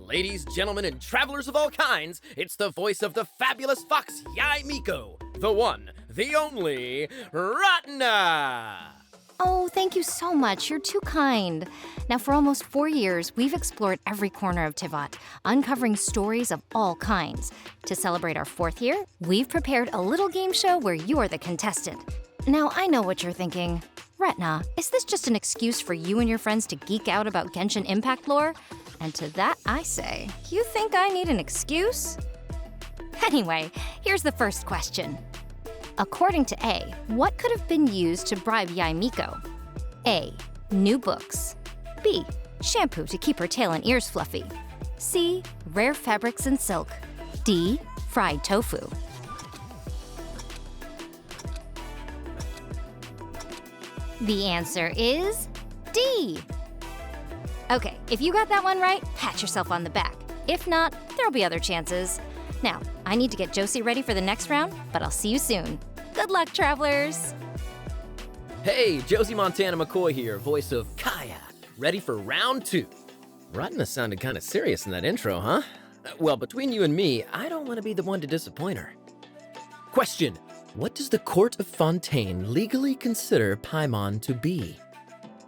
Ladies, gentlemen, and travelers of all kinds, it's the voice of the fabulous fox Yai Miko, the one, the only, Ratna! Oh, thank you so much. You're too kind. Now, for almost 4 years, we've explored every corner of Tivat, uncovering stories of all kinds. To celebrate our 4th year, we've prepared a little game show where you're the contestant. Now, I know what you're thinking. Retna, is this just an excuse for you and your friends to geek out about Genshin Impact lore? And to that, I say, you think I need an excuse? Anyway, here's the first question. According to A, what could have been used to bribe Yai Miko? A, new books. B, shampoo to keep her tail and ears fluffy. C, rare fabrics and silk. D, fried tofu. The answer is D. Okay, if you got that one right, pat yourself on the back. If not, there'll be other chances. Now, I need to get Josie ready for the next round, but I'll see you soon. Good luck, travelers! Hey, Josie Montana McCoy here, voice of Kaya, ready for round 2. Ratna sounded kind of serious in that intro, huh? Well, between you and me, I don't want to be the one to disappoint her. Question: what does the Court of Fontaine legally consider Paimon to be?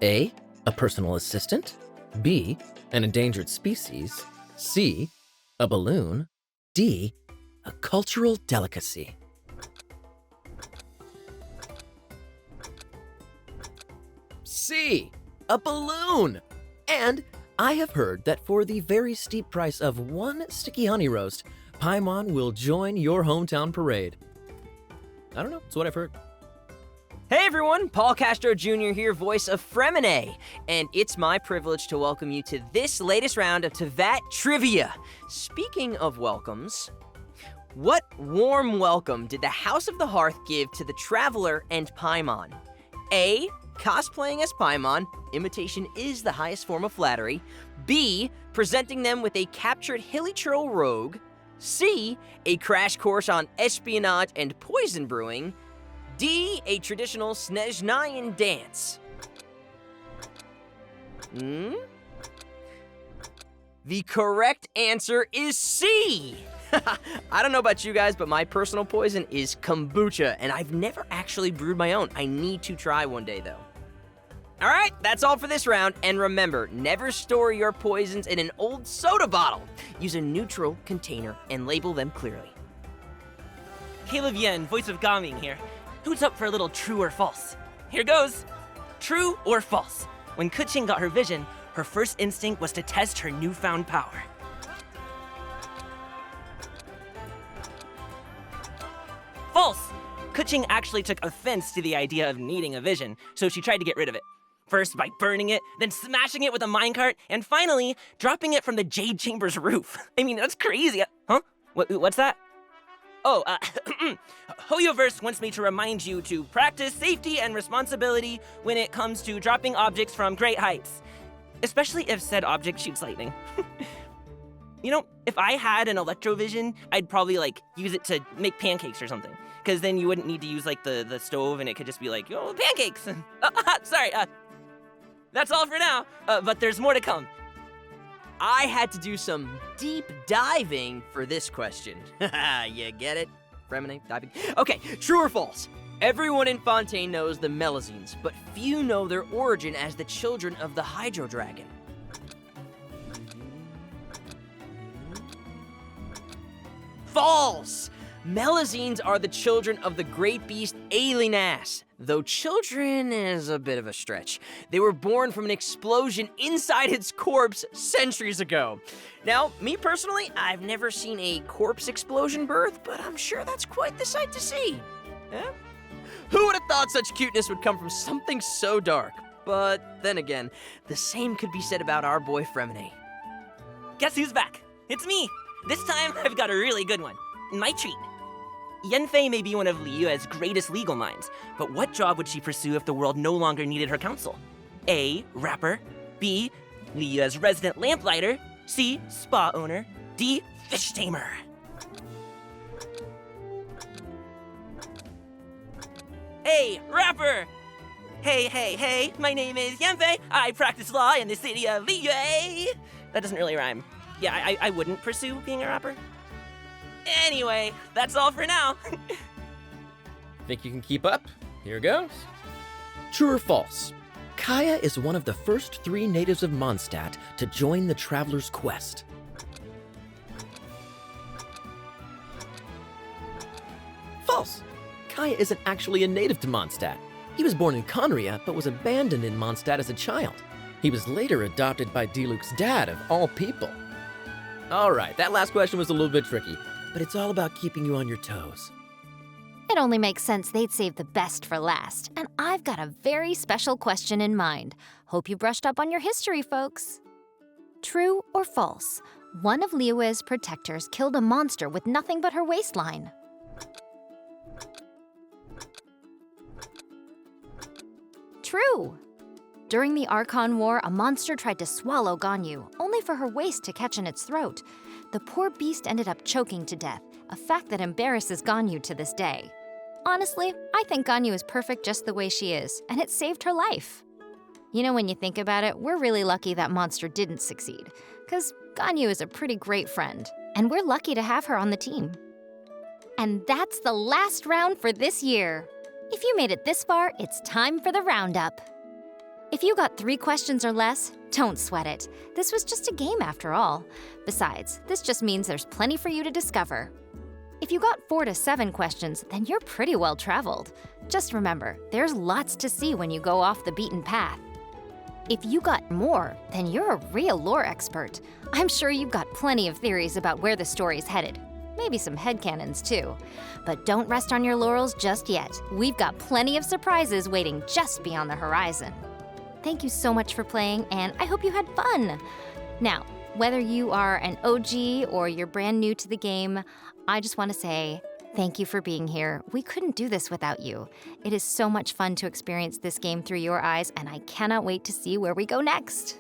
A, a personal assistant. B, an endangered species. C, a balloon. D, a cultural delicacy. C, a balloon. And I have heard that for the very steep price of 1 sticky honey roast, Paimon will join your hometown parade. I don't know, it's what I've heard. Hey everyone, Paul Castro Jr. here, voice of Fremine, and it's my privilege to welcome you to this latest round of Teyvat Trivia. Speaking of welcomes, what warm welcome did the House of the Hearth give to the Traveler and Paimon? A, cosplaying as Paimon, imitation is the highest form of flattery. B, presenting them with a captured Hilichurl rogue. C, a crash course on espionage and poison brewing. D, a traditional Snezhnayan dance. The correct answer is C. I don't know about you guys, but my personal poison is kombucha, and I've never actually brewed my own. I need to try one day, though. All right, that's all for this round, and remember, never store your poisons in an old soda bottle. Use a neutral container and label them clearly. Caleb Yen, voice of Gaming here. Who's up for a little true or false? Here goes. True or false? When Keqing got her vision, her first instinct was to test her newfound power. False! Keqing actually took offense to the idea of needing a vision, so she tried to get rid of it. First by burning it, then smashing it with a minecart, and finally, dropping it from the Jade Chamber's roof. I mean, that's crazy. Huh? What's that? Oh, Hoyoverse wants me to remind you to practice safety and responsibility when it comes to dropping objects from great heights, especially if said object shoots lightning. You know, if I had an electrovision, I'd probably, use it to make pancakes or something, because then you wouldn't need to use, the stove, and it could just be pancakes! Sorry, that's all for now, but there's more to come. I had to do some deep diving for this question. You get it? Fremine, diving? Okay, true or false? Everyone in Fontaine knows the Melusines, but few know their origin as the children of the Hydro Dragon. False! Melusines are the children of the great beast Alinas, though children is a bit of a stretch. They were born from an explosion inside its corpse centuries ago. Now, me personally, I've never seen a corpse explosion birth, but I'm sure that's quite the sight to see. Eh? Who would have thought such cuteness would come from something so dark? But then again, the same could be said about our boy Fremine. Guess who's back? It's me! This time, I've got a really good one. My treat. Yanfei may be one of Liyue's greatest legal minds, but what job would she pursue if the world no longer needed her counsel? A, rapper. B, Liyue's resident lamplighter. C, spa owner. D, fish tamer. A, rapper! Hey, my name is Yanfei. I practice law in the city of Liyue. That doesn't really rhyme. yeah, I wouldn't pursue being a rapper. Anyway, that's all for now. Think you can keep up? Here goes. True or false? Kaya is one of the first 3 natives of Mondstadt to join the Traveler's Quest. False. Kaya isn't actually a native to Mondstadt. He was born in Conria, but was abandoned in Mondstadt as a child. He was later adopted by D-Luke's dad, of all people. All right, that last question was a little bit tricky, but it's all about keeping you on your toes. It only makes sense they'd save the best for last, and I've got a very special question in mind. Hope you brushed up on your history, folks. True or false? One of Liyue's protectors killed a monster with nothing but her waistline. True. During the Archon War, a monster tried to swallow Ganyu, only for her waist to catch in its throat. The poor beast ended up choking to death, a fact that embarrasses Ganyu to this day. Honestly, I think Ganyu is perfect just the way she is, and it saved her life. You know, when you think about it, we're really lucky that monster didn't succeed, because Ganyu is a pretty great friend, and we're lucky to have her on the team. And that's the last round for this year. If you made it this far, it's time for the roundup. If you got 3 questions or less, don't sweat it. This was just a game after all. Besides, this just means there's plenty for you to discover. If you got 4 to 7 questions, then you're pretty well traveled. Just remember, there's lots to see when you go off the beaten path. If you got more, then you're a real lore expert. I'm sure you've got plenty of theories about where the story's headed. Maybe some headcanons too. But don't rest on your laurels just yet. We've got plenty of surprises waiting just beyond the horizon. Thank you so much for playing, and I hope you had fun. Now, whether you are an OG or you're brand new to the game, I just want to say thank you for being here. We couldn't do this without you. It is so much fun to experience this game through your eyes, and I cannot wait to see where we go next.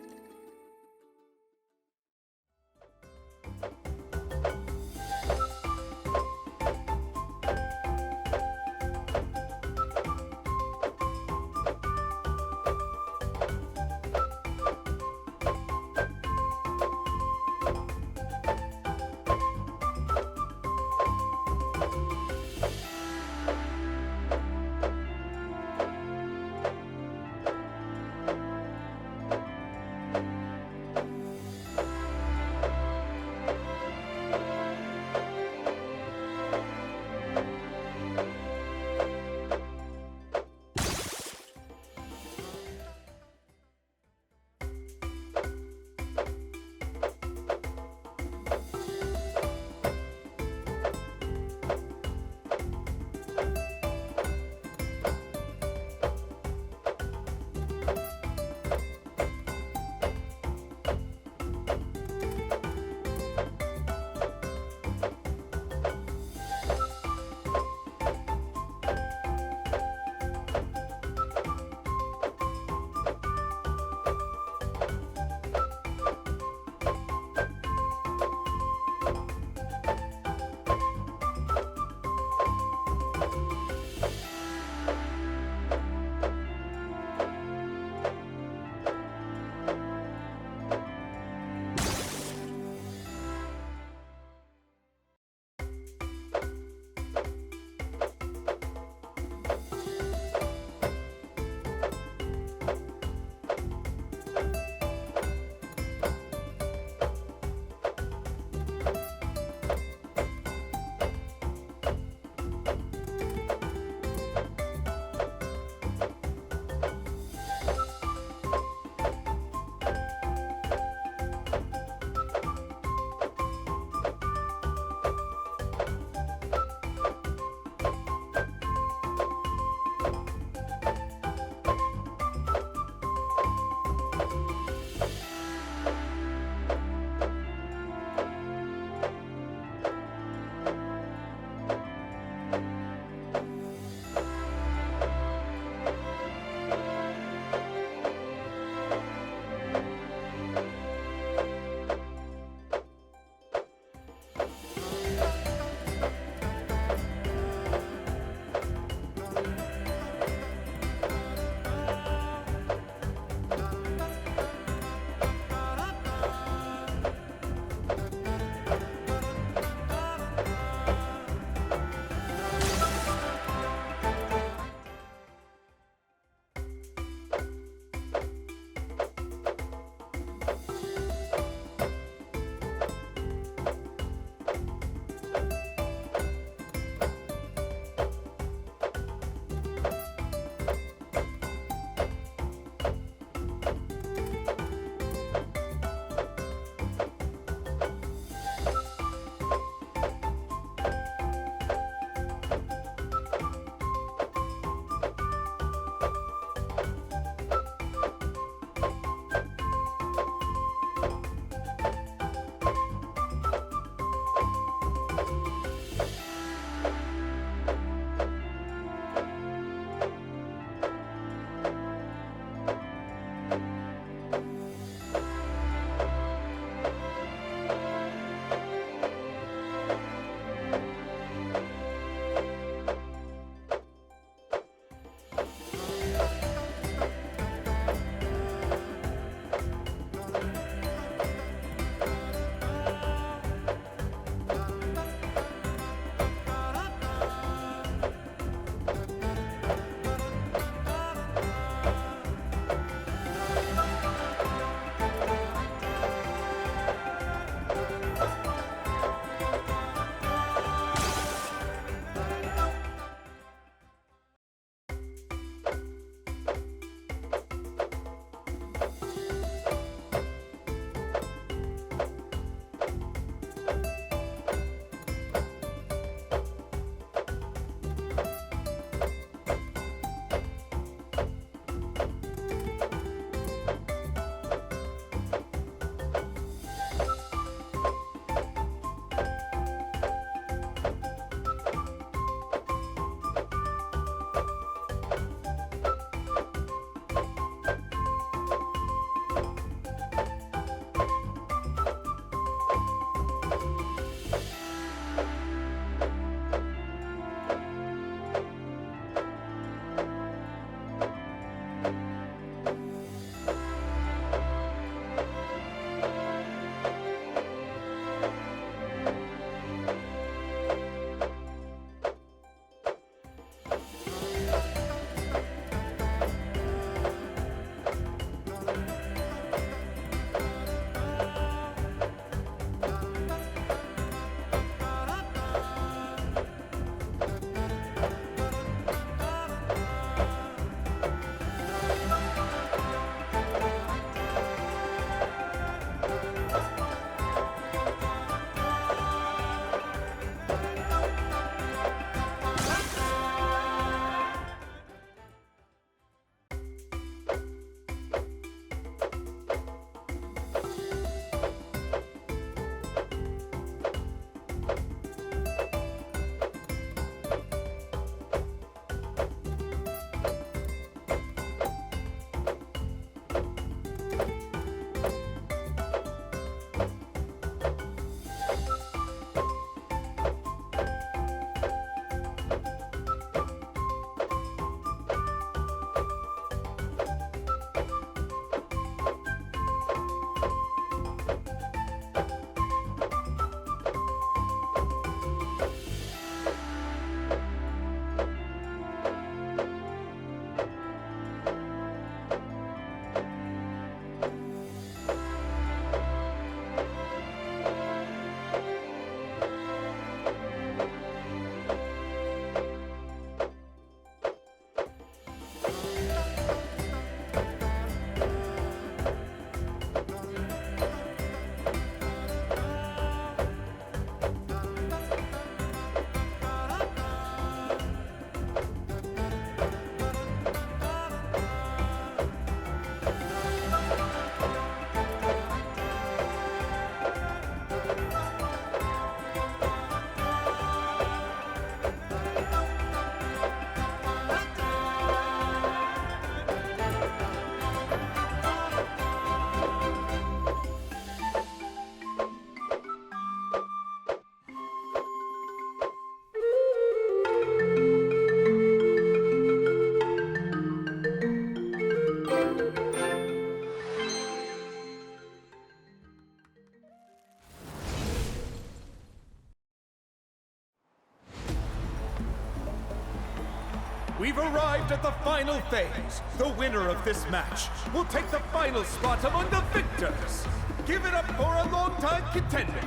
we've arrived at the final phase. The winner of this match will take the final spot among the victors. Give it up for a long-time contender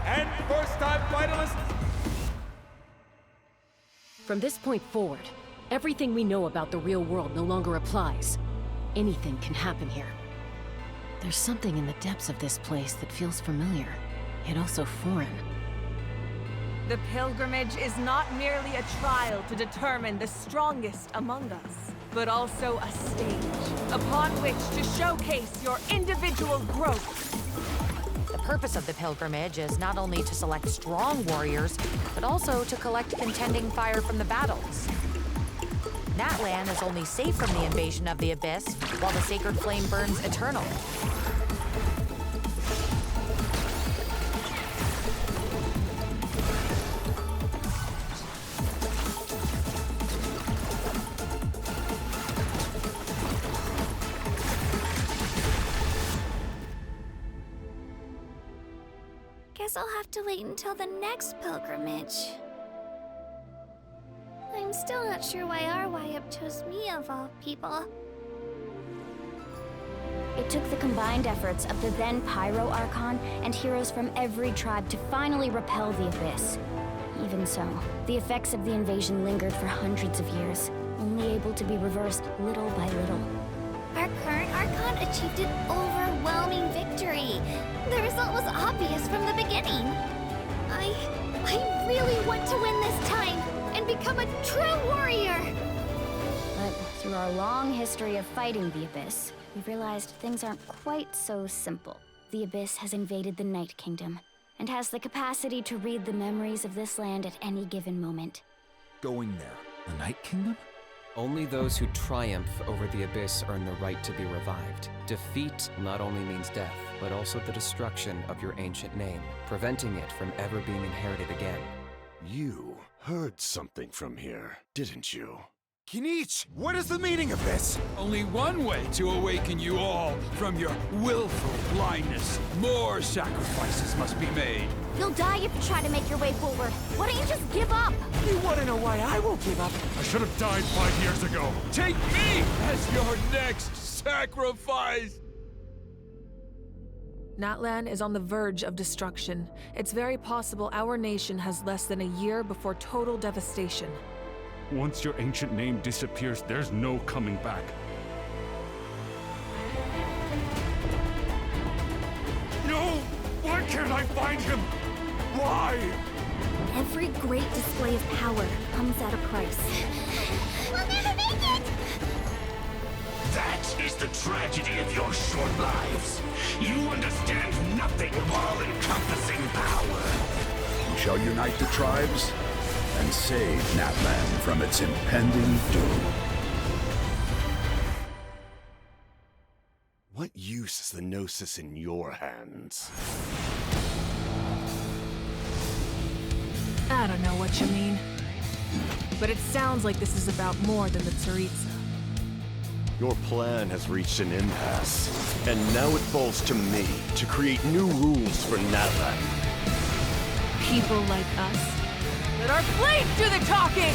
and first-time finalist. From this point forward, everything we know about the real world no longer applies. Anything can happen here. There's something in the depths of this place that feels familiar, yet also foreign. The pilgrimage is not merely a trial to determine the strongest among us, but also a stage upon which to showcase your individual growth. The purpose of the pilgrimage is not only to select strong warriors, but also to collect contending fire from the battles. Natlan is only safe from the invasion of the Abyss, while the sacred flame burns eternal. Guess I'll have to wait until the next pilgrimage. I'm still not sure why Arwayab chose me of all people. It took the combined efforts of the then Pyro Archon and heroes from every tribe to finally repel the Abyss. Even so, the effects of the invasion lingered for hundreds of years, only able to be reversed little by little. Our current Archon achieved an overwhelming victory. The result was obvious from the beginning. I really want to win this time and become a true warrior! But through our long history of fighting the Abyss, we've realized things aren't quite so simple. The Abyss has invaded the Night Kingdom, and has the capacity to read the memories of this land at any given moment. Going there, the Night Kingdom? Only those who triumph over the Abyss earn the right to be revived. Defeat not only means death, but also the destruction of your ancient name, preventing it from ever being inherited again. You heard something from here, didn't you? Kinich, what is the meaning of this? Only one way to awaken you all from your willful blindness. More sacrifices must be made. You'll die if you try to make your way forward. Why don't you just give up? You want to know why I won't give up? I should have died 5 years ago. Take me as your next sacrifice! Natlan is on the verge of destruction. It's very possible our nation has less than a year before total devastation. Once your ancient name disappears, there's no coming back. No! Why can't I find him? Why? Every great display of power comes at a price. We'll never make it! That is the tragedy of your short lives. You understand nothing of all-encompassing power. We shall unite the tribes and save Natlan from its impending doom. What use is the Gnosis in your hands? I don't know what you mean. But it sounds like this is about more than the Tsaritsa. Your plan has reached an impasse, and now it falls to me to create new rules for Natlan. People like us. Let our blade do the talking!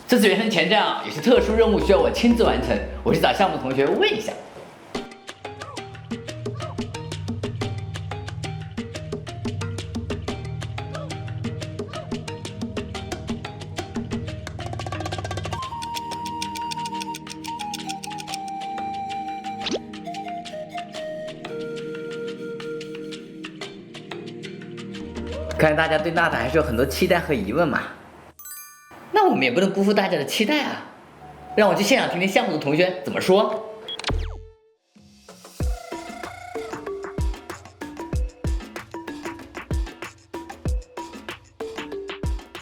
这次原神前站啊，有些特殊任务需要我亲自完成，我去找项目同学问一下。看来大家对娜塔还是有很多期待和疑问嘛。那我们也不能辜负大家的期待啊！让我去现场听听项目的同学怎么说。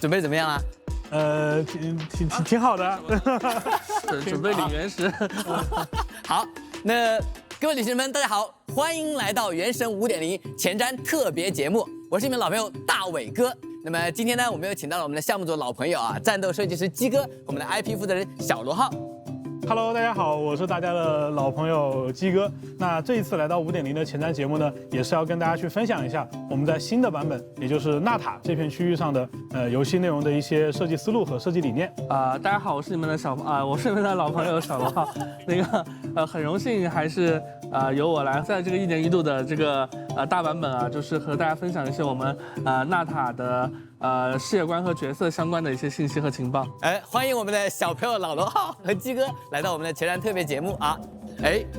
准备怎么样啊？挺好的。准备领原石。好，那各位旅行们，大家好，欢迎来到《原神5.0前瞻特别节目。我是你们老朋友大伟哥。那么今天呢，我们又请到了我们的项目组老朋友啊，战斗设计师鸡哥，我们的 IP 负责人小罗浩。Hello， 大家好，我是大家的老朋友鸡哥。那这一次来到5.0的前瞻节目呢，也是要跟大家去分享一下我们在新的版本，也就是纳塔这片区域上的游戏内容的一些设计思路和设计理念。大家好，我是你们的老朋友小罗浩。很荣幸还是由我来在这个1年1度的这个大版本啊，就是和大家分享一些我们纳塔的世界观和角色相关的一些信息和情报。欢迎我们的小朋友老罗浩和鸡哥来到我们的前瞻特别节目啊。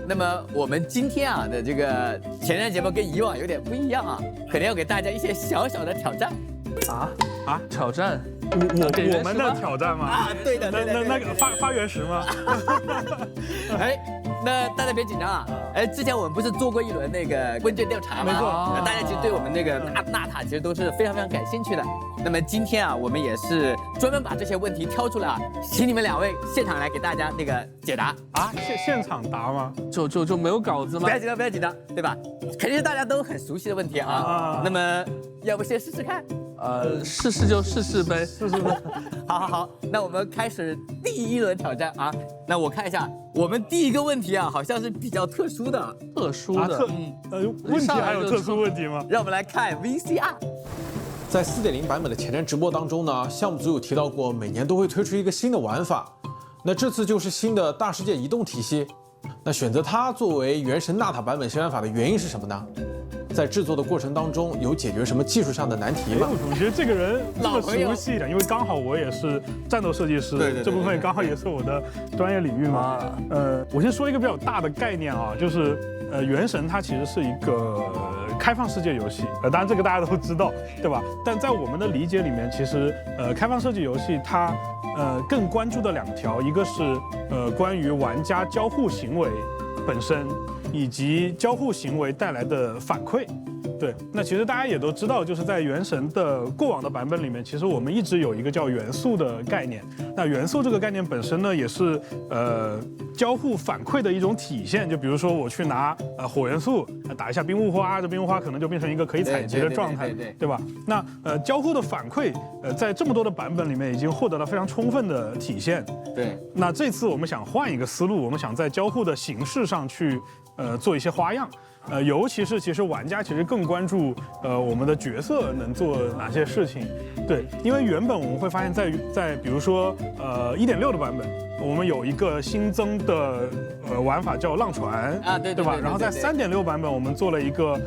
那么我们今天啊的这个前瞻节目跟以往有点不一样啊，可能要给大家一些小小的挑战。挑战？我们的挑战吗？对的。那个发原石吗？那大家别紧张啊！之前我们不是做过一轮那个问卷调查吗？没错。大家其实对我们那个纳塔其实都是非常感兴趣的。那么今天啊，我们也是专门把这些问题挑出来啊，请你们2位现场来给大家那个解答啊。现场答吗？就没有稿子吗？不要紧张，对吧？肯定是大家都很熟悉的问题啊。那么要不先试试看？试就试呗。好，那我们开始第1轮挑战啊。那我看一下，我们第1个问题啊，好像是比较特殊的。问题还有特殊问题吗？让我们来看 VCR。在4.0版本的前瞻直播当中呢，项目组有提到过，每年都会推出一个新的玩法。那这次就是新的大世界移动体系。那选择它作为原神纳塔版本新玩法的原因是什么呢？在制作的过程当中，有解决什么技术上的难题吗？我觉得这个人这么熟悉的，因为刚好我也是战斗设计师，这部分刚好也是我的专业领域嘛。我先说一个比较大的概念啊，就是原神它其实是一个开放世界游戏，当然这个大家都知道，对吧？但在我们的理解里面，其实开放设计游戏它更关注的2条，一个是关于玩家交互行为本身，以及交互行为带来的反馈。对，那其实大家也都知道，就是在原神的过往的版本里面，其实我们一直有一个叫元素的概念。那元素这个概念本身呢，也是交互反馈的一种体现。就比如说我去拿火元素打一下冰雾花，这冰雾花可能就变成一个可以采集的状态，对吧？那交互的反馈在这么多的版本里面已经获得了非常充分的体现。对，那这次我们想换一个思路，我们想在交互的形式上去做一些花样。尤其是其实玩家其实更关注我们的角色能做哪些事情。对，因为原本我们会发现在比如说1.6的版本，我们有一个新增的玩法叫浪船啊，对吧？然后在3.6版本我们做了一个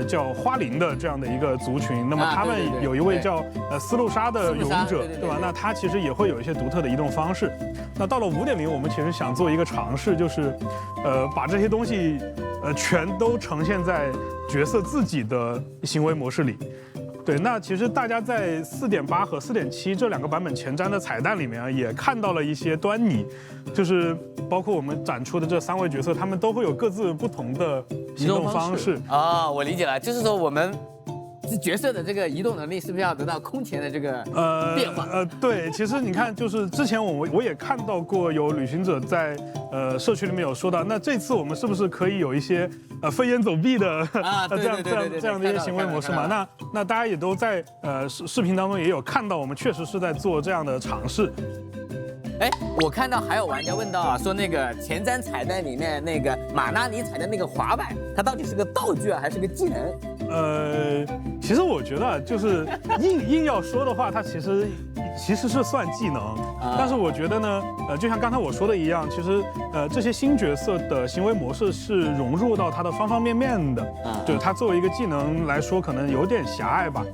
叫花灵的这样的一个族群，那么他们有一位叫丝路沙的勇者，对吧？那他其实也会有一些独特的移动方式。那到了5.0，我们其实想做一个尝试，就是把这些东西全都呈现在角色自己的行为模式里。对，那其实大家在4.8和4.7这2个版本前瞻的彩蛋里面也看到了一些端倪，就是包括我们展出的这3位角色，他们都会有各自不同的行动方式啊。我理解了，就是说我们角色的这个移动能力是不是要得到空前的这个变化？对，其实你看，就是之前我也看到过有旅行者在社区里面有说到，那这次我们是不是可以有一些飞檐走壁的这样的一些行为模式嘛？那大家也都在视频当中也有看到，我们确实是在做这样的尝试。我看到还有玩家问到啊，说那个前瞻彩蛋里面那个马纳尼踩的那个滑板，它到底是个道具啊，还是个技能？其实我觉得就是硬要说的话，它其实是算技能，但是我觉得呢，就像刚才我说的一样，其实这些新角色的行为模式是融入到它的方方面面的，就是它作为一个技能来说，可能有点狭隘吧。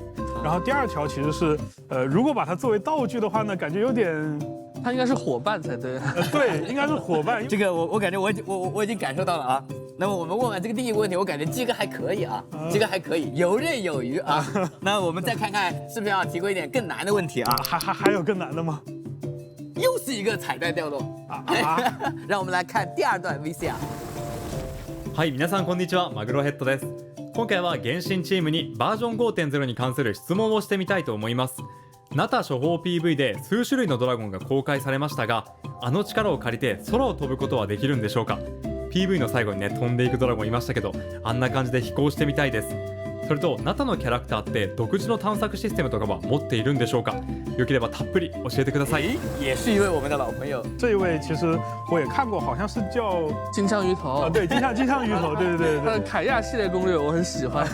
然后第2条其实是，如果把它作为道具的话呢，感觉有点。它应该是伙伴才对。对，应该是伙伴。这个我感觉我已经感受到了啊。那么我们问完这个第1个问题，我感觉鸡哥还可以啊，鸡哥还可以，游刃有余啊。那我们再看看是不是要提供一点更难的问题啊？还有更难的吗？又是一个彩蛋调动啊！让我们来看第2段 VCR。はい、皆さんこんにちは、マグロヘッドです。今回は原神チームにバージョン 5.0 に関する質問をしてみたいと思います。ナタ処方 PV で数種類のドラゴンが公開されましたが、あの力を借りて空を飛ぶことはできるんでしょうか？ PV の最後にね、飛んでいくドラゴンいましたけど、あんな感じで飛行してみたいです。それとナタのキャラクターって独自の探索システムとかは持っているんでしょうか？よければたっぷり教えてください。也是一位我们的老朋友，这一位其实我也看过，好像是叫金枪鱼头啊，对，金枪鱼头，对对对他的凯亚系列攻略我很喜欢，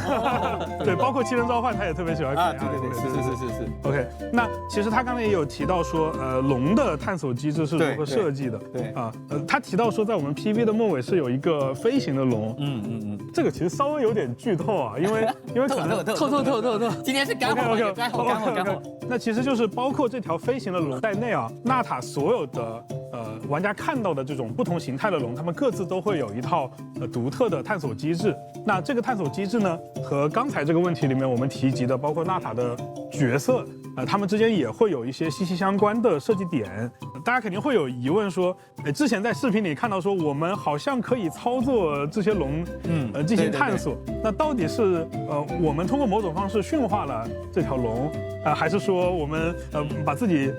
对，包括七人召唤他也特别喜欢凯亚，是。OK， 那其实他刚才也有提到说，龙的探索机制是如何设计的？对啊，他提到说在我们 PV 的末尾是有一个飞行的龙，这个其实稍微有点剧透啊，因为可能透，今天是干货，干货。那其实就是包括这条飞行的龙在内啊，纳塔所有的玩家看到的这种不同形态的龙，他们各自都会有一套独特的探索机制。那这个探索机制呢，和刚才这个问题里面我们提及的，包括纳塔的角色，他们之间也会有一些息息相关的设计点。大家肯定会有疑问说，之前在视频里看到说我们好像可以操作这些龙，进行探索。那到底是我们通过某种方式驯化了这条龙，还是说我们把自己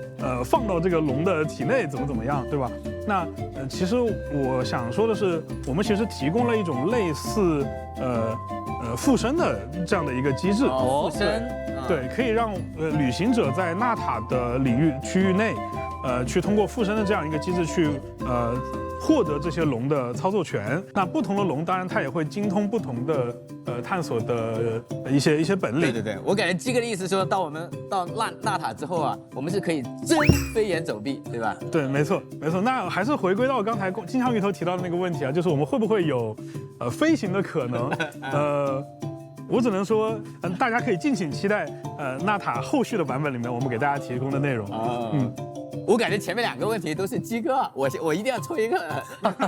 放到这个龙的体内怎么样，对吧？那其实我想说的是，我们其实提供了一种类似附身的这样的一个机制。附身，对，可以让旅行者在纳塔的领域区域内，去通过附身的这样一个机制去获得这些龙的操作权。那不同的龙，当然它也会精通不同的探索的一些本领。对，我感觉鸡哥的意思说到我们到纳塔之后啊，我们是可以真飞檐走壁，对吧？对，没错。那还是回归到刚才金枪鱼头提到的那个问题啊，就是我们会不会有飞行的可能？我只能说，大家可以敬请期待纳塔后续的版本里面我们给大家提供的内容。我感觉前面2个问题都是鸡哥，我一定要抽一个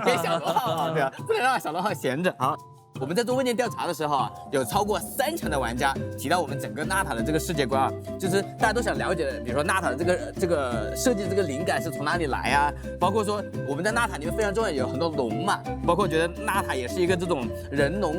给小罗浩啊，对吧？不能让小罗浩闲着。好，我们在做问卷调查的时候啊，有超过30%的玩家提到我们整个纳塔的这个世界观啊，就是大家都想了解，比如说纳塔的这个设计这个灵感是从哪里来啊？包括说我们在纳塔里面非常重要，有很多龙嘛，包括觉得纳塔也是一个这种人龙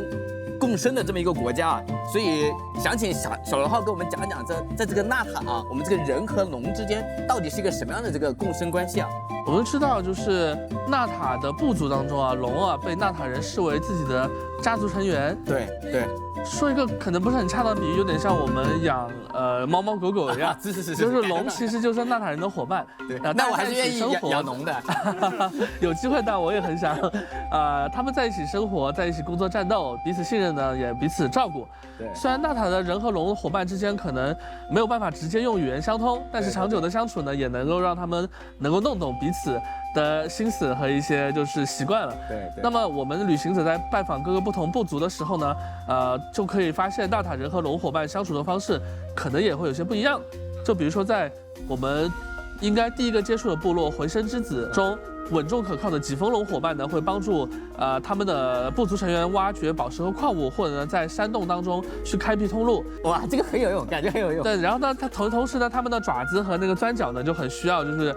共生的这么一个国家啊，所以想请小罗浩跟我们讲讲，在这个纳塔啊，我们这个人和龙之间到底是一个什么样的这个共生关系啊？我们知道，就是纳塔的部族当中啊，龙啊被纳塔人视为自己的家族成员。对。说一个可能不是很恰当的比喻，有点像我们养猫猫狗狗一样，是，就是龙其实就是纳塔人的伙伴。对，那我还是愿意养龙的。有机会，但我也很想，他们在一起生活，在一起工作战斗，彼此信任呢，也彼此照顾。对，虽然纳塔的人和龙伙伴之间可能没有办法直接用语言相通，但是长久的相处呢，也能够让他们能够弄懂彼此的心思和一些就是习惯了。对。那么我们旅行者在拜访各个不同部族的时候呢，就可以发现纳塔人和龙伙伴相处的方式可能也会有些不一样。就比如说在我们应该第一个接触的部落回声之子中，稳重可靠的疾风龙伙伴呢，会帮助他们的部族成员挖掘宝石和矿物，或者呢在山洞当中去开辟通路。哇，这个很有用，感觉很有用。对，然后呢，同时呢，他们的爪子和那个钻角呢，就很需要就是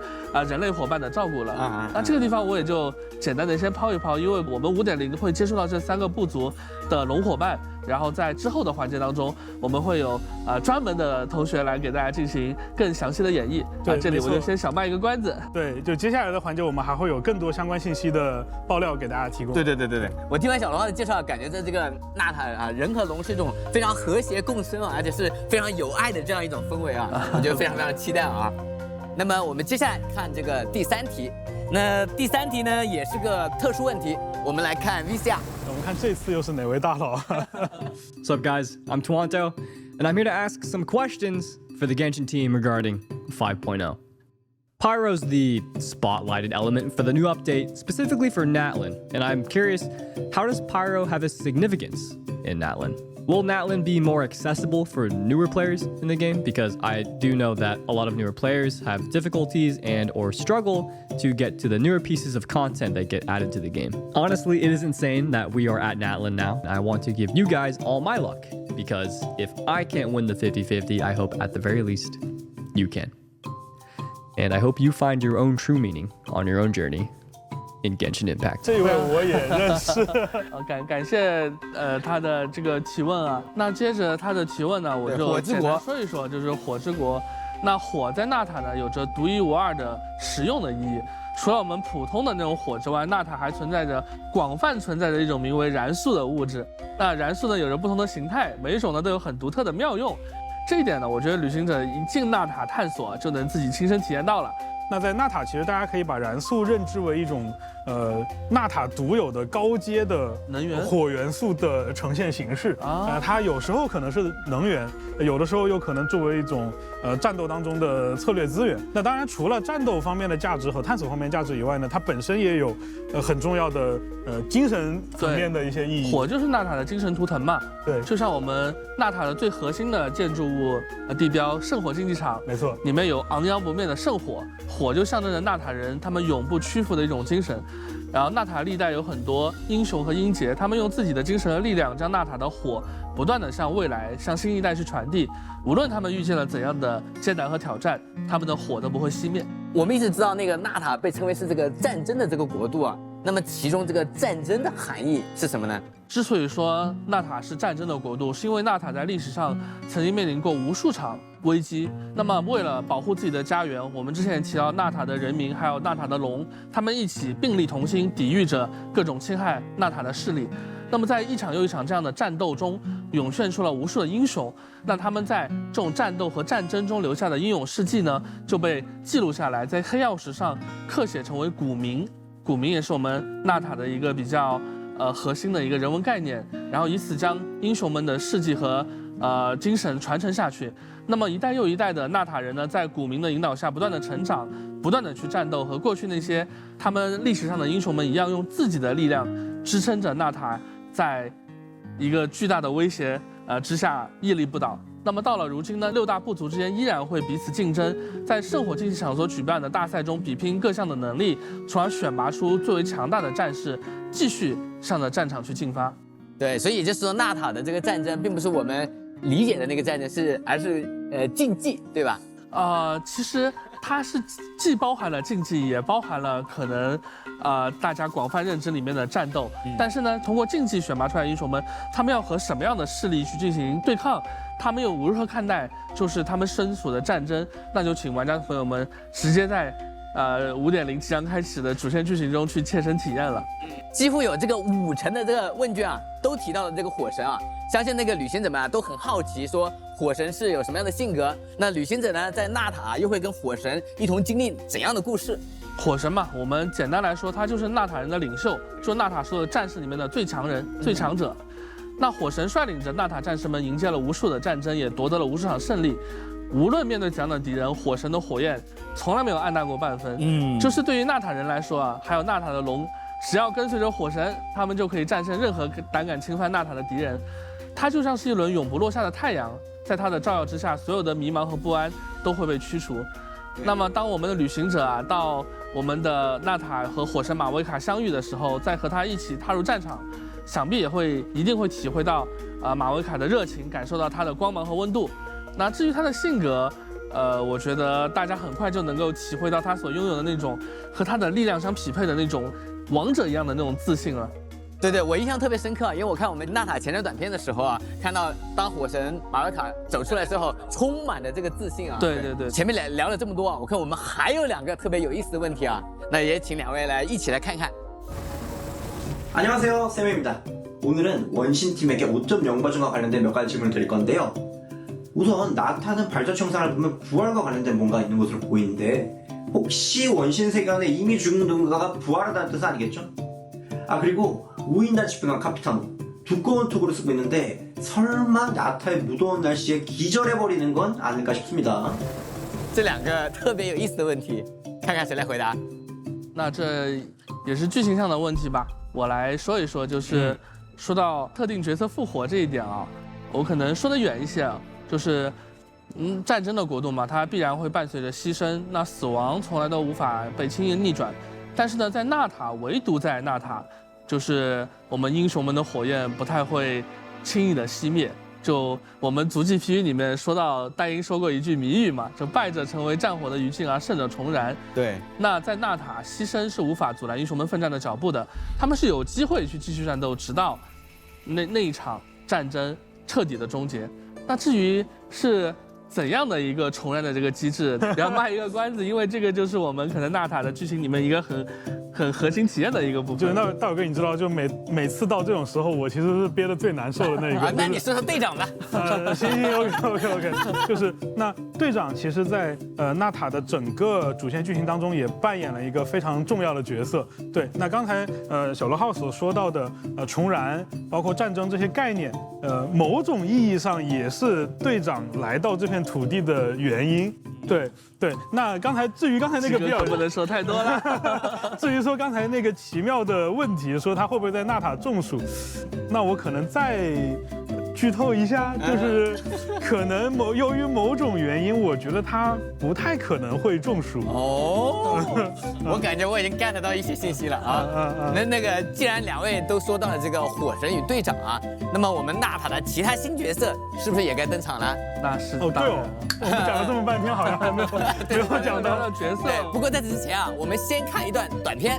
人类伙伴的照顾了。那这个地方我也就简单的先抛一抛，因为我们5.0会接触到这3个部族的龙伙伴。然后在之后的环节当中，我们会有专门的同学来给大家进行更详细的演绎。对，这里我就先小卖一个关子。对，就接下来的环节我们还会有更多相关信息的爆料给大家提供。对，我听完小罗浩的介绍，感觉在这个纳塔啊，人和龙是一种非常和谐共生啊，而且是非常有爱的这样一种氛围啊，我觉得非常期待啊。那么我们接下来看这个第3题，那第3题呢也是个特殊问题，我们来看 VCR。我们看这次又是哪位大佬？What's up, guys? I'm Twanto, and I'm here to ask some questions for the Genshin team regarding 5.0. Pyro's the spotlighted element for the new update, specifically for Natlan, and I'm curious, how does Pyro have a significance in Natlan? Will Natlan be more accessible for newer players in the game? Because I do know that a lot of newer players have difficulties and or struggle to get to the newer pieces of content that get added to the game. Honestly, it is insane that we are at Natlan now. I want to give you guys all my luck, because if I can't win the 50-50, I hope at the very least you can. And I hope you find your own true meaning on your own journey in Genshin Impact. 这一位我也认识。感谢他的这个提问啊。那接着他的提问呢，我就简单说一说，就是火之国。那火在纳塔呢有着独一无二的实用的意义。除了我们普通的那种火之外，纳塔还广泛存在着一种名为燃素的物质。那燃素呢有着不同的形态，每一种呢都有很独特的妙用。这一点呢，我觉得旅行者一进纳塔探索就能自己亲身体验到了。那在纳塔，其实大家可以把燃素认知为一种纳塔独有的高阶的能源火元素的呈现形式啊。它有时候可能是能源，有的时候又可能作为一种战斗当中的策略资源。那当然，除了战斗方面的价值和探索方面价值以外呢，它本身也有很重要的精神层面的一些意义。火就是纳塔的精神图腾嘛。对，就像我们纳塔的最核心的建筑物地标圣火竞技场，没错，里面有昂扬不灭的圣火，火就象征着纳塔人他们永不屈服的一种精神。然后纳塔历代有很多英雄和英杰，他们用自己的精神和力量，将纳塔的火不断的向未来、向新一代去传递。无论他们遇见了怎样的艰难和挑战，他们的火都不会熄灭。我们一直知道那个纳塔被称为是这个战争的这个国度啊，那么其中这个战争的含义是什么呢？之所以说纳塔是战争的国度，是因为纳塔在历史上曾经面临过无数场危机。那么为了保护自己的家园，我们之前也提到纳塔的人民还有纳塔的龙，他们一起并力同心，抵御着各种侵害纳塔的势力。那么在一场又一场这样的战斗中，涌现出了无数的英雄。那他们在这种战斗和战争中留下的英勇事迹呢，就被记录下来，在黑曜石上刻写成为古名。古名也是我们纳塔的一个比较核心的一个人文概念，然后以此将英雄们的事迹和精神传承下去。那么一代又一代的纳塔人呢，在古名的引导下不断的成长，不断的去战斗，和过去那些他们历史上的英雄们一样，用自己的力量支撑着纳塔在一个巨大的威胁之下屹立不倒。那么到了如今呢，六大部族之间依然会彼此竞争，在圣火竞技场所举办的大赛中比拼各项的能力，从而选拔出最为强大的战士，继续向着战场去进发。对，所以也就是说，纳塔的这个战争并不是我们理解的那个战争，而是竞技，对吧？其实它是既包含了竞技，也包含了可能大家广泛认知里面的战斗。但是呢，通过竞技选拔出来的英雄们，他们要和什么样的势力去进行对抗？他们又如何看待就是他们身处的战争？那就请玩家朋友们直接在5.0即将开始的主线剧情中去切身体验了。几乎有这个50%的这个问卷啊，都提到了这个火神啊。相信那个旅行者们啊都很好奇，说火神是有什么样的性格？那旅行者呢，在纳塔又会跟火神一同经历怎样的故事？火神嘛，我们简单来说，他就是纳塔人的领袖，就是纳塔所有战士里面的最强人、最强者。那火神率领着纳塔战士们迎接了无数的战争，也夺得了无数场胜利。无论面对怎样的敌人，火神的火焰从来没有暗淡过半分。就是对于纳塔人来说啊，还有纳塔的龙，只要跟随着火神，他们就可以战胜任何胆敢侵犯纳塔的敌人。它就像是一轮永不落下的太阳，在它的照耀之下，所有的迷茫和不安都会被驱除。那么，当我们的旅行者啊到我们的纳塔和火神马维卡相遇的时候，再和他一起踏入战场，想必一定会体会到马维卡的热情，感受到他的光芒和温度。那至于他的性格，我觉得大家很快就能够体会到他所拥有的那种和他的力量相匹配的那种王者一样的那种自信了。对，我印象特别深刻，因为我看我们纳塔前传短片的时候啊，看到当火神马维卡走出来之后，充满了这个自信啊。对。前面聊了这么多啊，我看我们还有2个特别有意思的问題啊，那也请2位来一起来看看。안녕하세요, 쌤입니다. 오늘은 원신팀에게 5.0 버전과 관련된 몇 가지 질문을 드릴 건데요. 우선 나타는 발자취 영상을 보면 부활과 관련된 뭔가 있는 것으로 보이는데 혹시 원신 세계관에 이미 죽은 누군가가 부활하다는 뜻은 아니겠죠? 아, 그리고 우인단 집행관 카피타노 두꺼운 톡으로 쓰고 있는데 설마 나타의 무더운 날씨에 기절해버리는 건 아닐까 싶습니다. 这2个特别有意思的问题，看看谁来回答。那这也是剧情上的问题吧，我来说一说。就是说到特定角色复活这一点啊，我可能说得远一些啊，就是战争的国度嘛，它必然会伴随着牺牲，那死亡从来都无法被轻易逆转。但是呢，在纳塔，唯独在纳塔，就是我们英雄们的火焰不太会轻易的熄灭。就我们足迹皮语里面说到，戴英说过一句谜语嘛，就败者成为战火的余烬，而胜者重燃。对。那在纳塔，牺牲是无法阻拦英雄们奋战的脚步的，他们是有机会去继续战斗，直到那一场战争彻底的终结。那至于是怎样的一个重燃的这个机制，要卖一个关子，因为这个就是我们可能纳塔的剧情里面一个很核心体验的一个部分。就是那大伟哥，你知道，就每次到这种时候，我其实是憋得最难受的那一个。那你说说队长吧。行 ，OK， 就是那队长其实在纳塔的整个主线剧情当中也扮演了一个非常重要的角色。对，那刚才小罗浩所说到的重燃，包括战争这些概念，某种意义上也是队长来到这片土地的原因。对，那至于刚才那个比较不能说太多了。至于说刚才那个奇妙的问题，说他会不会在纳塔中暑，那我可能再剧透一下，就是可能由于某种原因，我觉得他不太可能会中暑。我感觉我已经 get 到一些信息了啊。那个既然两位都说到了这个火神与队长啊，那么我们纳塔的其他新角色是不是也该登场了？那是对哦，我们讲了这么半天，好像还没有讲到角色。对，不过在此之前啊，我们先看一段短片。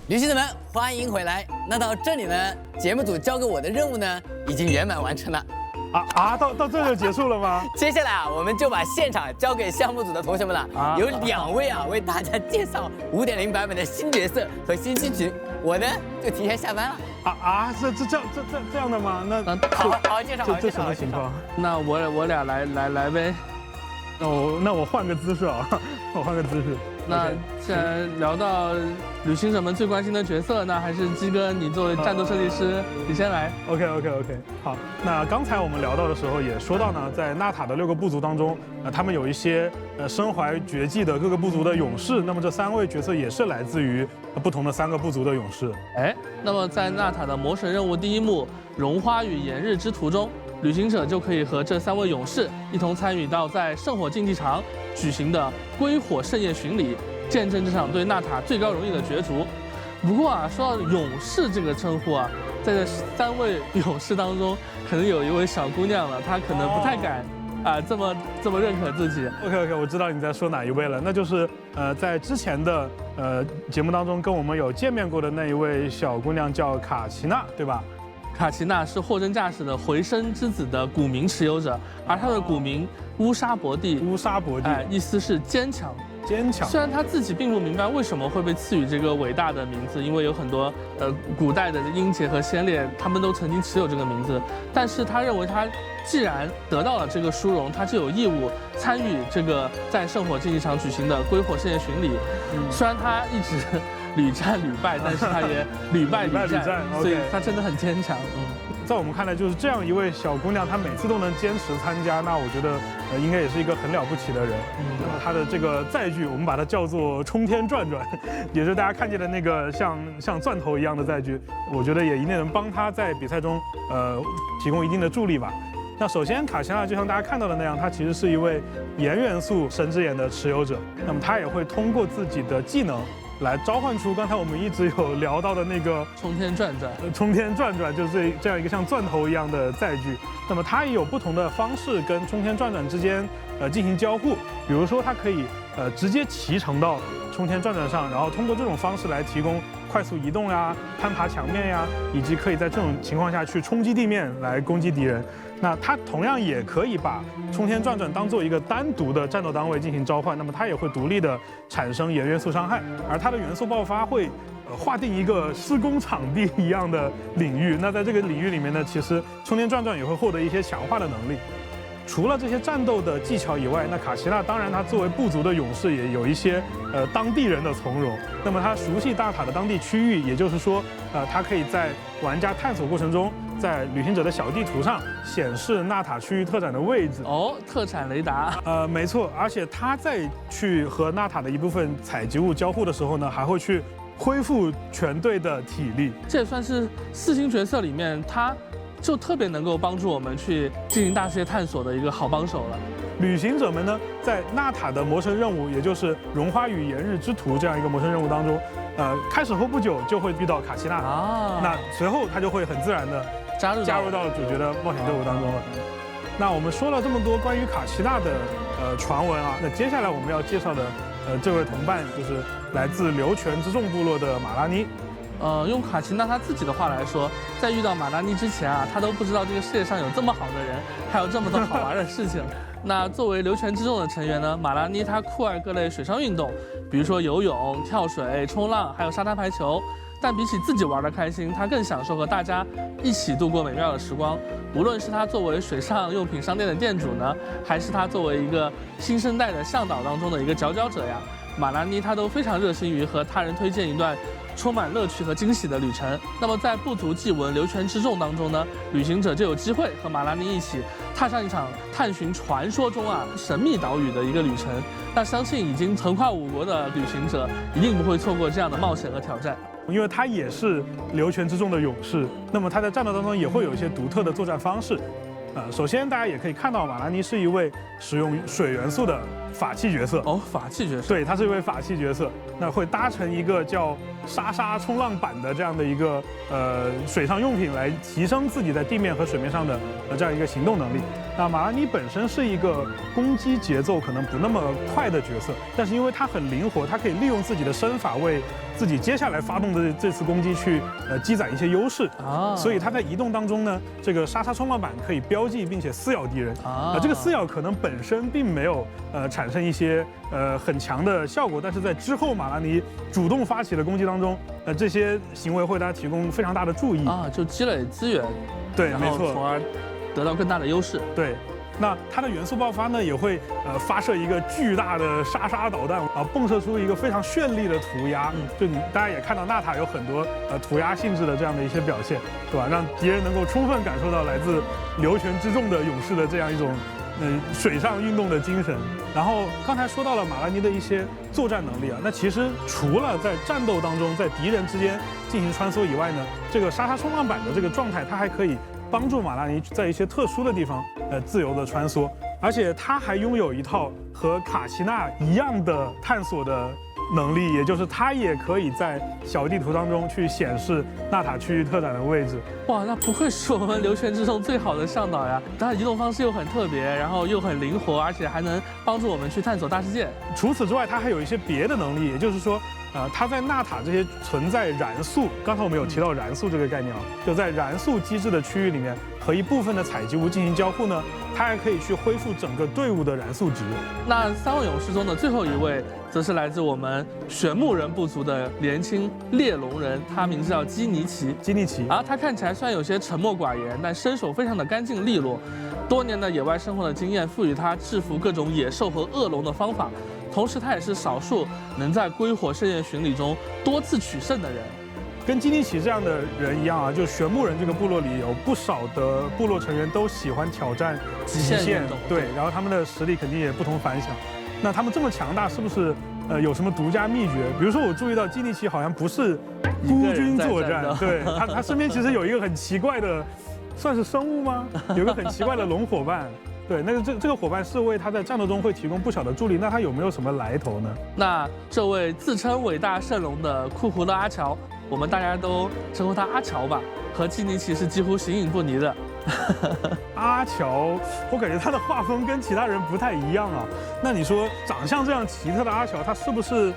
旅行者们，欢迎回来。那到这里呢，节目组交给我的任务呢，已经圆满完成了。到这就结束了吗？接下来啊，我们就把现场交给项目组的同学们了。有2位啊，为大家介绍5.0版本的新角色和新剧情。我呢，就提前下班了。这样的吗？那好介绍。这什么情况？那我俩来呗。那我换个姿势啊，我换个姿势。那既然聊到旅行者们最关心的角色，那还是鸡哥，你作为战斗设计师，你先来。OK。好，那刚才我们聊到的时候也说到呢，在纳塔的6个部族当中，他们有一些身怀绝技的各个部族的勇士。那么这3位角色也是来自于不同的3个部族的勇士。那么在纳塔的魔神任务第1幕《荣花与炎日之途》中，旅行者就可以和这3位勇士一同参与到在圣火竞技场举行的归火盛宴巡礼，见证这场对纳塔最高荣誉的角逐。不过啊，说到勇士这个称呼啊，在这3位勇士当中，可能有一位小姑娘了，她可能不太敢这么认可自己。OK， 我知道你在说哪一位了，那就是在之前的节目当中跟我们有见面过的那一位小姑娘叫卡奇娜，对吧？卡奇娜是货真价实的回声之子的古名持有者，而她的古名乌沙伯蒂，意思是坚强。虽然他自己并不明白为什么会被赐予这个伟大的名字，因为有很多古代的英杰和先烈，他们都曾经持有这个名字，但是他认为他既然得到了这个殊荣，他就有义务参与这个在圣火竞技场举行的归火盛宴巡礼。虽然他一直屡战屡败，但是他也屡败屡战，所以他真的很坚强。在我们看来，就是这样一位小姑娘，她每次都能坚持参加，那我觉得应该也是一个很了不起的人。那么她的这个载具，我们把它叫做冲天转转，也是大家看见的那个像钻头一样的载具，我觉得也一定能帮她在比赛中提供一定的助力吧。那首先，卡奇娜就像大家看到的那样，她其实是一位盐元素神之眼的持有者，那么她也会通过自己的技能来召唤出刚才我们一直有聊到的那个冲天转转。冲天转转就是这样一个像钻头一样的载具。那么它也有不同的方式跟冲天转转之间进行交互，比如说它可以直接骑乘到冲天转转上，然后通过这种方式来提供快速移动呀、攀爬墙面呀，以及可以在这种情况下去冲击地面来攻击敌人。那它同样也可以把冲天转转当做一个单独的战斗单位进行召唤，那么它也会独立的产生盐元素伤害，而它的元素爆发会划定一个施工场地一样的领域。那在这个领域里面呢，其实冲天转转也会获得一些强化的能力。除了这些战斗的技巧以外，那卡奇娜当然她作为部族的勇士也有一些当地人的从容。那么她熟悉大塔的当地区域，也就是说她可以在玩家探索过程中，在旅行者的小地图上显示纳塔区域特产的位置。特产雷达。没错，而且她在去和纳塔的一部分采集物交互的时候呢，还会去恢复全队的体力。这也算是4星角色里面他就特别能够帮助我们去进行大世界探索的一个好帮手了。旅行者们呢，在纳塔的魔神任务，也就是熔花与炎日之途这样一个魔神任务当中，开始后不久就会遇到卡奇娜那随后他就会很自然的加入到主角的冒险队伍当中了。那我们说了这么多关于卡奇娜的传闻啊，那接下来我们要介绍的这位同伴就是来自流泉之众部落的马拉妮。用卡奇娜她自己的话来说，在遇到马拉妮之前啊，她都不知道这个世界上有这么好的人，还有这么多好玩的事情。那作为流泉之众的成员呢，马拉妮她酷爱各类水上运动，比如说游泳、跳水、冲浪，还有沙滩排球。但比起自己玩得开心，她更享受和大家一起度过美妙的时光。无论是她作为水上用品商店的店主呢，还是她作为一个新生代的向导当中的一个佼佼者呀，马拉妮她都非常热心于和他人推荐一段充满乐趣和惊喜的旅程。那么在部族祭文流泉之众当中呢，旅行者就有机会和马拉妮一起踏上一场探寻传说中神秘岛屿的一个旅程。那相信已经横跨5国的旅行者一定不会错过这样的冒险和挑战。因为他也是流泉之众的勇士，那么他在战斗当中也会有一些独特的作战方式。首先大家也可以看到，马拉妮是一位使用水元素的法器角色。法器角色。对，他是一位法器角色，那会搭乘一个叫莎莎冲浪板的这样的一个水上用品来提升自己在地面和水面上的这样一个行动能力。那马拉妮本身是一个攻击节奏可能不那么快的角色，但是因为他很灵活，他可以利用自己的身法为自己接下来发动的这次攻击去积攒一些优势所以他在移动当中呢，这个莎莎冲浪板可以标记并且撕咬敌人这个撕咬可能本身并没有产生一些很强的效果，但是在之后马拉妮主动发起的攻击当中，这些行为会大家提供非常大的注意就积累资源，对，没错，从而得到更大的优势。对。那它的元素爆发呢，也会发射一个巨大的莎莎导弹迸射出一个非常绚丽的涂鸦。就大家也看到纳塔有很多涂鸦性质的这样的一些表现，对吧？让敌人能够充分感受到来自流泉之众的勇士的这样一种水上运动的精神。然后刚才说到了马拉妮的一些作战能力那其实除了在战斗当中在敌人之间进行穿梭以外呢，这个莎莎冲浪板的这个状态，它还可以帮助马拉妮在一些特殊的地方自由的穿梭，而且它还拥有一套和卡奇娜一样的探索的能力，也就是它也可以在小地图当中去显示纳塔区域特展的位置。哇，那不愧是我们流泉之中最好的向导呀！它的移动方式又很特别，然后又很灵活，而且还能帮助我们去探索大世界。除此之外，它还有一些别的能力，也就是说，它在纳塔这些存在燃素，刚才我们有提到燃素这个概念啊，就在燃素机制的区域里面和一部分的采集物进行交互呢，它还可以去恢复整个队伍的燃素值。那3位勇士中的最后一位，则是来自我们玄牧人部族的年轻猎龙人，他名字叫基尼奇。基尼奇啊，他看起来虽然有些沉默寡言，但身手非常的干净利落。多年的野外生活的经验赋予他制服各种野兽和恶龙的方法，同时他也是少数能在归火盛宴巡礼中多次取胜的人。跟基尼奇这样的人一样啊，就玄牧人这个部落里有不少的部落成员都喜欢挑战极限，对，然后他们的实力肯定也不同凡响。那他们这么强大，是不是有什么独家秘诀？比如说我注意到基尼奇好像不是孤军作战，对他身边其实有一个很奇怪的，算是生物吗？有个很奇怪的龙伙伴。对，那个这个伙伴是为他在战斗中会提供不小的助力，那他有没有什么来头呢？那这位自称伟大圣龙的库胡勒阿乔，我们大家都称呼他阿乔吧，和基尼奇是几乎形影不离的。阿乔，我感觉他的画风跟其他人不太一样啊。那你说长相这样奇特的阿乔，他是不是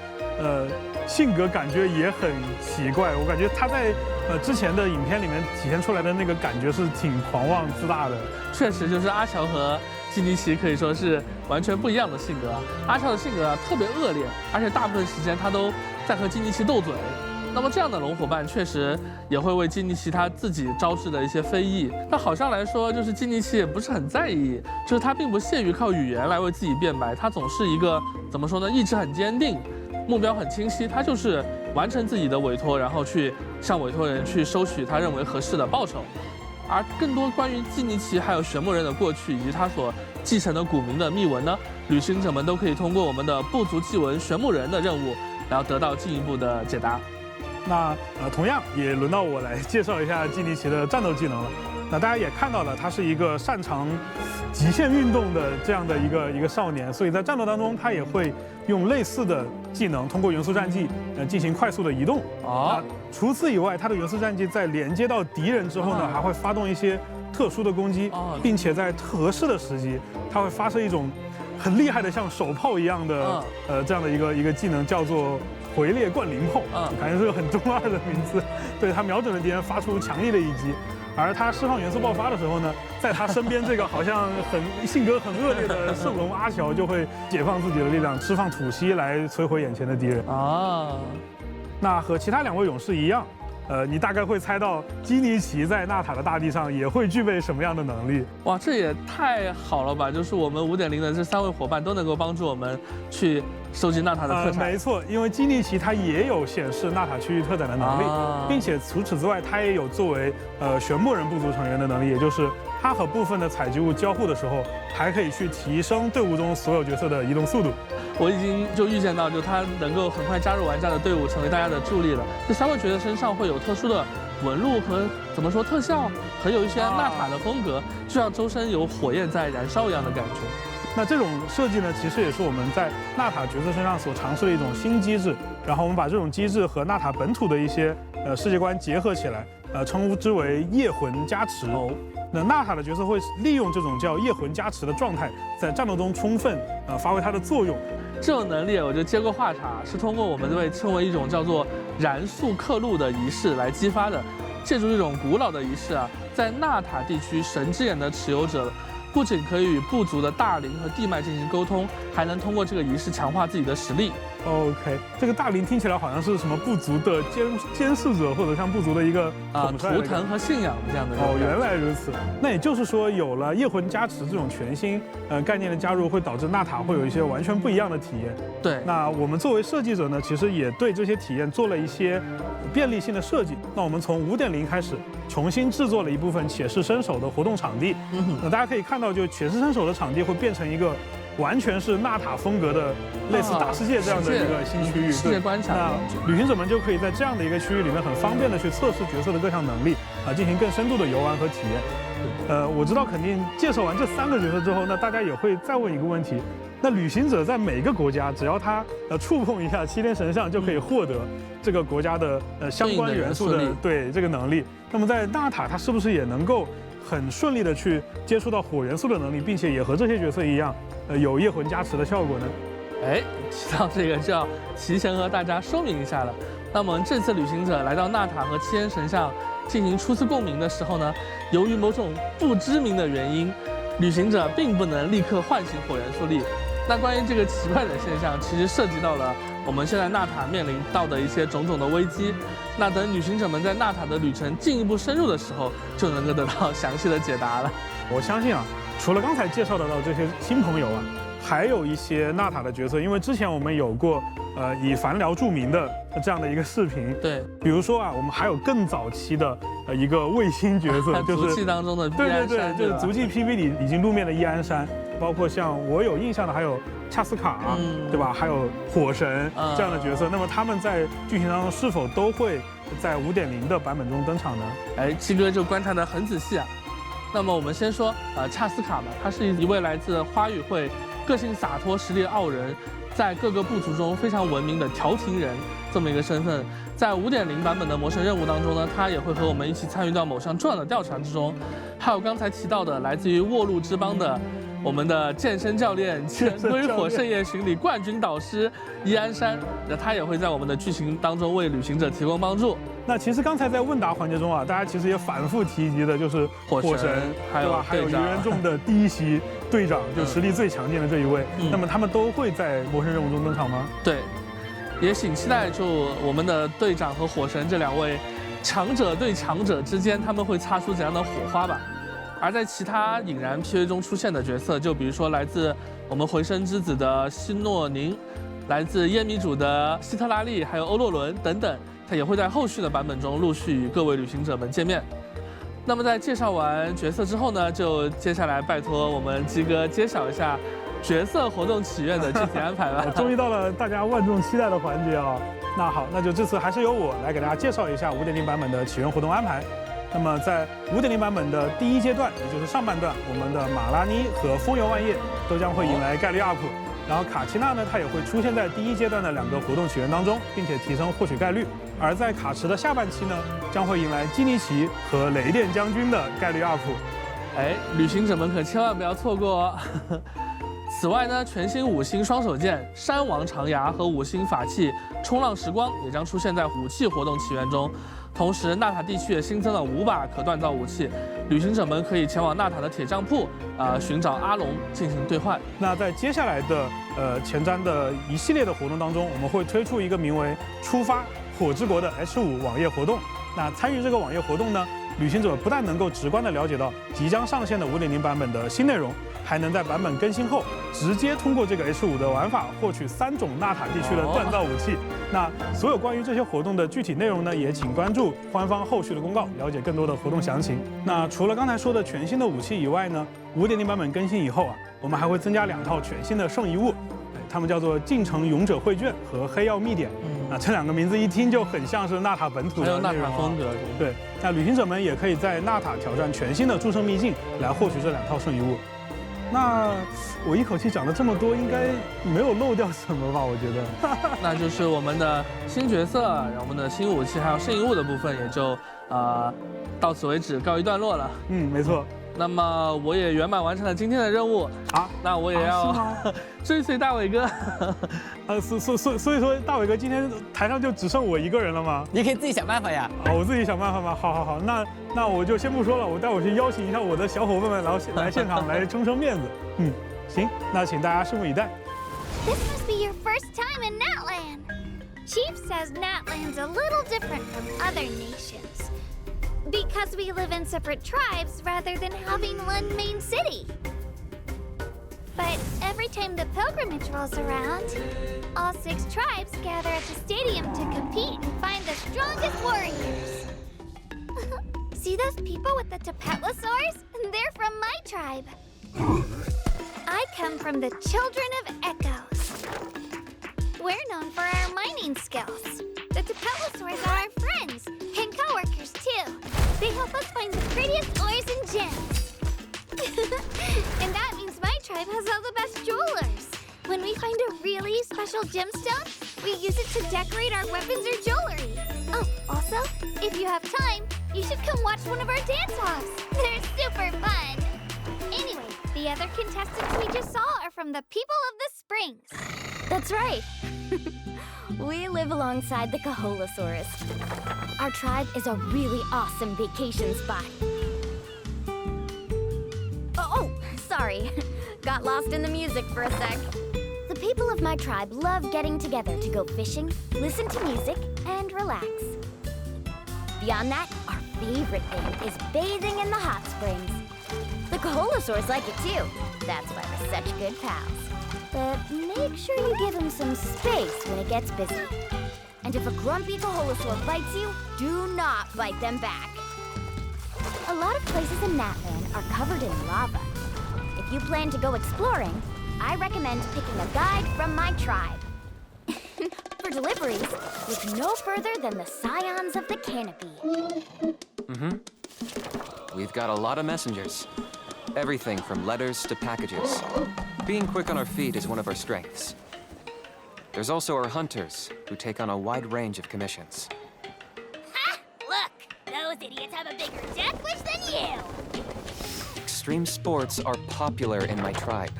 性格感觉也很奇怪？我感觉他在之前的影片里面体现出来的那个感觉是挺狂妄自大的。确实，就是阿乔和基尼奇可以说是完全不一样的性格。阿乔的性格特别恶劣，而且大部分时间他都在和基尼奇斗嘴。那么这样的龙伙伴确实也会为基尼奇他自己招致的一些非议。但好像来说，就是基尼奇也不是很在意，就是他并不屑于靠语言来为自己辩白，他总是一个怎么说呢，意志很坚定，目标很清晰，他就是完成自己的委托，然后去向委托人去收取他认为合适的报酬。而更多关于基尼奇还有玄牧人的过去以及他所继承的古名的秘闻呢，旅行者们都可以通过我们的部族祭文玄牧人的任务，然后得到进一步的解答。那同样也轮到我来介绍一下基尼奇的战斗技能了。那大家也看到了，他是一个擅长极限运动的这样的一个少年，所以在战斗当中他也会用类似的技能，通过元素战技进行快速的移动。除此以外，他的元素战技在连接到敌人之后呢，还会发动一些特殊的攻击，并且在合适的时机，他会发射一种很厉害的像手炮一样的这样的一个技能，叫做回猎灌灵炮，感觉是个很中二的名字。对，他瞄准了敌人发出强力的一击，而他释放元素爆发的时候呢，在他身边这个好像性格很恶劣的圣龙阿乔就会解放自己的力量，释放吐息来摧毁眼前的敌人。那和其他2位勇士一样，你大概会猜到基尼奇在纳塔的大地上也会具备什么样的能力？哇，这也太好了吧！就是我们5.0的这3位伙伴都能够帮助我们去收集纳塔的特产。没错，因为基尼奇他也有显示纳塔区域特展的能力，并且除此之外，他也有作为玄牧人部族成员的能力，也就是他和部分的采集物交互的时候，还可以去提升队伍中所有角色的移动速度。我已经就预见到，就他能够很快加入玩家的队伍，成为大家的助力了。这3位角色身上会有特殊的纹路和怎么说特效，很有一些纳塔的风格，就像周身有火焰在燃烧一样的感觉。那这种设计呢，其实也是我们在纳塔角色身上所尝试的一种新机制。然后我们把这种机制和纳塔本土的一些世界观结合起来，称之为夜魂加持。那纳塔的角色会利用这种叫夜魂加持的状态，在战斗中充分发挥它的作用。这种能力我就接过话茬，是通过我们被称为一种叫做燃素刻录的仪式来激发的。借助这种古老的仪式啊，在纳塔地区神之眼的持有者不仅可以与部族的大灵和地脉进行沟通，还能通过这个仪式强化自己的实力。OK， 这个大灵听起来好像是什么部族的监视者，或者像部族的一个图腾和信仰这样的。原来如此。那也就是说，有了夜魂加持这种全新概念的加入，会导致纳塔会有一些完全不一样的体验。对。那我们作为设计者呢，其实也对这些体验做了一些便利性的设计。那我们从5.0开始，重新制作了一部分且试身手的活动场地。那大家可以看到，就且试身手的场地会变成一个完全是纳塔风格的类似大世界这样的一个新区域，世界观场。那旅行者们就可以在这样的一个区域里面很方便的去测试角色的各项能力进行更深度的游玩和体验。我知道肯定介绍完这3个角色之后，那大家也会再问一个问题，那旅行者在每个国家，只要他触碰一下7天神像，就可以获得这个国家的相关元素的对这个能力。那么在纳塔，他是不是也能够很顺利的去接触到火元素的能力，并且也和这些角色一样，有夜魂加持的效果呢？哎，提到这个就要提前和大家说明一下了。那么这次旅行者来到纳塔和7天神像进行初次共鸣的时候呢，由于某种不知名的原因，旅行者并不能立刻唤醒火元素力。那关于这个奇怪的现象，其实涉及到了我们现在纳塔面临到的一些种种的危机。那等旅行者们在纳塔的旅程进一步深入的时候，就能够得到详细的解答了。我相信啊，除了刚才介绍得到这些新朋友啊，还有一些纳塔的角色，因为之前我们有过以凡寮著名的这样的一个视频。对，比如说啊，我们还有更早期的一个卫星角色，就是足迹当中的伊安山，对，就是足迹 PV 里已经露面的伊安山，包括像我有印象的还有恰斯卡，对吧？还有火神这样的角色。那么他们在剧情当中是否都会在5.0的版本中登场呢？哎，七哥就观察得很仔细啊。那么我们先说恰斯卡吧，他是一位来自花语会、个性洒脱、实力傲人，在各个部族中非常闻名的调停人这么一个身份。在5.0版本的魔神任务当中呢，他也会和我们一起参与到某项重要的调查之中。还有刚才提到的来自于沃路之邦的我们的健身教练、前归火盛宴巡礼冠军导师伊安山，那他也会在我们的剧情当中为旅行者提供帮助。那其实刚才在问答环节中啊，大家其实也反复提及的就是火神，对吧？还有愚人众的第一席队长，就实力最强劲的这一位。那么他们都会在魔神任务中登场吗？对，也请期待就我们的队长和火神这两位强者对强者之间，他们会擦出怎样的火花吧。而在其他隐然 PV 中出现的角色，就比如说来自我们回声之子的希诺宁，来自耶米主的希特拉利，还有欧洛伦等等，他也会在后续的版本中陆续与各位旅行者们见面。那么在介绍完角色之后呢，就接下来拜托我们鸡哥揭晓一下角色活动祈愿的具体安排吧。终于到了大家万众期待的环节啊！那好，那就这次还是由我来给大家介绍一下5.0版本的起源活动安排。那么在5.0版本的第一阶段，也就是上半段，我们的马拉妮和风游万叶都将会迎来概率 up， 然后卡奇娜呢，它也会出现在第一阶段的2个活动起源当中，并且提升获取概率。而在卡池的下半期呢，将会迎来基尼奇和雷电将军的概率 up。哎，旅行者们可千万不要错过哦。此外呢，全新5星双手剑山王长牙和5星法器冲浪时光也将出现在武器活动起源中。同时，纳塔地区也新增了5把可锻造武器，旅行者们可以前往纳塔的铁匠铺，寻找阿龙进行兑换。那在接下来的前瞻的一系列的活动当中，我们会推出一个名为“出发火之国”的 H5 网页活动。那参与这个网页活动呢，旅行者不但能够直观地了解到即将上线的5.0版本的新内容，还能在版本更新后直接通过这个 H5 的玩法获取3种纳塔地区的锻造武器。那所有关于这些活动的具体内容呢，也请关注官方后续的公告，了解更多的活动详情。那除了刚才说的全新的武器以外呢，5.0版本更新以后啊，我们还会增加2套全新的圣遗物，它们叫做进城勇者绘卷和黑曜秘典。啊，这2个名字一听就很像是纳塔本土的纳塔风格。对，那旅行者们也可以在纳塔挑战全新的诸圣秘境，来获取这2套圣遗物。那我一口气讲了这么多，应该没有漏掉什么吧？我觉得，那就是我们的新角色，然后我们的新武器还有圣遗物的部分，也就到此为止告一段落了。没错。那么我也圆满完成了今天的任务啊，那我也要追随大伟哥。所以说大伟哥今天台上就只剩我一个人了吗？你可以自己想办法呀。我自己想办法吗？好，那我就先不说了，我待会儿去邀请一下我的小伙伴们，然后来现场来撑面子。行，那请大家拭目以待。This must be your first time in Natland. Chief says Natland's a little different from other nations, because we live in separate tribes rather than having one main city. But every time the pilgrimage rolls around, all 6 tribes gather at the stadium to compete and find the strongest warriors. See those people with the Tapetlosaurs? They're from my tribe. I come from the Children of Echoes. We're known for our mining skills. The Tapetlosaurs are our friends and co-workers too. They help us find the prettiest ores and gems. And that means my tribe has all the best jewelers. When we find a really special gemstone, we use it to decorate our weapons or jewelry. Oh, also, if you have time, you should come watch one of our dance-offs. They're super fun. Anyway, the other contestants we just saw are from the people of the Springs. That's right. We live alongside the Kaholosaurus. Our tribe is a really awesome vacation spot. Oh, sorry. Got lost in the music for a sec. The people of my tribe love getting together to go fishing, listen to music, and relax. Beyond that, our favorite thing is bathing in the hot springs. The Kaholosaurs like it too. That's why we're such good pals. But make sure you give him some space when it gets busy. And if a grumpy Kaholosaur bites you, do not bite them back. A lot of places in Natlan are covered in lava. If you plan to go exploring, I recommend picking a guide from my tribe. For deliveries, look no further than the Scions of the Canopy. We've got a lot of messengers. Everything from letters to packages. Being quick on our feet is one of our strengths. There's also our hunters, who take on a wide range of commissions. Ha! Look! Those idiots have a bigger death wish than you! Extreme sports are popular in my tribe.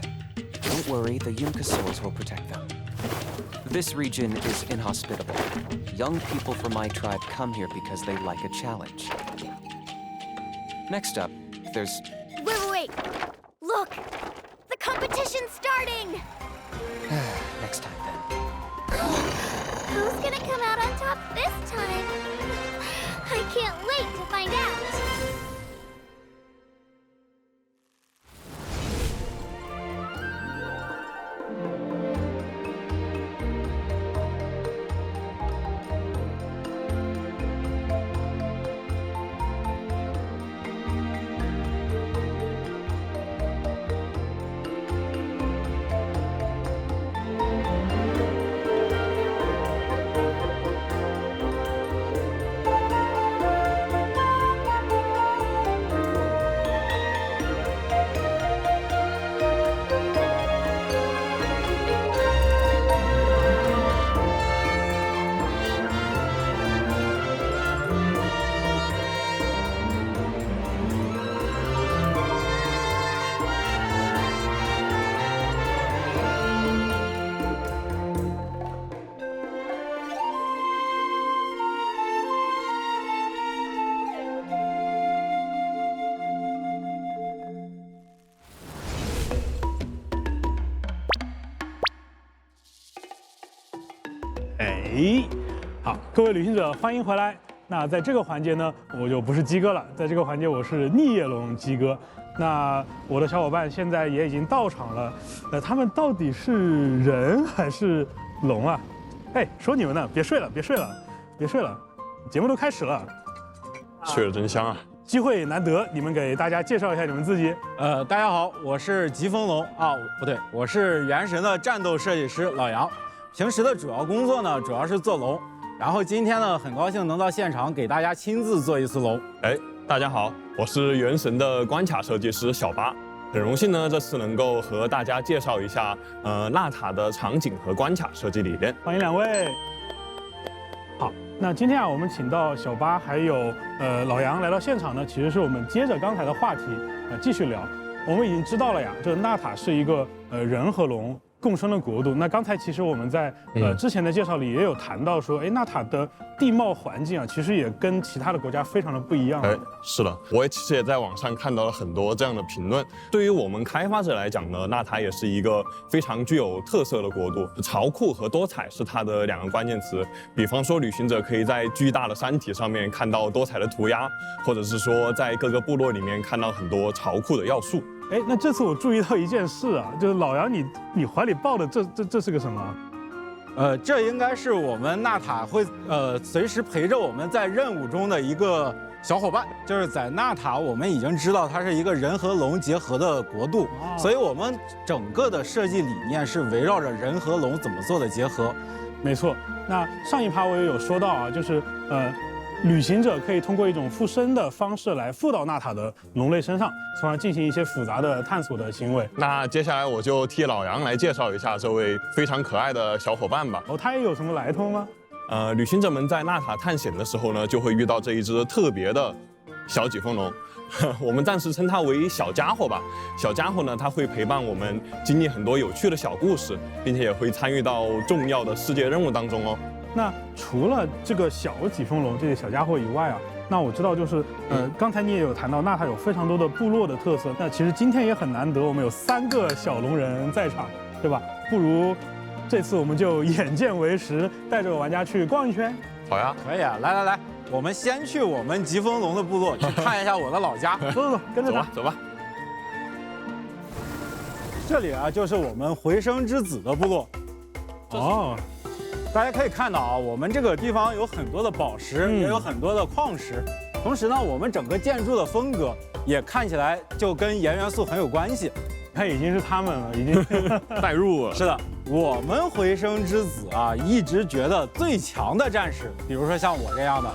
Don't worry, the Yunkasaurs will protect them. This region is inhospitable. Young people from my tribe come here because they like a challenge. Next up, there's... Wait. Look! The competition's starting! Next time, then. Who's gonna come out on top this time? I can't wait to find out!好，各位旅行者，欢迎回来。那在这个环节呢，我就不是鸡哥了，在这个环节我是逆叶龙鸡哥。那我的小伙伴现在也已经到场了，他们到底是人还是龙啊？哎，说你们呢，别睡了，节目都开始了。睡得真香啊！机会难得，你们给大家介绍一下你们自己。大家好，我是疾风龙啊，不对，我是原神的战斗设计师老杨。平时的主要工作呢，主要是做龙。然后今天呢，很高兴能到现场给大家亲自做一次龙。哎，大家好，我是原神的关卡设计师小八，很荣幸呢，这次能够和大家介绍一下纳塔的场景和关卡设计理念。欢迎两位。好，那今天啊，我们请到小八还有老杨来到现场呢，其实是我们接着刚才的话题继续聊。我们已经知道了呀，这个纳塔是一个人和龙共生的国度。那刚才其实我们在之前的介绍里也有谈到说，哎，纳塔的地貌环境啊，其实也跟其他的国家非常的不一样。哎，是的，我其实也在网上看到了很多这样的评论。对于我们开发者来讲呢，纳塔也是一个非常具有特色的国度，潮酷和多彩是它的两个关键词。比方说，旅行者可以在巨大的山体上面看到多彩的涂鸦，或者是说在各个部落里面看到很多潮酷的要素。哎，那这次我注意到一件事啊，就是老杨你怀里抱的这是个什么？这应该是我们纳塔会随时陪着我们在任务中的一个小伙伴。就是在纳塔，我们已经知道它是一个人和龙结合的国度，所以我们整个的设计理念是围绕着人和龙怎么做的结合。没错，那上一趴我也有说到啊，就是旅行者可以通过一种附身的方式来附到纳塔的龙类身上，从而进行一些复杂的探索的行为。那接下来我就替老杨来介绍一下这位非常可爱的小伙伴吧。哦，他也有什么来头吗？旅行者们在纳塔探险的时候呢，就会遇到这一只特别的小疾风龙，我们暂时称它为小家伙吧。小家伙呢，它会陪伴我们经历很多有趣的小故事，并且也会参与到重要的世界任务当中哦。那除了这个小疾风龙这些小家伙以外啊，那我知道就是刚才你也有谈到纳塔有非常多的部落的特色。那其实今天也很难得，我们有3个小龙人在场，对吧？不如这次我们就眼见为实，带着玩家去逛一圈。好呀，可以啊！来，我们先去我们疾风龙的部落去看一下我的老家。走，跟着他，走吧。这里啊，就是我们回声之子的部落。哦，大家可以看到啊，我们这个地方有很多的宝石，也有很多的矿石。同时呢，我们整个建筑的风格也看起来就跟盐元素很有关系。它已经是他们了，已经带入了。是的，我们回声之子啊，一直觉得最强的战士，比如说像我这样的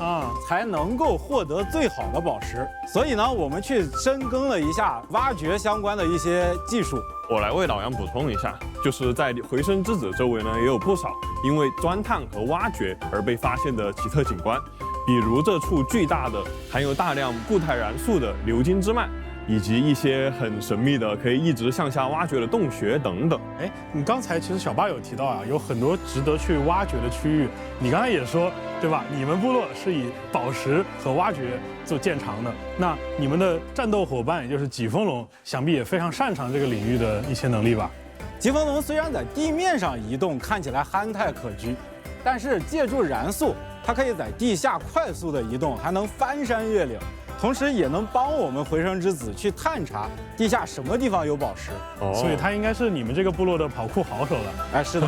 才能够获得最好的宝石。所以呢，我们去深耕了一下挖掘相关的一些技术。我来为老杨补充一下，就是在回声之子周围呢，也有不少因为钻探和挖掘而被发现的奇特景观，比如这处巨大的含有大量固态燃素的流金之脉。以及一些很神秘的可以一直向下挖掘的洞穴等等。哎，你刚才其实小八有提到啊，有很多值得去挖掘的区域。你刚才也说，对吧？你们部落是以宝石和挖掘做见长的，那你们的战斗伙伴也就是疾风龙，想必也非常擅长这个领域的一些能力吧？疾风龙虽然在地面上移动看起来憨态可掬，但是借助燃素，它可以在地下快速的移动，还能翻山越岭。同时也能帮我们回声之子去探查地下什么地方有宝石，所以他应该是你们这个部落的跑酷好手了。哎，是的。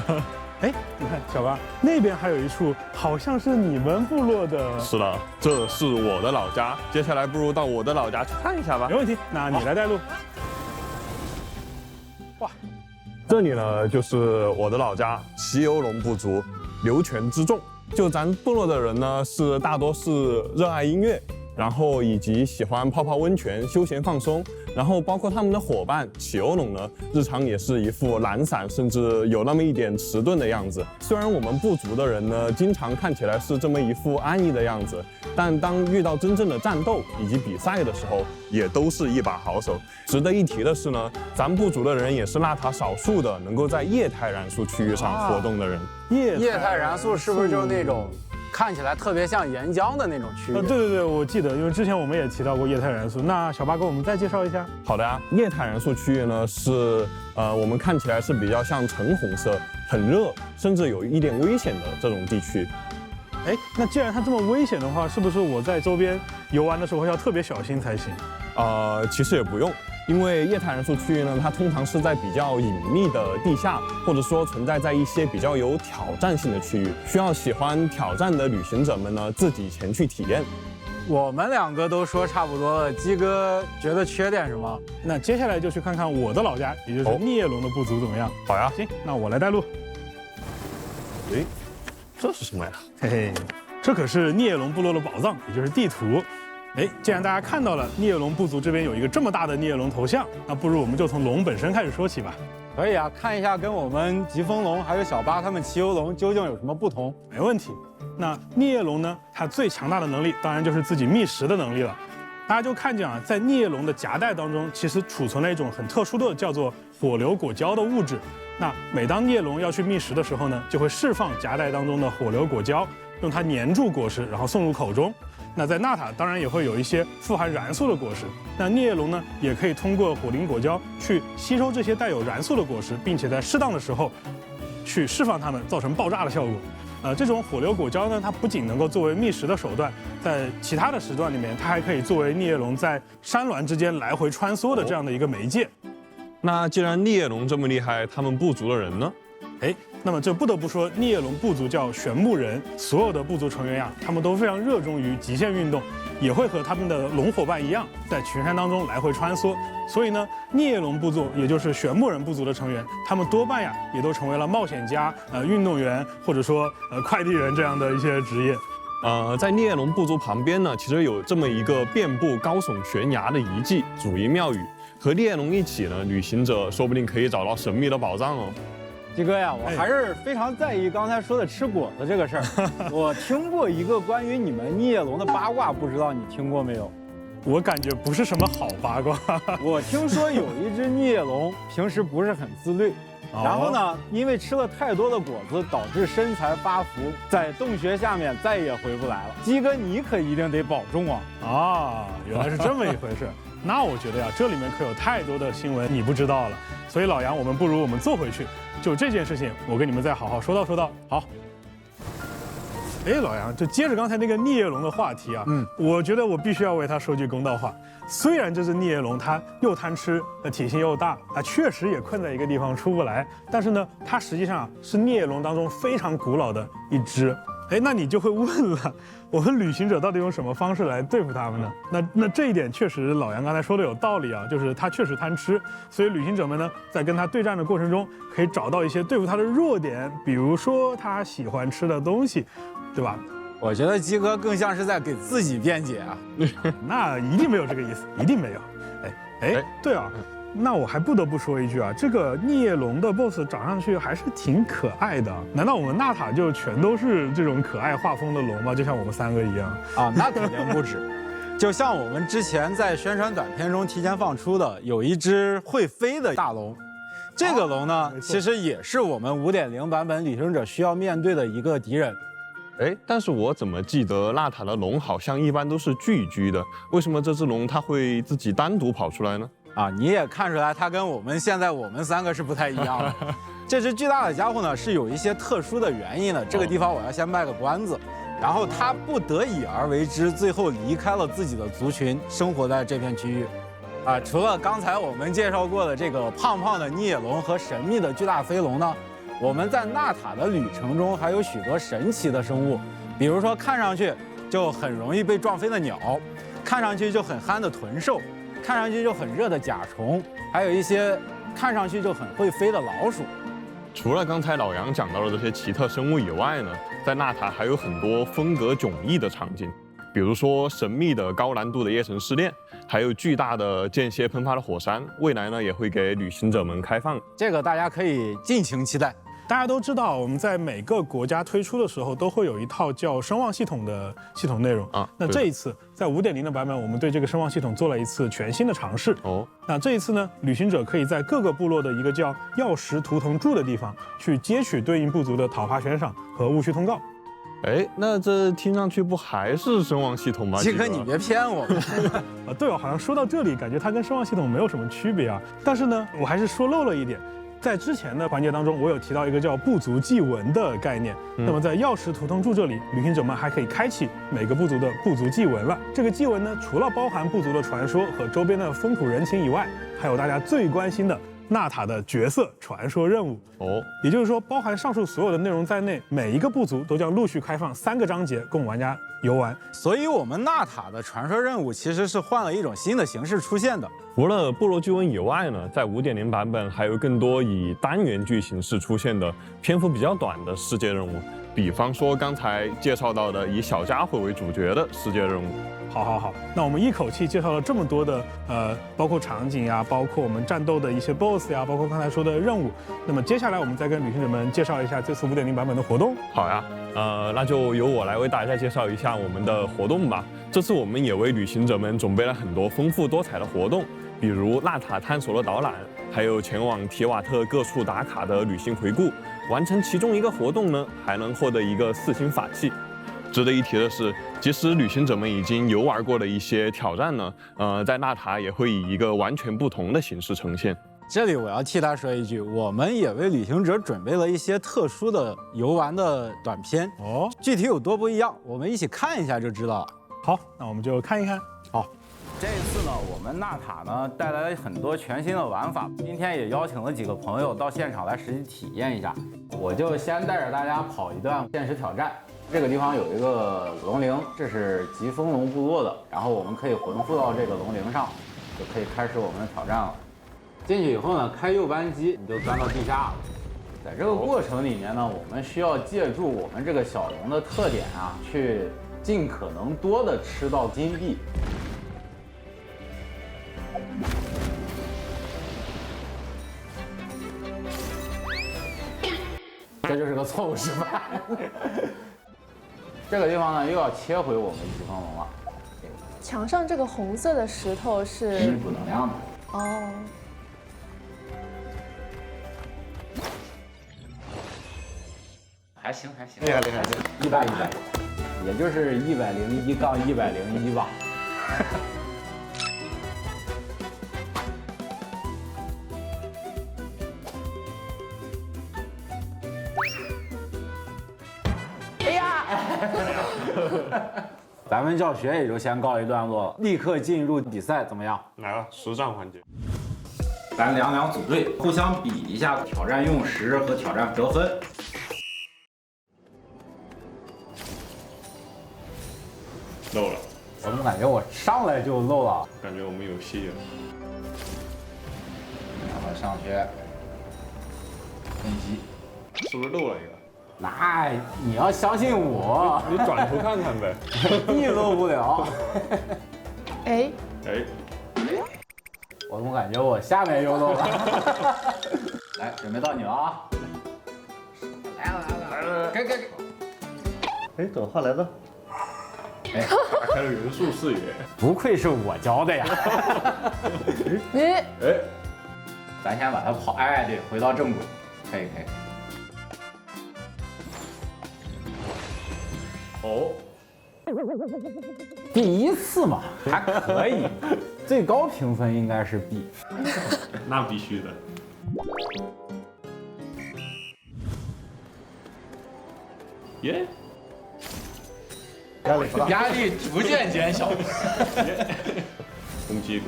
哎，你看小八那边还有一处，好像是你们部落的。是的，这是我的老家。接下来不如到我的老家去看一下吧。没问题，那你来带路。哇，这里呢就是我的老家奇游龙部族流泉之众。就咱部落的人呢，大多是热爱音乐。然后以及喜欢泡泡温泉、休闲放松，然后包括他们的伙伴企鹅龙呢，日常也是一副懒散，甚至有那么一点迟钝的样子。虽然我们部族的人呢，经常看起来是这么一副安逸的样子，但当遇到真正的战斗以及比赛的时候，也都是一把好手。值得一提的是呢，咱部族的人也是纳塔少数的能够在液态燃素区域上活动的人。液态燃素是不是就是那种？看起来特别像岩浆的那种区域。对，我记得，因为之前我们也提到过液态燃素。那小八给我们再介绍一下。好的呀，液态燃素区域呢是我们看起来是比较像橙红色、很热，甚至有一点危险的这种地区。哎，那既然它这么危险的话，是不是我在周边游玩的时候要特别小心才行？其实也不用。因为液态燃素区域呢，它通常是在比较隐秘的地下，或者说存在在一些比较有挑战性的区域，需要喜欢挑战的旅行者们呢自己前去体验。我们两个都说差不多了，鸡哥觉得缺点什么？那接下来就去看看我的老家，也就是聂龙的部族怎么样？好呀，行，那我来带路。诶，这是什么呀？嘿嘿，这可是聂龙部落的宝藏，也就是地图。哎，既然大家看到了聂龙部族这边有一个这么大的聂龙头像，那不如我们就从龙本身开始说起吧。可以啊，看一下跟我们疾风龙还有小八他们骑游龙究竟有什么不同。没问题。那聂龙呢，它最强大的能力当然就是自己觅食的能力了。大家就看见啊，在聂龙的夹带当中，其实储存了一种很特殊的叫做火流果胶的物质。那每当聂龙要去觅食的时候呢，就会释放夹带当中的火流果胶，用它粘住果实，然后送入口中。那在纳塔当然也会有一些富含燃素的果实，那聂龙呢也可以通过火灵果胶去吸收这些带有燃素的果实，并且在适当的时候去释放它们，造成爆炸的效果。这种火流果胶呢，它不仅能够作为觅食的手段，在其他的时段里面，它还可以作为聂龙在山峦之间来回穿梭的这样的一个媒介。那既然聂龙这么厉害，他们部族的人呢？哎，那么这不得不说，聂龙部族叫玄木人，所有的部族成员呀，他们都非常热衷于极限运动，也会和他们的龙伙伴一样，在群山当中来回穿梭。所以呢，聂龙部族也就是玄木人部族的成员，他们多半呀也都成为了冒险家、运动员或者说快递员这样的一些职业。在烈龙部族旁边呢，其实有这么一个遍布高耸悬崖的遗迹主阴庙宇，和烈龙一起呢，旅行者说不定可以找到神秘的宝藏哦。鸡哥呀，我还是非常在意刚才说的吃果子这个事儿。我听过一个关于你们孽龙的八卦，不知道你听过没有？我感觉不是什么好八卦。我听说有一只孽龙平时不是很自律。然后呢，因为吃了太多的果子，导致身材发福，在洞穴下面再也回不来了。鸡哥，你可一定得保重啊！啊，原来是这么一回事。那我觉得呀，这里面可有太多的新闻你不知道了。所以老杨，我们不如我们坐回去，就这件事情，我跟你们再好好说道。好。哎，老杨，就接着刚才那个孽龙的话题啊，我觉得我必须要为他说句公道话。虽然这只孽龙它又贪吃，体型又大，它确实也困在一个地方出不来，但是呢，它实际上是孽龙当中非常古老的一只。哎，那你就会问了，我们旅行者到底用什么方式来对付他们呢？那这一点确实老杨刚才说的有道理啊，就是他确实贪吃，所以旅行者们呢在跟他对战的过程中，可以找到一些对付他的弱点，比如说他喜欢吃的东西，对吧？我觉得鸡哥更像是在给自己辩解啊。那一定没有这个意思，一定没有。哎，对啊。那我还不得不说一句啊，这个孽龙的 BOSS 长上去还是挺可爱的。难道我们纳塔就全都是这种可爱画风的龙吗？就像我们3个一样啊？那肯定不止。就像我们之前在宣传短片中提前放出的，有一只会飞的大龙。这个龙呢，其实也是我们5.0版本旅行者需要面对的一个敌人。哎，但是我怎么记得纳塔的龙好像一般都是聚居的？为什么这只龙它会自己单独跑出来呢？啊，你也看出来，它跟我们3个是不太一样的。这只巨大的家伙呢，是有一些特殊的原因的。这个地方我要先卖个关子。然后他不得已而为之，最后离开了自己的族群，生活在这片区域。啊，除了刚才我们介绍过的这个胖胖的孽龙和神秘的巨大飞龙呢，我们在纳塔的旅程中还有许多神奇的生物，比如说看上去就很容易被撞飞的鸟，看上去就很憨的豚兽。看上去就很热的甲虫，还有一些看上去就很会飞的老鼠。除了刚才老杨讲到的这些奇特生物以外呢，在纳塔还有很多风格迥异的场景，比如说神秘的高难度的夜神试炼，还有巨大的间歇喷发的火山，未来呢也会给旅行者们开放。这个大家可以尽情期待。大家都知道，我们在每个国家推出的时候，都会有一套叫声望系统的系统内容啊。那这一次在5.0的版本，我们对这个声望系统做了一次全新的尝试。哦，那这一次呢，旅行者可以在各个部落的一个叫药石图腾柱的地方，去接取对应部族的讨伐悬赏和务虚通告。哎，那这听上去不还是声望系统吗？鸡哥，你别骗我们。啊，对哦，好像说到这里，感觉它跟声望系统没有什么区别啊。但是呢，我还是说漏了一点。在之前的环节当中，我有提到一个叫部族祭文的概念。那么在药石图腾柱这里，旅行者们还可以开启每个部族的部族祭文了。这个祭文呢，除了包含部族的传说和周边的风土人情以外，还有大家最关心的纳塔的角色传说任务。哦，也就是说，包含上述所有的内容在内，每一个部族都将陆续开放3个章节供玩家游玩。所以，我们纳塔的传说任务其实是换了一种新的形式出现的。除了部落祭文以外呢，在5.0版本还有更多以单元剧形式出现的篇幅比较短的世界任务，比方说刚才介绍到的以小家伙为主角的世界任务。好，那我们一口气介绍了这么多的包括场景呀，包括我们战斗的一些 BOSS 呀，包括刚才说的任务。那么接下来我们再跟旅行者们介绍一下这次5.0版本的活动。好呀，那就由我来为大家介绍一下我们的活动吧。这次我们也为旅行者们准备了很多丰富多彩的活动，比如纳塔探索的导览，还有前往提瓦特各处打卡的旅行回顾。完成其中一个活动呢，还能获得一个4星法器。值得一提的是，即使旅行者们已经游玩过的一些挑战呢，在纳塔也会以一个完全不同的形式呈现。这里我要替他说一句，我们也为旅行者准备了一些特殊的游玩的短片哦，具体有多不一样，我们一起看一下就知道了。好，那我们就看一看。好。这一次呢，我们纳塔呢带来了很多全新的玩法，今天也邀请了几个朋友到现场来实际体验一下。我就先带着大家跑一段现实挑战。这个地方有一个龙陵，这是疾风龙部落的，然后我们可以魂附到这个龙陵上，就可以开始我们的挑战了。进去以后呢，开右扳机，你就钻到地下了。在这个过程里面呢，我们需要借助我们这个小龙的特点啊，去尽可能多的吃到金币。这就是个错误示范。这个地方呢，又要切回我们一分龙了。墙上这个红色的石头是补能量的。哦。还行还行，厉害100，也就是101杠101吧。哎呀！咱们教学也就先告一段落了，立刻进入比赛，怎么样？来了，实战环节。咱两组队，互相比一下挑战用时和挑战得分。漏了，我怎么感觉我上来就漏了？感觉我们有戏了。然后上去攻击，是不是漏了一个？那你要相信我，你转头看看呗，必漏不了。哎，我怎么感觉我下面又漏了？来，准备到你了啊！来了，给。哎，等他来了。哎，打开了元素视野，不愧是我教的呀！哎，咱先把它跑，哎，对，回到正轨，可以。哦，第一次嘛，还可以，最高评分应该是 B。那必须的。耶！压力逐渐减小。攻击，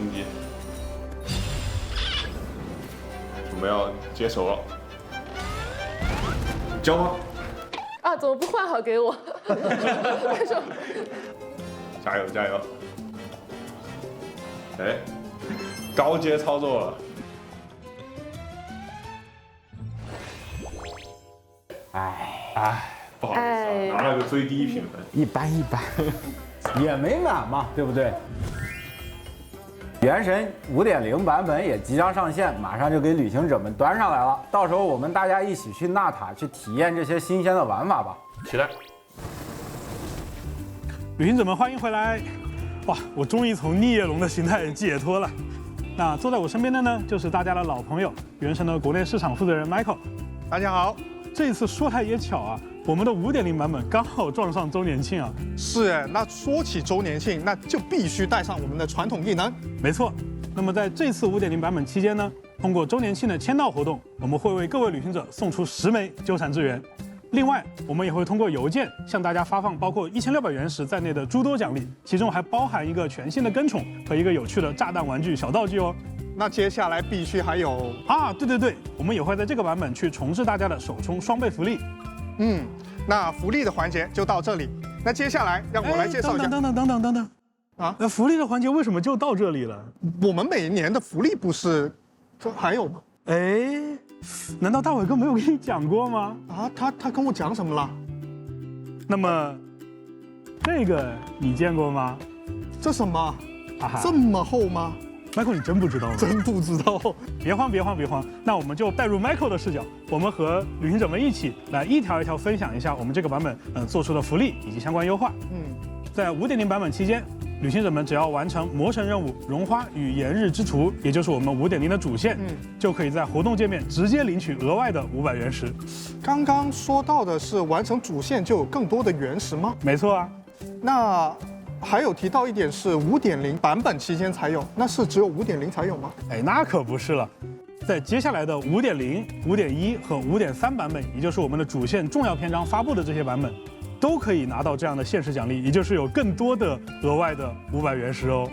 准备要接手了，交吗？啊，怎么不换好给我？为什么？加油！哎，高阶操作了。哎，不好意思啊，拿了个最低评分，一般，也没满嘛，对不对？原神5.0版本也即将上线，马上就给旅行者们端上来了。到时候我们大家一起去纳塔去体验这些新鲜的玩法吧，期待。旅行者们欢迎回来！哇，我终于从逆夜龙的形态解脱了。那坐在我身边的呢，就是大家的老朋友，原神的国内市场负责人 Michael。大家好。这一次说来也巧啊，我们的5.0版本刚好撞上周年庆啊。是哎，那说起周年庆，那就必须带上我们的传统技能。没错。那么在这次5.0版本期间呢，通过周年庆的签到活动，我们会为各位旅行者送出10枚纠缠之源。另外，我们也会通过邮件向大家发放包括1600原石在内的诸多奖励，其中还包含一个全新的跟宠和一个有趣的炸弹玩具小道具哦。那接下来必须还有啊，对，我们也会在这个版本去重置大家的首充双倍福利。那福利的环节就到这里。那接下来让我来介绍一下。等啊，那福利的环节为什么就到这里了？我们每年的福利不是这还有吗？哎，难道大伟哥没有跟你讲过吗？啊，他跟我讲什么了？那么这个你见过吗？这什么？这么厚吗？Michael， 你真不知道吗？真不知道。别慌，那我们就带入 Michael 的视角，我们和旅行者们一起来一条一条分享一下我们这个版本做出的福利以及相关优化。在5.0版本期间，旅行者们只要完成魔神任务荣花与炎日之图，也就是我们5.0的主线，就可以在活动界面直接领取额外的500原石。刚刚说到的是完成主线就有更多的原石吗？没错啊。那还有提到一点是5.0版本期间才有，那是只有5.0才有吗？哎，那可不是了。在接下来的5.0、5.1和5.3版本，也就是我们的主线重要篇章发布的这些版本，都可以拿到这样的限时奖励，也就是有更多的额外的500原石哦。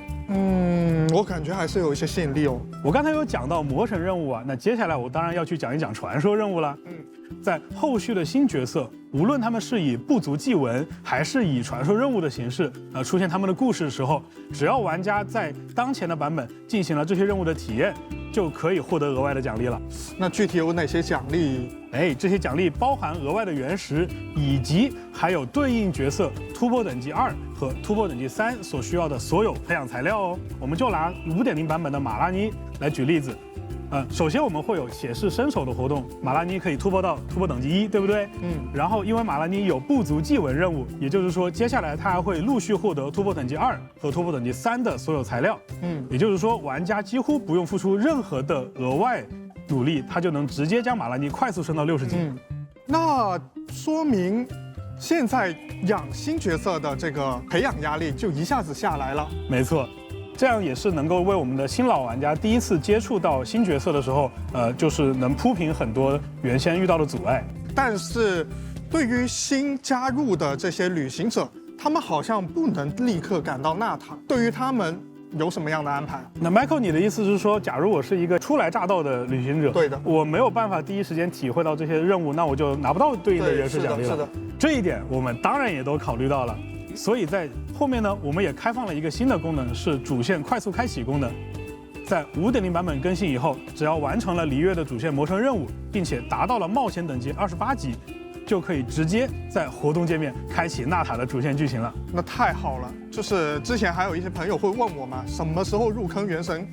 我感觉还是有一些吸引力哦。我刚才有讲到魔神任务啊，那接下来我当然要去讲一讲传说任务了。在后续的新角色，无论他们是以部族祭文还是以传说任务的形式出现他们的故事的时候，只要玩家在当前的版本进行了这些任务的体验，就可以获得额外的奖励了。那具体有哪些奖励？这些奖励包含额外的原石，以及还有对应角色突破等级2和突破等级3所需要的所有培养材料哦。我们就拿 5.0 版本的马拉妮来举例子。首先我们会有显示身手的活动，马拉妮可以突破到突破等级1，对不对？然后因为马拉妮有部族祭文任务，也就是说接下来他还会陆续获得突破等级2和突破等级3的所有材料。也就是说玩家几乎不用付出任何的额外努力，他就能直接将马拉妮快速升到60级。那说明现在养新角色的这个培养压力就一下子下来了。没错。这样也是能够为我们的新老玩家第一次接触到新角色的时候，就是能铺平很多原先遇到的阻碍。但是，对于新加入的这些旅行者，他们好像不能立刻赶到纳塔，对于他们有什么样的安排？那 Michael， 你的意思是说，假如我是一个初来乍到的旅行者，对的，我没有办法第一时间体会到这些任务，那我就拿不到对应的原始奖励了。是的。这一点我们当然也都考虑到了。所以在后面呢，我们也开放了一个新的功能，是主线快速开启功能。在 5.0 版本更新以后，只要完成了璃月的主线魔城任务，并且达到了冒险等级28级，就可以直接在活动界面开启纳塔的主线剧情了。那太好了！就是之前还有一些朋友会问我嘛，什么时候入坑原神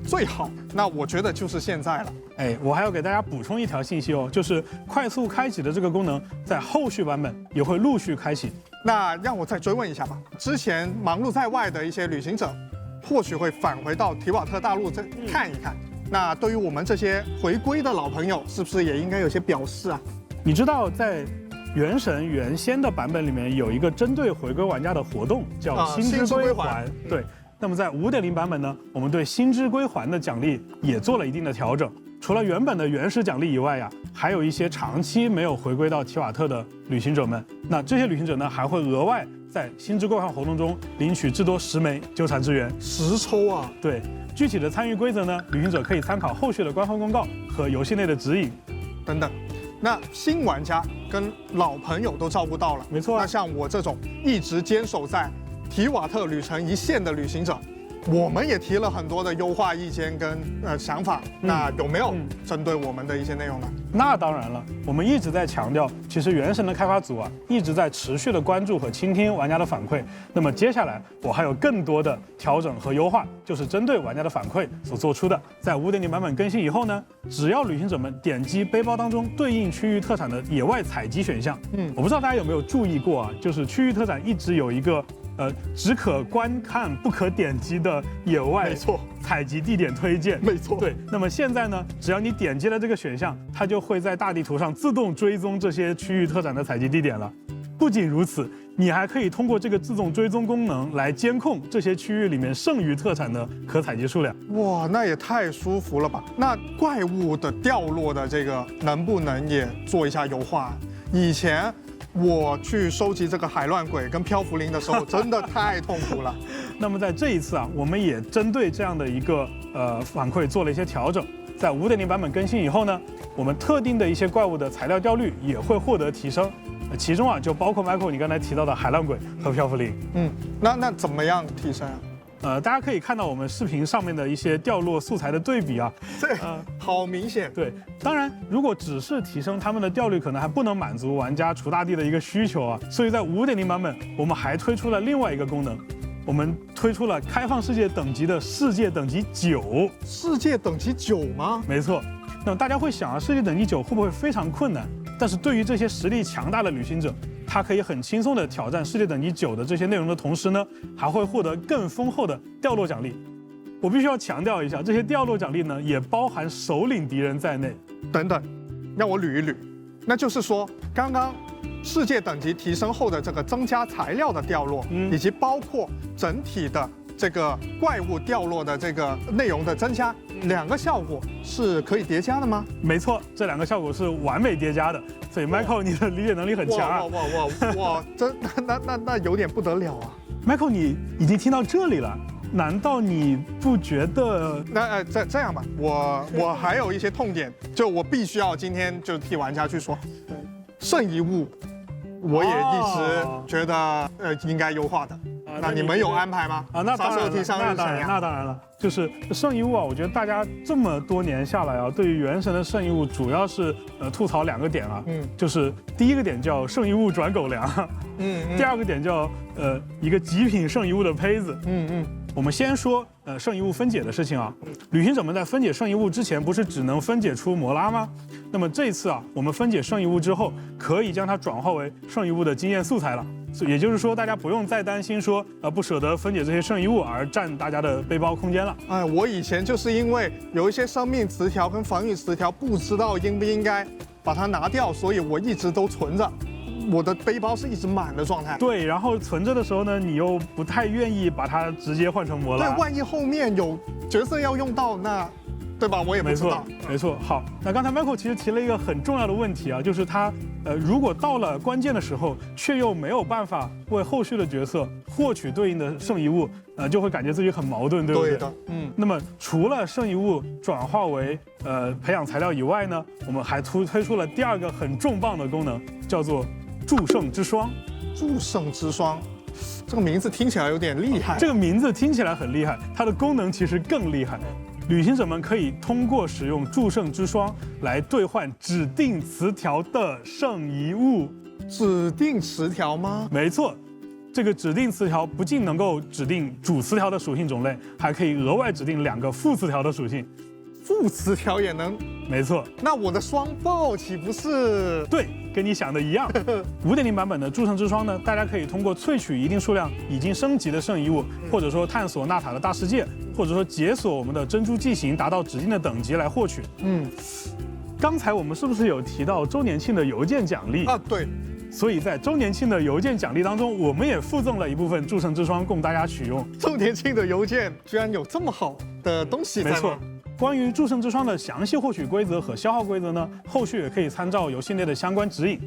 最好？那我觉得就是现在了。我还要给大家补充一条信息哦，就是快速开启的这个功能，在后续版本也会陆续开启。那让我再追问一下吧，之前忙碌在外的一些旅行者，或许会返回到提瓦特大陆再看一看。那对于我们这些回归的老朋友，是不是也应该有些表示啊？你知道在原神原先的版本里面有一个针对回归玩家的活动，叫心之归还。对，那么在 5.0 版本呢，我们对心之归还的奖励也做了一定的调整。除了原本的原始奖励以外呀，还有一些长期没有回归到提瓦特的旅行者们，那这些旅行者呢，还会额外在心之归还活动中领取至多10枚纠缠之源。10抽啊！对，具体的参与规则呢，旅行者可以参考后续的官方公告和游戏内的指引等等。那新玩家跟老朋友都照顾到了，没错。那像我这种一直坚守在提瓦特旅程一线的旅行者，我们也提了很多的优化意见跟想法，那有没有针对我们的一些内容呢？那当然了，我们一直在强调，其实原神的开发组啊，一直在持续的关注和倾听玩家的反馈。那么接下来我还有更多的调整和优化，就是针对玩家的反馈所做出的。在 5.0 版本更新以后呢，只要旅行者们点击背包当中对应区域特产的野外采集选项，我不知道大家有没有注意过啊，就是区域特产一直有一个只可观看不可点击的野外采集地点推荐。没错，对。那么现在呢，只要你点击了这个选项，它就会在大地图上自动追踪这些区域特产的采集地点了。不仅如此，你还可以通过这个自动追踪功能来监控这些区域里面剩余特产的可采集数量。哇，那也太舒服了吧！那怪物的掉落的这个能不能也做一下优化？以前我去收集这个海乱鬼跟漂浮灵的时候，真的太痛苦了。那么在这一次啊，我们也针对这样的一个反馈做了一些调整。在 5.0 版本更新以后呢，我们特定的一些怪物的材料掉率也会获得提升，其中啊就包括 Michael 你刚才提到的海乱鬼和漂浮灵。那怎么样提升啊？大家可以看到我们视频上面的一些掉落素材的对比啊，这好明显。对，当然如果只是提升它们的掉率，可能还不能满足玩家除大地的一个需求啊。所以在 5.0 版本，我们还推出了另外一个功能，我们推出了开放世界等级的世界等级9。世界等级9吗？没错。那么大家会想啊，世界等级9会不会非常困难？但是对于这些实力强大的旅行者，他可以很轻松的挑战世界等级9的这些内容的同时呢，还会获得更丰厚的掉落奖励。我必须要强调一下，这些掉落奖励呢，也包含首领敌人在内。等等，让我捋一捋。那就是说，刚刚世界等级提升后的这个增加材料的掉落，以及包括整体的这个怪物掉落的这个内容的增加，两个效果是可以叠加的吗？没错，这两个效果是完美叠加的。所以 Michael 你的理解能力很强啊！哇，真那有点不得了啊 ！Michael 你已经听到这里了，难道你不觉得？那这样吧，我还有一些痛点，就我必须要今天就替玩家去说。圣遗物，我也一直觉得应该优化的。那你们有安排吗？那当然了，那当然了，就是圣遗物啊，我觉得大家这么多年下来啊，对于原神的圣遗物主要是吐槽2个点啊，就是第一个点叫圣遗物转狗粮，第2个点叫一个极品圣遗物的胚子，我们先说圣遗物分解的事情啊，旅行者们在分解圣遗物之前，不是只能分解出摩拉吗？那么这一次啊，我们分解圣遗物之后，可以将它转化为圣遗物的经验素材了。也就是说，大家不用再担心说不舍得分解这些圣遗物而占大家的背包空间了。哎，我以前就是因为有一些生命词条跟防御词条，不知道应不应该把它拿掉，所以我一直都存着。我的背包是一直满的状态。对，然后存着的时候呢，你又不太愿意把它直接换成摩拉。对，万一后面有角色要用到，那对吧？我也不知道。没错。好，那刚才 Michael 其实提了一个很重要的问题啊，就是他如果到了关键的时候，却又没有办法为后续的角色获取对应的圣遗物，就会感觉自己很矛盾，对不对？对的。那么除了圣遗物转化为培养材料以外呢，我们还推出了第2个很重磅的功能，叫做祝圣之霜。祝圣之霜，这个名字听起来有点厉害。这个名字听起来很厉害，它的功能其实更厉害。旅行者们可以通过使用祝圣之霜来兑换指定词条的圣遗物。指定词条吗？没错，这个指定词条不仅能够指定主词条的属性种类，还可以额外指定2个副词条的属性。副词条也能？没错。那我的双爆岂不是？对，跟你想的一样。5.0 版本的祝圣之霜呢，大家可以通过萃取一定数量已经升级的圣遗物，或者说探索纳塔的大世界，或者说解锁我们的珍珠纪行达到指定的等级来获取。刚才我们是不是有提到周年庆的邮件奖励啊？对。所以在周年庆的邮件奖励当中，我们也附赠了一部分祝圣之霜供大家取用。周年庆的邮件居然有这么好的东西在吗？没错。关于祝圣之霜的详细获取规则和消耗规则呢，后续也可以参照游戏内的相关指引。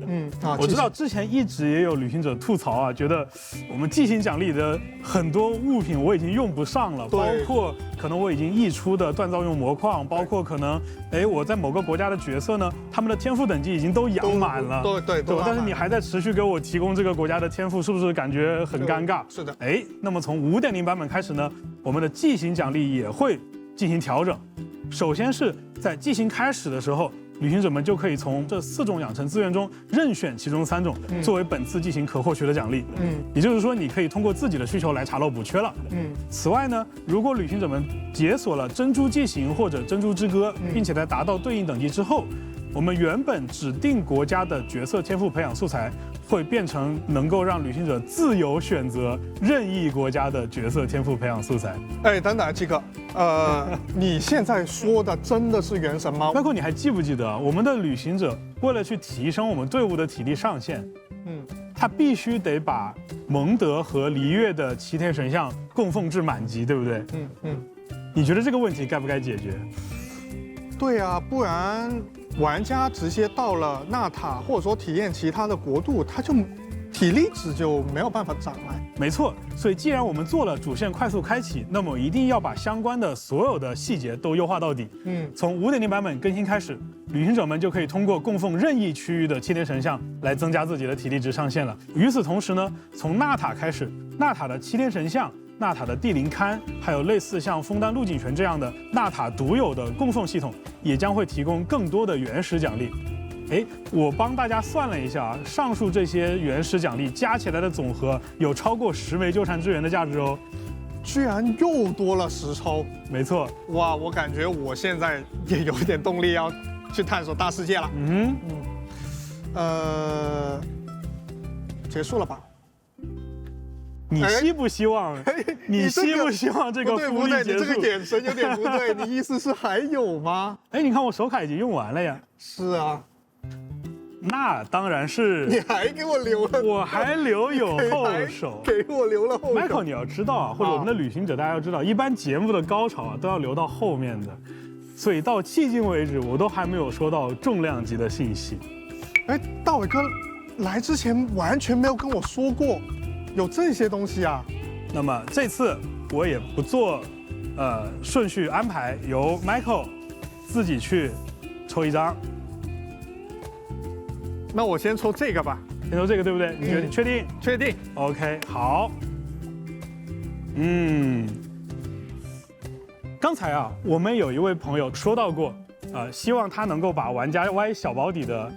我知道之前一直也有旅行者吐槽啊，觉得我们季行奖励的很多物品我已经用不上了，包括可能我已经溢出的锻造用魔矿，包括可能我在某个国家的角色呢，他们的天赋等级已经都养满了，对，但是你还在持续给我提供这个国家的天赋，是不是感觉很尴尬？是的。那么从5.0 版本开始呢，我们的季行奖励也会进行调整。首先是在季行开始的时候，旅行者们就可以从这4种养成资源中任选其中3种，作为本次季行可获取的奖励。也就是说，你可以通过自己的需求来查漏补缺了。此外呢，如果旅行者们解锁了珍珠纪行或者珍珠之歌，并且在达到对应等级之后，我们原本指定国家的角色天赋培养素材会变成能够让旅行者自由选择任意国家的角色天赋培养素材。等等，基哥，你现在说的真的是原神吗？包括你还记不记得，我们的旅行者为了去提升我们队伍的体力上限，他必须得把蒙德和璃月的齐天神像供奉至满级，对不对？你觉得这个问题该不该解决？对啊，不然玩家直接到了纳塔，或者说体验其他的国度，他就体力值就没有办法涨了。没错，所以既然我们做了主线快速开启，那么一定要把相关的所有的细节都优化到底。从5.0 版本更新开始，旅行者们就可以通过供奉任意区域的七天神像来增加自己的体力值上限了。与此同时呢，从纳塔开始，纳塔的七天神像、纳塔的地灵龛，还有类似像枫丹陆景泉这样的纳塔独有的供奉系统，也将会提供更多的原始奖励。我帮大家算了一下啊，上述这些原始奖励加起来的总和有超过10枚纠缠之源的价值哦，居然又多了10抽。没错，哇，我感觉我现在也有点动力要去探索大世界了。结束了吧？你希不希望？你希不希望这个福利结束？你这个眼神有点不对，你意思是还有吗？你看我手卡已经用完了呀。是啊。那当然是，你还给我留了，我还留有后手，给我留了后手。Michael， 你要知道啊，或者我们的旅行者大家要知道，一般节目的高潮啊都要留到后面的，所以到迄今为止我都还没有收到重量级的信息。大伟哥来之前完全没有跟我说过有这些东西啊。那么这次我也不做顺序安排，由 Michael 自己去抽一张。那我先抽这个吧。先抽这个对不对？你觉得你确定？确定。OK， 好。刚才啊，我们有一位朋友说到过，希望他能够把玩家Y小保底的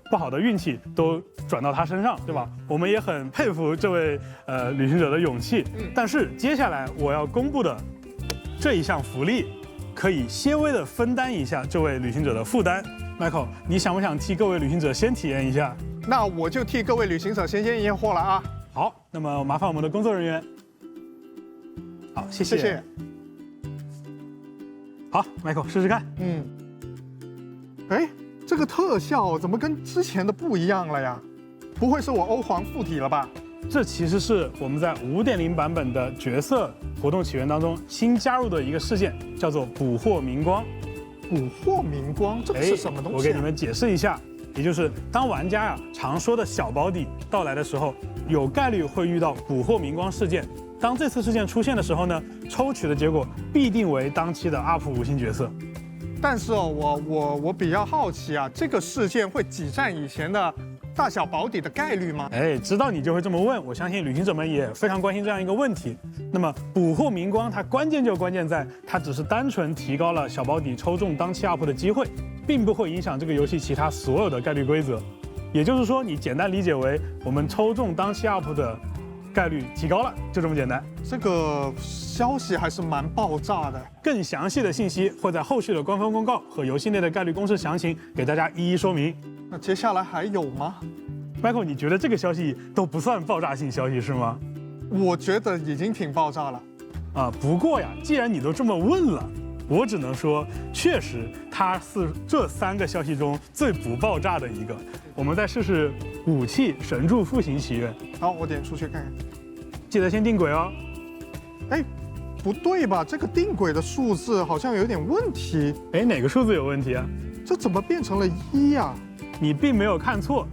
不好的运气都转到他身上，对吧？我们也很佩服这位旅行者的勇气。但是接下来我要公布的这一项福利，可以些微的分担一下这位旅行者的负担。Michael， 你想不想替各位旅行者先体验一下？那我就替各位旅行者先验货了啊。好，那么麻烦我们的工作人员。好，谢谢。谢谢。好 ，Michael 试试看。哎，这个特效怎么跟之前的不一样了呀？不会是我欧皇附体了吧？这其实是我们在 5.0 版本的角色活动起源当中新加入的一个事件，叫做捕获明光。捕获明光，这个是什么东西？我给你们解释一下，也就是当玩家常说的小保底到来的时候，有概率会遇到捕获明光事件。当这次事件出现的时候呢，抽取的结果必定为当期的 UP 5星角色。但是我比较好奇啊，这个事件会挤占以前的大小保底的概率吗？知道你就会这么问，我相信旅行者们也非常关心这样一个问题。那么捕获明光，它关键在它只是单纯提高了小保底抽中当期 UP 的机会，并不会影响这个游戏其他所有的概率规则。也就是说，你简单理解为我们抽中当期 UP 的概率提高了，就这么简单。这个消息还是蛮爆炸的。更详细的信息会在后续的官方公告和游戏内的概率公式详情给大家一一说明。那接下来还有吗 ？Michael， 你觉得这个消息都不算爆炸性消息是吗？我觉得已经挺爆炸了。不过呀，既然你都这么问了，我只能说，确实它是这3个消息中最不爆炸的一个。我们再试试武器神柱复兴祈愿。好，我点出去看看，记得先定轨哦。不对吧？这个定轨的数字好像有点问题。哪个数字有问题啊？这怎么变成了1呀？你并没有看错。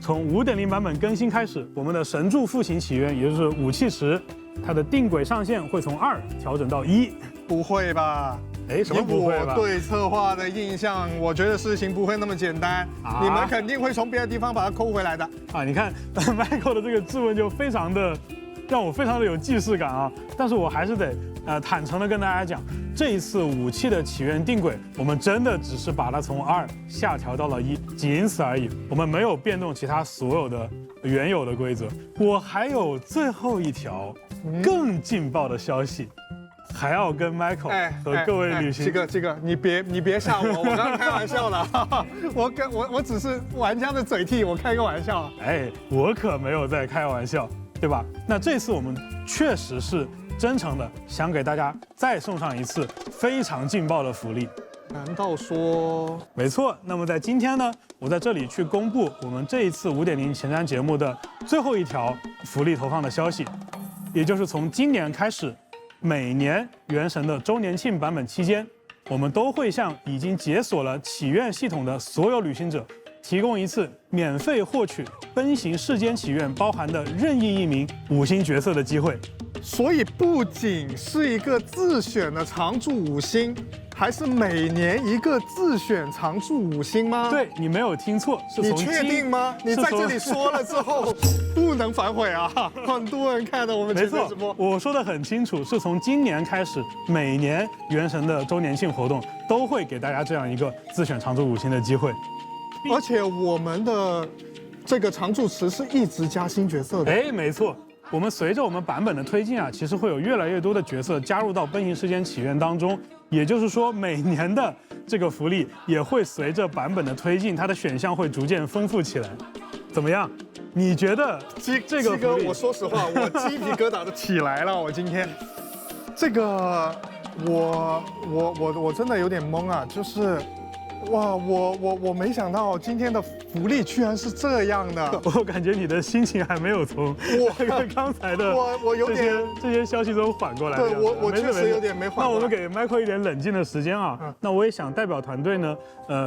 从 5.0 版本更新开始，我们的神柱复兴祈愿，也就是武器池，它的定轨上限会从2调整到1。不会吧？什么不会吧？我对策划的印象，我觉得事情不会那么简单。你们肯定会从别的地方把它抠回来的。你看Michael 的这个质问就非常的让我非常的有既视感啊！但是我还是得坦诚的跟大家讲，这一次武器的起源定轨，我们真的只是把它从2下调到了1，仅此而已。我们没有变动其他所有的原有的规则。我还有最后一条更劲爆的消息。还要跟 Michael 和各位旅行，这个你别吓我，我刚刚开玩笑的，我只是玩家的嘴替，我开个玩笑。我可没有在开玩笑，对吧？那这次我们确实是真诚的想给大家再送上一次非常劲爆的福利。难道说？没错。那么在今天呢，我在这里去公布我们这一次5.0前瞻节目的最后一条福利投放的消息，也就是从今年开始。每年原神的周年庆版本期间，我们都会向已经解锁了祈愿系统的所有旅行者提供一次免费获取奔行世间祈愿包含的任意一名5星角色的机会。所以不仅是一个自选的常驻5星，还是每年一个自选常驻5星吗？对，你没有听错，你确定吗？你在这里说了之后不能反悔啊！很多人看到我们直播。没错，我说的很清楚，是从今年开始，每年原神的周年庆活动都会给大家这样一个自选常驻5星的机会。而且我们的这个常驻池是一直加新角色的。没错。我们随着我们版本的推进其实会有越来越多的角色加入到奔行世间祈愿当中，也就是说每年的这个福利也会随着版本的推进，它的选项会逐渐丰富起来。怎么样？你觉得这个福利？我说实话，我鸡皮疙瘩都起来了。我今天这个我真的有点懵啊，就是。哇，我没想到今天的福利居然是这样的。我感觉你的心情还没有从刚才的我有点这些消息中缓过来。对，我确实有点没缓过来。那我们给 Michael 一点冷静的时间啊。那我也想代表团队呢，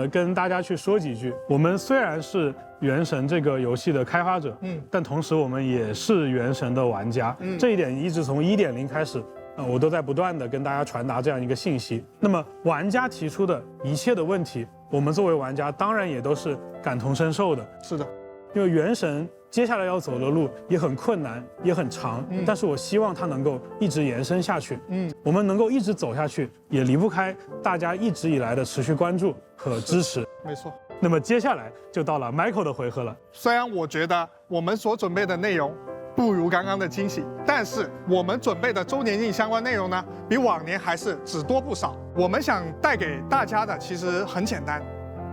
跟大家去说几句。我们虽然是原神这个游戏的开发者，但同时我们也是原神的玩家。这一点一直从1.0开始，我都在不断的跟大家传达这样一个信息。那么玩家提出的一切的问题，我们作为玩家当然也都是感同身受的。是的，因为原神接下来要走的路也很困难，也很长，但是我希望它能够一直延伸下去。我们能够一直走下去，也离不开大家一直以来的持续关注和支持。没错。那么接下来就到了 Michael 的回合了。虽然我觉得我们所准备的内容不如刚刚的惊喜，但是我们准备的周年庆相关内容呢，比往年还是只多不少。我们想带给大家的其实很简单，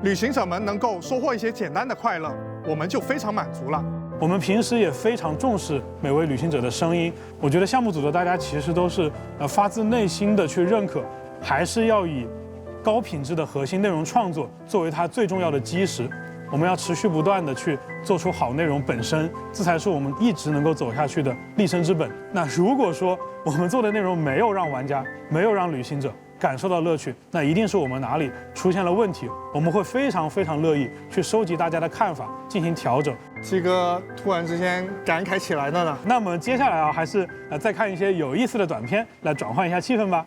旅行者们能够收获一些简单的快乐，我们就非常满足了。我们平时也非常重视每位旅行者的声音，我觉得项目组的大家其实都是发自内心的去认可，还是要以高品质的核心内容创作作为它最重要的基石。我们要持续不断的去做出好内容本身，这才是我们一直能够走下去的立身之本。那如果说我们做的内容没有让玩家、没有让旅行者感受到乐趣，那一定是我们哪里出现了问题。我们会非常非常乐意去收集大家的看法，进行调整。七哥突然之间感慨起来了呢。那么接下来还是再看一些有意思的短片，来转换一下气氛吧。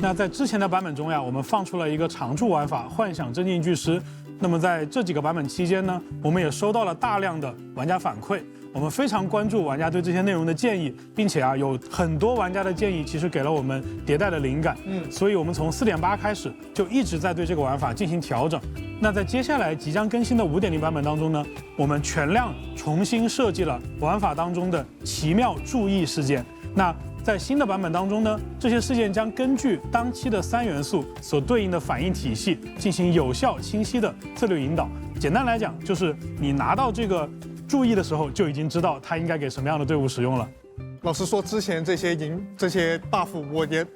那在之前的版本中呀，我们放出了一个常驻玩法“幻想真境巨狮”。那么在这几个版本期间呢，我们也收到了大量的玩家反馈，我们非常关注玩家对这些内容的建议，并且有很多玩家的建议其实给了我们迭代的灵感。所以我们从4.8开始就一直在对这个玩法进行调整。那在接下来即将更新的5.0版本当中呢，我们全量重新设计了玩法当中的奇妙注意事件。那在新的版本当中呢，这些事件将根据当期的3元素所对应的反应体系进行有效清晰的策略引导。简单来讲，就是你拿到这个注意的时候，就已经知道它应该给什么样的队伍使用了。老实说，之前这些buff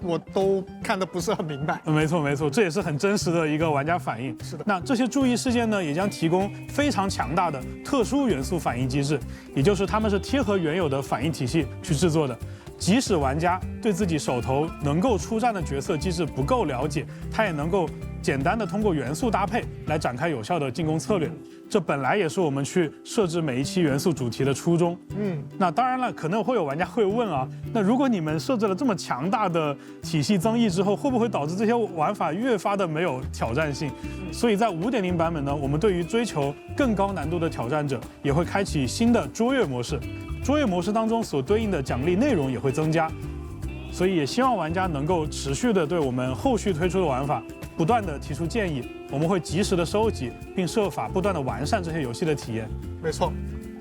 我都看得不是很明白。没错，这也是很真实的一个玩家反应。是的。那这些注意事件呢，也将提供非常强大的特殊元素反应机制，也就是它们是贴合原有的反应体系去制作的。即使玩家对自己手头能够出战的角色机制不够了解，他也能够简单的通过元素搭配来展开有效的进攻策略。这本来也是我们去设置每一期元素主题的初衷。那当然了，可能会有玩家会问啊，那如果你们设置了这么强大的体系增益之后，会不会导致这些玩法越发的没有挑战性？所以在5.0版本呢，我们对于追求更高难度的挑战者，也会开启新的卓越模式。卓越模式当中所对应的奖励内容也会增加。所以也希望玩家能够持续的对我们后续推出的玩法不断的提出建议，我们会及时的收集，并设法不断的完善这些游戏的体验。没错。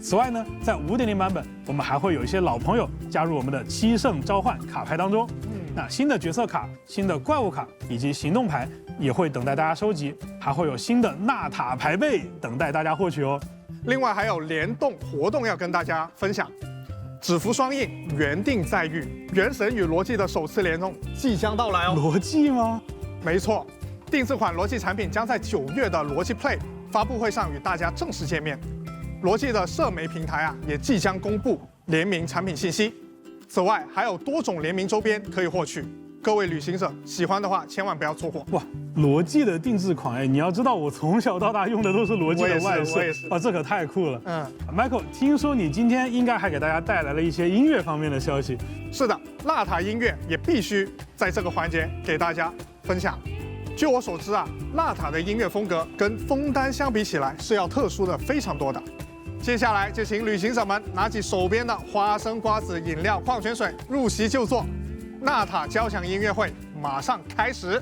此外呢，在5.0版本，我们还会有一些老朋友加入我们的7圣召唤卡牌当中。那新的角色卡、新的怪物卡以及行动牌也会等待大家收集，还会有新的纳塔牌背等待大家获取哦。另外还有联动活动要跟大家分享。指符双印，原定再遇，原神与罗技的首次联动即将到来哦。罗技吗？没错，定制款罗技产品将在9月的罗技 Play 发布会上与大家正式见面。罗技的社媒平台也即将公布联名产品信息。此外，还有多种联名周边可以获取。各位旅行者喜欢的话，千万不要错过。哇，罗技的定制款，你要知道我从小到大用的都是罗技的外设，哇，这可太酷了。Michael， 听说你今天应该还给大家带来了一些音乐方面的消息。是的，纳塔音乐也必须在这个环节给大家分享。据我所知纳塔的音乐风格跟枫丹相比起来是要特殊的非常多的。接下来就请旅行者们拿起手边的花生、瓜子、饮料、矿泉水，入席就坐。纳塔交响音乐会马上开始。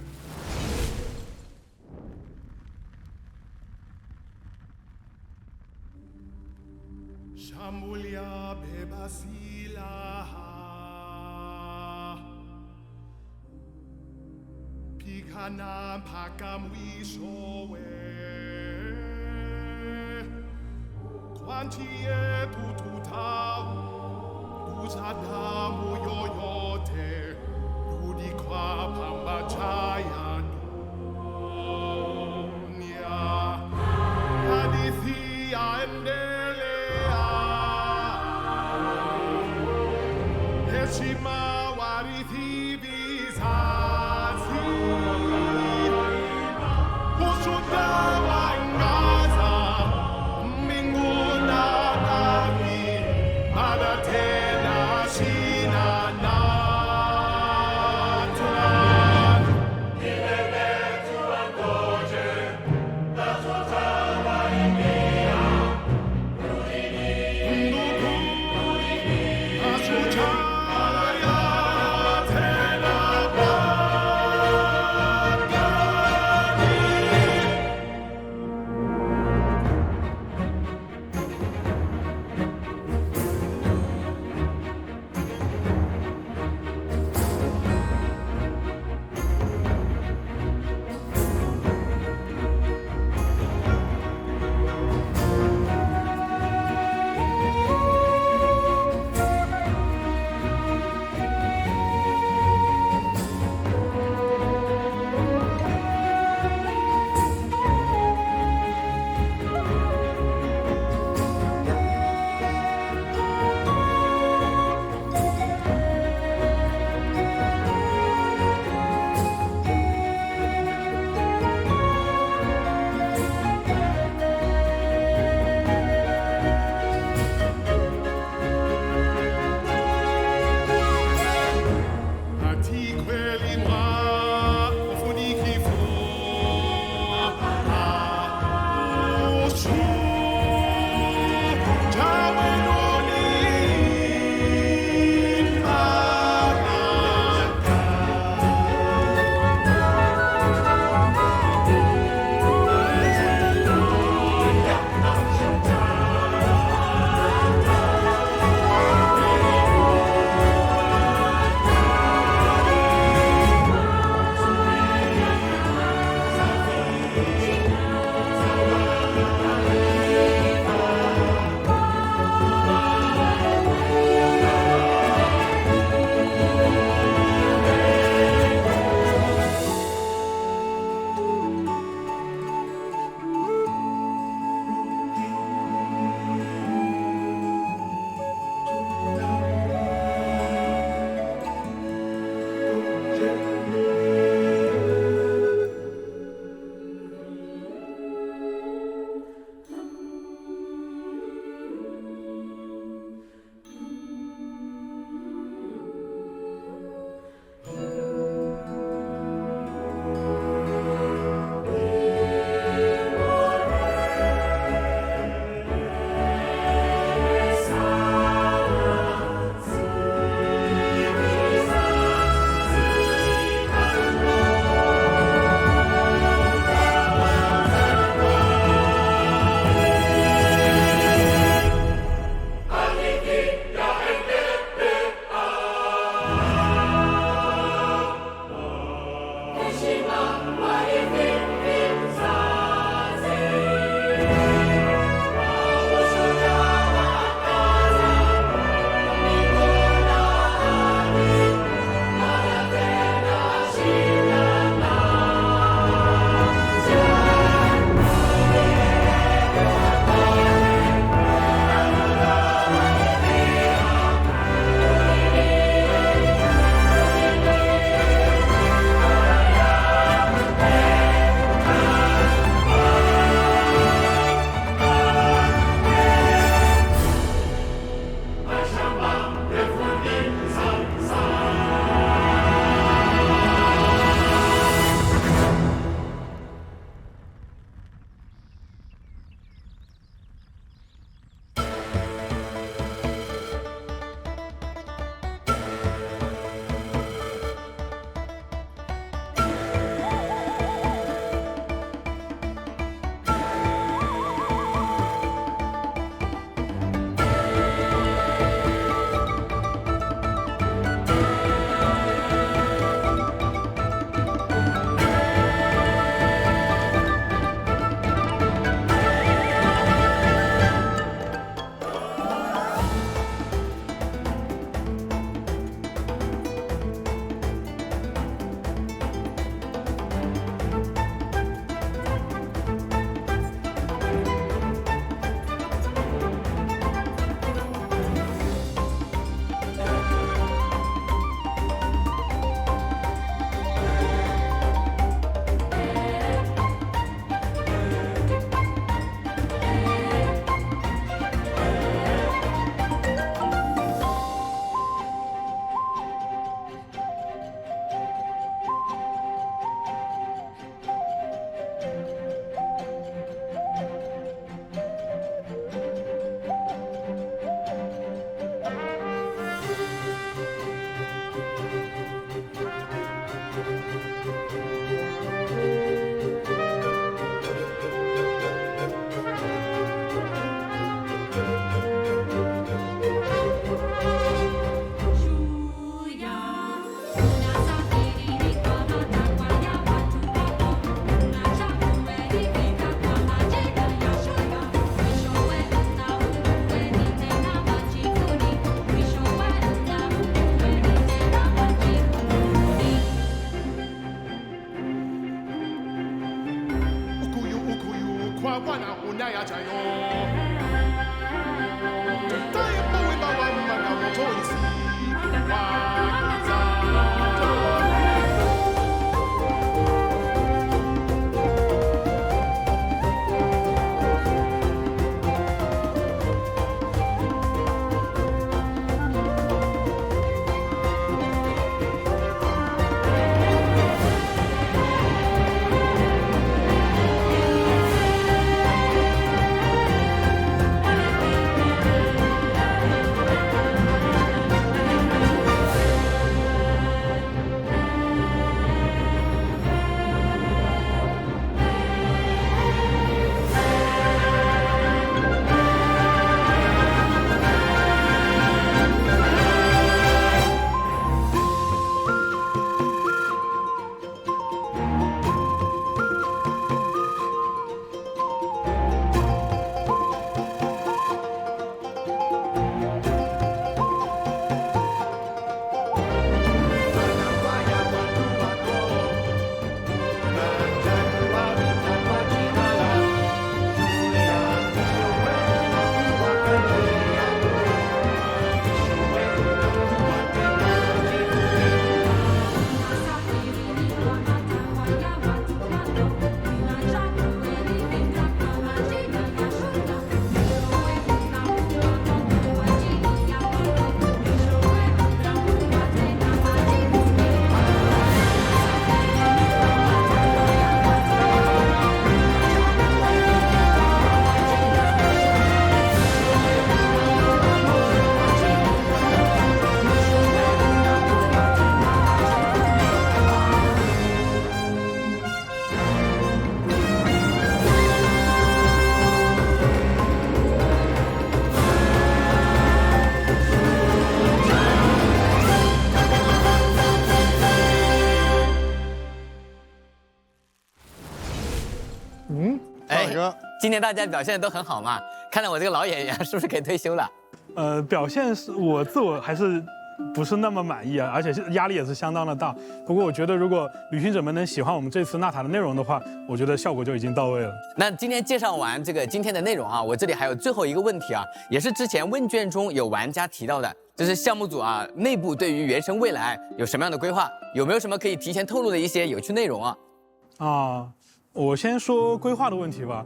Yeah. 看我那有那呀在哟，再也不会把我们搞错一次。今天大家表现的都很好嘛，看来我这个老演员是不是可以退休了？表现是我自我还是不是那么满意啊，而且压力也是相当的大。不过我觉得，如果旅行者们能喜欢我们这次纳塔的内容的话，我觉得效果就已经到位了。那今天介绍完这个今天的内容啊，我这里还有最后一个问题啊，也是之前问卷中有玩家提到的，就是项目组啊内部对于原神未来有什么样的规划？有没有什么可以提前透露的一些有趣内容啊？我先说规划的问题吧。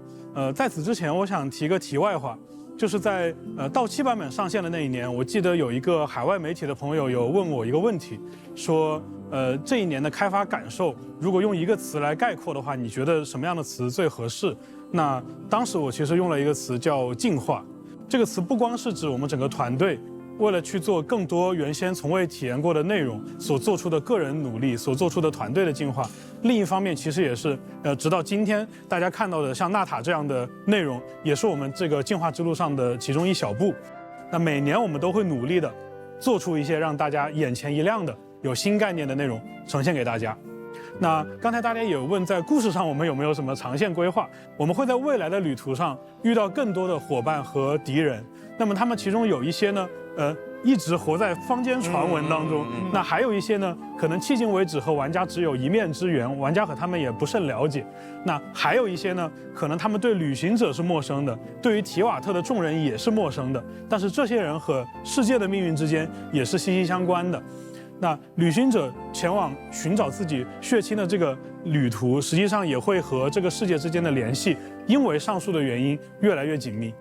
在此之前，我想提个题外话，就是在到期版本上线的那一年，我记得有一个海外媒体的朋友有问我一个问题，说这一年的开发感受，如果用一个词来概括的话，你觉得什么样的词最合适？那当时我其实用了一个词叫进化。这个词不光是指我们整个团队为了去做更多原先从未体验过的内容所做出的个人努力，所做出的团队的进化。另一方面，其实也是直到今天大家看到的像纳塔这样的内容，也是我们这个进化之路上的其中一小步。那每年我们都会努力的做出一些让大家眼前一亮的有新概念的内容呈现给大家。那刚才大家也有问，在故事上我们有没有什么长线规划？我们会在未来的旅途上遇到更多的伙伴和敌人，那么他们其中有一些呢，一直活在坊间传闻当中。那还有一些呢，可能迄今为止和玩家只有一面之缘，玩家和他们也不甚了解。那还有一些呢，可能他们对旅行者是陌生的，对于提瓦特的众人也是陌生的。但是这些人和世界的命运之间也是息息相关的。那旅行者前往寻找自己血亲的这个旅途，实际上也会和这个世界之间的联系，因为上述的原因越来越紧密。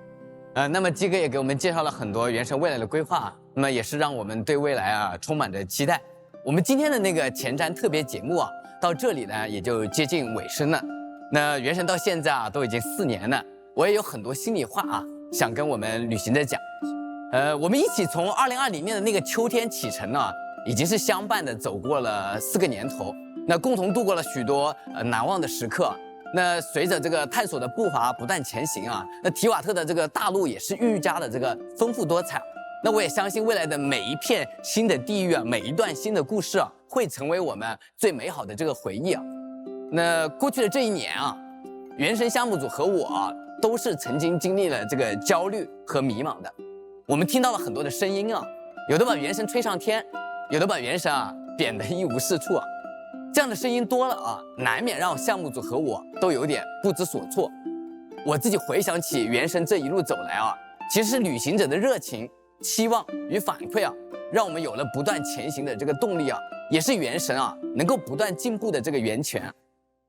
那么鸡哥也给我们介绍了很多原神未来的规划，那么也是让我们对未来啊充满着期待。我们今天的那个前瞻特别节目啊，到这里呢也就接近尾声了。那原神到现在啊都已经4年了，我也有很多心里话啊想跟我们旅行者讲。我们一起从2020年的那个秋天启程呢，已经是相伴的走过了4个年头，那共同度过了许多难忘的时刻。那随着这个探索的步伐不断前行啊，那提瓦特的这个大陆也是愈加的这个丰富多彩。那我也相信未来的每一片新的地域啊，每一段新的故事啊，会成为我们最美好的这个回忆啊。那过去的这1年啊，原神项目组和我啊，都是曾经经历了这个焦虑和迷茫的。我们听到了很多的声音啊，有的把原神吹上天，有的把原神啊贬得一无是处啊。这样的声音多了啊，难免让项目组和我都有点不知所措。我自己回想起原神这一路走来啊，其实是旅行者的热情、期望与反馈啊，让我们有了不断前行的这个动力啊，也是原神啊能够不断进步的这个源泉。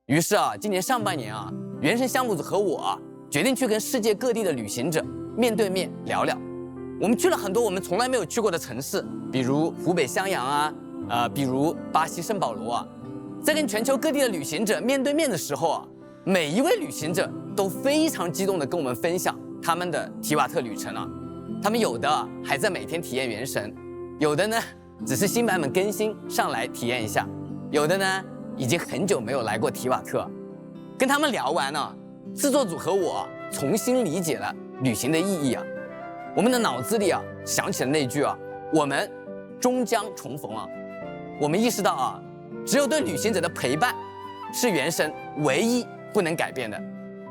于是啊，今年上半年啊，原神项目组和我啊，决定去跟世界各地的旅行者面对面聊聊。我们去了很多我们从来没有去过的城市，比如湖北襄阳啊，比如巴西圣保罗啊。在跟全球各地的旅行者面对面的时候啊，每一位旅行者都非常激动地跟我们分享他们的提瓦特旅程啊。他们有的还在每天体验原神，有的呢只是新版本更新上来体验一下，有的呢已经很久没有来过提瓦特。跟他们聊完呢，制作组和我重新理解了旅行的意义啊。我们的脑子里啊想起了那句啊，我们终将重逢啊。我们意识到啊，只有对旅行者的陪伴是原神唯一不能改变的，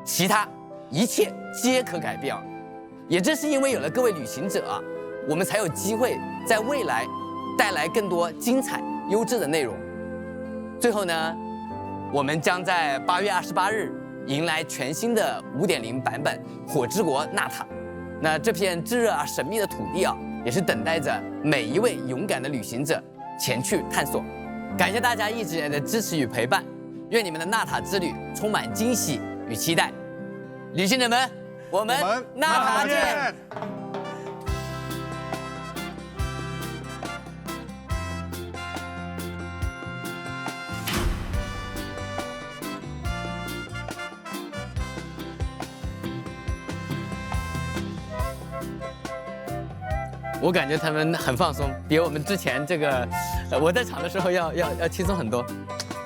其他一切皆可改变啊。也正是因为有了各位旅行者啊，我们才有机会在未来带来更多精彩优质的内容。最后呢，我们将在8月28日迎来全新的5.0版本火之国纳塔。那这片炙热而神秘的土地啊，也是等待着每一位勇敢的旅行者前去探索。感谢大家一直以来的支持与陪伴，愿你们的纳塔之旅充满惊喜与期待。旅行者们，我们纳塔见！我感觉他们很放松，比我们之前这个，我在场的时候要轻松很多。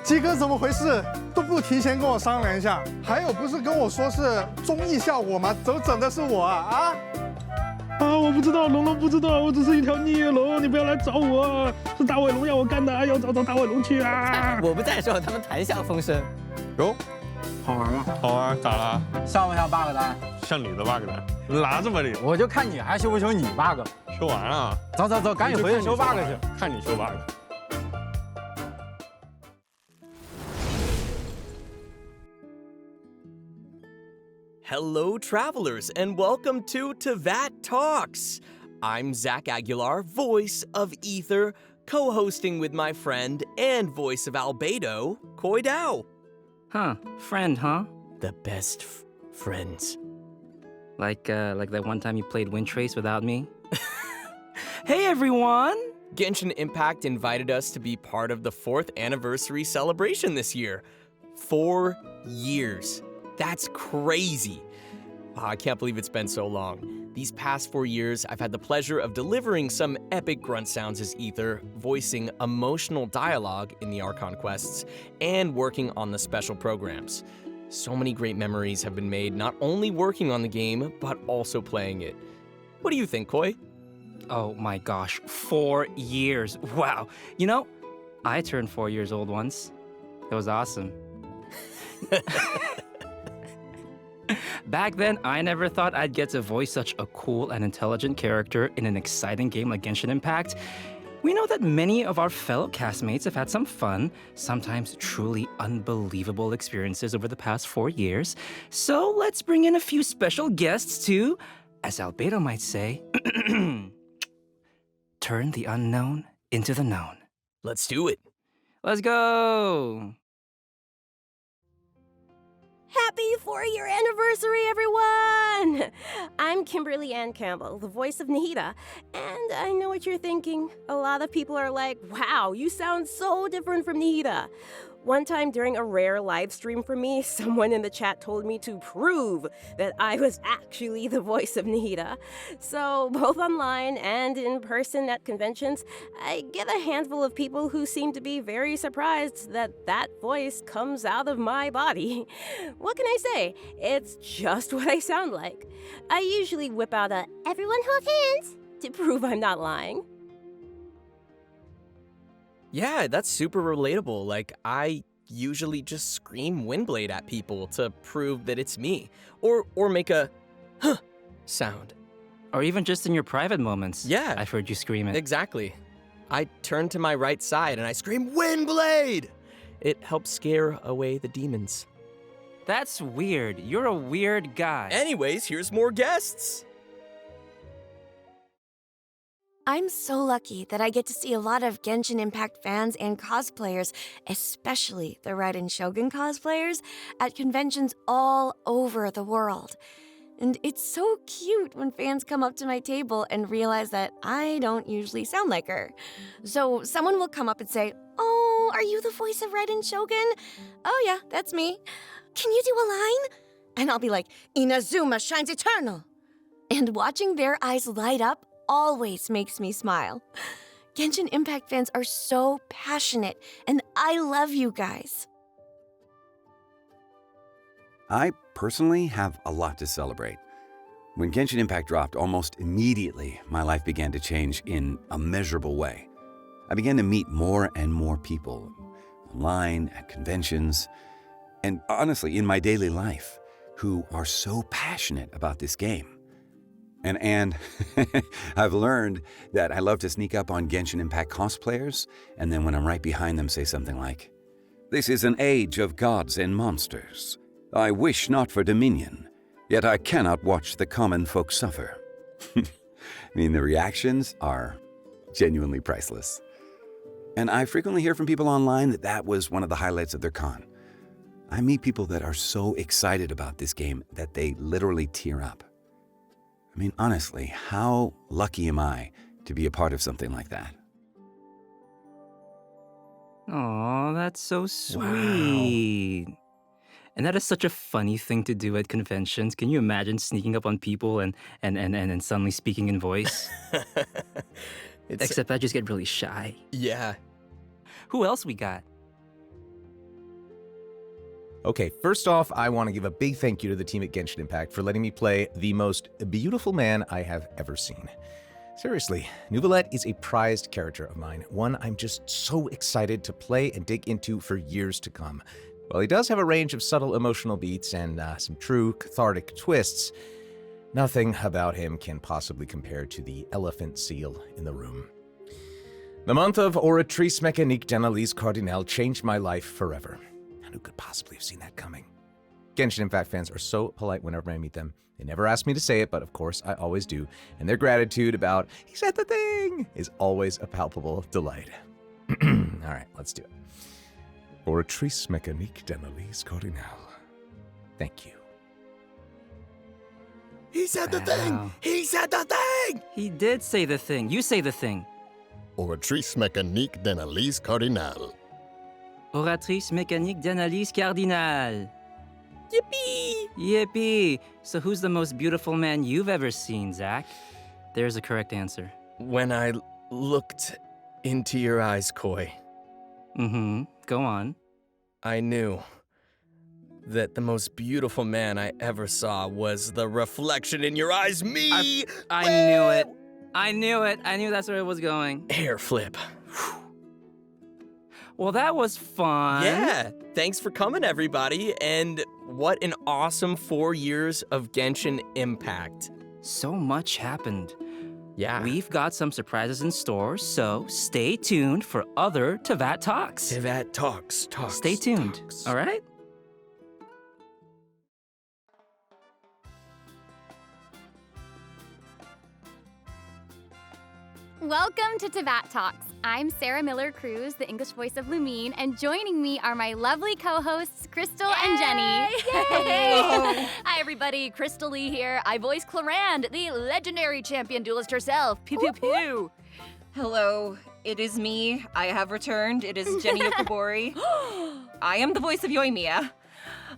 鸡哥怎么回事？都不提前跟我商量一下？还有不是跟我说是综艺效果吗？怎么整的是我啊？我不知道，龙龙不知道，我只是一条孽龙，你不要来找我，是大尾龙要我干的，要找大尾龙去啊！我不在的时候，他们谈笑风生。哟，好玩吗？好玩，咋了？像不像 bug 单？像你的 bug 单，拿这么厉害，我就看你还修不修你 bug。修完了，走，赶紧回去修 bug 去。看你修 bug。Hello, travelers, and welcome to Tevat Talks. I'm Zach Aguilar, voice of Ether, co-hosting with my friend and voice of Albedo, Koi Dao. Huh, friend, huh? The best friends. Like that one time you played Wind Trace without me? Hey, everyone! Genshin Impact invited us to be part of the 4th anniversary celebration this year. 4 years. That's crazy. Wow, I can't believe it's been so long. These past 4 years, I've had the pleasure of delivering some epic grunt sounds as Ether, voicing emotional dialogue in the Archon quests, and working on the special programs. So many great memories have been made not only working on the game, but also playing it. What do you think, Koi? Oh my gosh, 4 years. Wow. You know, I turned 4 years old once. It was awesome. Back then, I never thought I'd get to voice such a cool and intelligent character in an exciting game like Genshin Impact. We know that many of our fellow castmates have had some fun, sometimes truly unbelievable experiences over the past 4 years. So let's bring in a few special guests to, as Albedo might say, turn the unknown into the known. Let's do it. Let's go! Happy 4-year anniversary, everyone! I'm Kimberly Ann Campbell, the voice of Nahida, and I know what you're thinking. A lot of people are like, wow, you sound so different from Nahida. One time during a rare live stream for me, someone in the chat told me to prove that I was actually the voice of Nahida. So both online and in person at conventions, I get a handful of people who seem to be very surprised that that voice comes out of my body. What can I say? It's just what I sound like. I usually whip out a "everyone hold hands" to prove I'm not lying. Yeah, that's super relatable. Like, I usually just scream Windblade at people to prove that it's me. Or make a huh sound. Or even just in your private moments. Yeah. I've heard you scream it. Exactly. I turn to my right side and I scream, Windblade! It helps scare away the demons. That's weird. You're a weird guy. Anyways, here's more guests. I'm so lucky that I get to see a lot of Genshin Impact fans and cosplayers, especially the Raiden Shogun cosplayers, at conventions all over the world. And it's so cute when fans come up to my table and realize that I don't usually sound like her. So someone will come up and say, "Oh, are you the voice of Raiden Shogun?" "Oh yeah, that's me." "Can you do a line?" And I'll be like, "Inazuma shines eternal." And watching their eyes light up always makes me smile. Genshin Impact fans are so passionate, and I love you guys. I personally have a lot to celebrate. When Genshin Impact dropped, almost immediately, my life began to change in a measurable way. I began to meet more and more people, online, at conventions, and honestly, in my daily life, who are so passionate about this game. And I've learned that I love to sneak up on Genshin Impact cosplayers, and then when I'm right behind them, say something like, "This is an age of gods and monsters. I wish not for dominion, yet I cannot watch the common folk suffer." I mean, the reactions are genuinely priceless. And I frequently hear from people online that that was one of the highlights of their con. I meet people that are so excited about this game that they literally tear up. I mean, honestly, how lucky am I to be a part of something like that? Aw, that's so sweet. Wow. And that is such a funny thing to do at conventions. Can you imagine sneaking up on people and suddenly speaking in voice? Except I just get really shy. Yeah. Who else we got? Okay, first off, I want to give a big thank you to the team at Genshin Impact for letting me play the most beautiful man I have ever seen. Seriously, Neuvillette is a prized character of mine, one I'm just so excited to play and dig into for years to come. While he does have a range of subtle emotional beats and some true cathartic twists, nothing about him can possibly compare to the elephant seal in the room. The month of Oratrice Mécanique d'Analyse Cardinal changed my life forever. And who could possibly have seen that coming? Genshin Impact fans are so polite whenever I meet them. They never ask me to say it, but of course I always do. And their gratitude about, "He said the thing," is always a palpable delight. All right, let's do it. Oratrice Mécanique d'Analyse Cardinal. Thank you. He said the thing! He said the thing! He did say the thing. You say the thing. Oratrice Mécanique d'Analyse Cardinal. Oratrice Mécanique d'Analyse Cardinal. Yippee! Yippee! So who's the most beautiful man you've ever seen, Zach? There's a correct answer. When I looked into your eyes, Koi. Mm-hmm. Go on. I knew that the most beautiful man I ever saw was the reflection in your eyes, me! I knew it. I knew it. I knew that's where it was going. Hair flip. Well, that was fun. Yeah, thanks for coming, everybody. And what an awesome 4 years of Genshin Impact. So much happened. Yeah. We've got some surprises in store, so stay tuned for other Teyvat Talks. Teyvat Talks. Stay tuned, all right? Welcome to Teyvat Talks. I'm Sarah Miller-Cruz, the English voice of Lumine, and joining me are my lovely co-hosts, Crystal and Jenny. Yay! Hi, everybody. Crystal Lee here. I voice Clarande, the legendary champion duelist herself. Pew, pew, pew. Hello, it is me. I have returned. It is Jenny Yokobori. I am the voice of Yoimiya.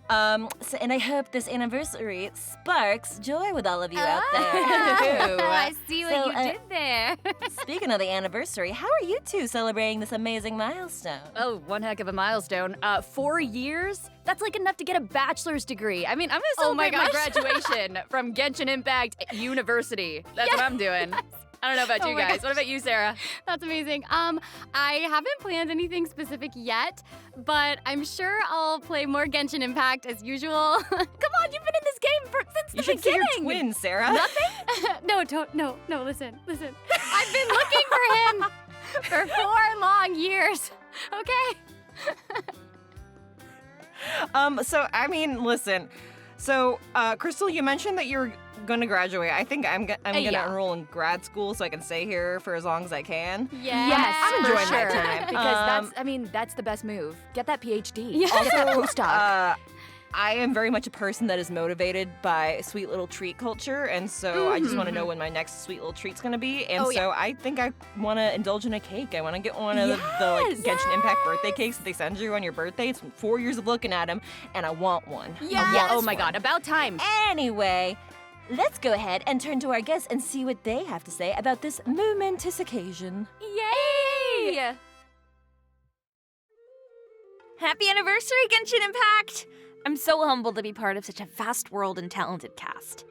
And I hope this anniversary sparks joy with all of you out there. I see what you did there. Speaking of the anniversary, how are you two celebrating this amazing milestone? Oh, one heck of a milestone. 4 years? That's like enough to get a bachelor's degree. I mean, I'm gonna celebrate my graduation from Genshin Impact University. That's what I'm doing. I don't know about you guys. What about you, Sarah? That's amazing. I haven't planned anything specific yet, but I'm sure I'll play more Genshin Impact as usual. Come on, you've been in this game since the beginning. You should see your twin, Sarah. Nothing? No, listen. I've been looking for him for 4 long years, okay? So I mean, listen. So, Crystal, you mentioned that you're gonna graduate. I think I'm gonna enroll in grad school so I can stay here for as long as I can. Yes, I'm enjoying for my sure. time. Because that's the best move. Get that PhD. Also, Get that postdoc. I am very much a person that is motivated by sweet little treat culture, and so I just want to know when my next sweet little treat's gonna be. And I think I want to indulge in a cake. I want to get one of the Genshin Impact birthday cakes that they send you on your birthday. It's 4 years of looking at them, and I want one. Oh my god, about time. Anyway, let's go ahead and turn to our guests and see what they have to say about this momentous occasion. Yay! Happy anniversary, Genshin Impact! I'm so humbled to be part of such a vast world and talented cast.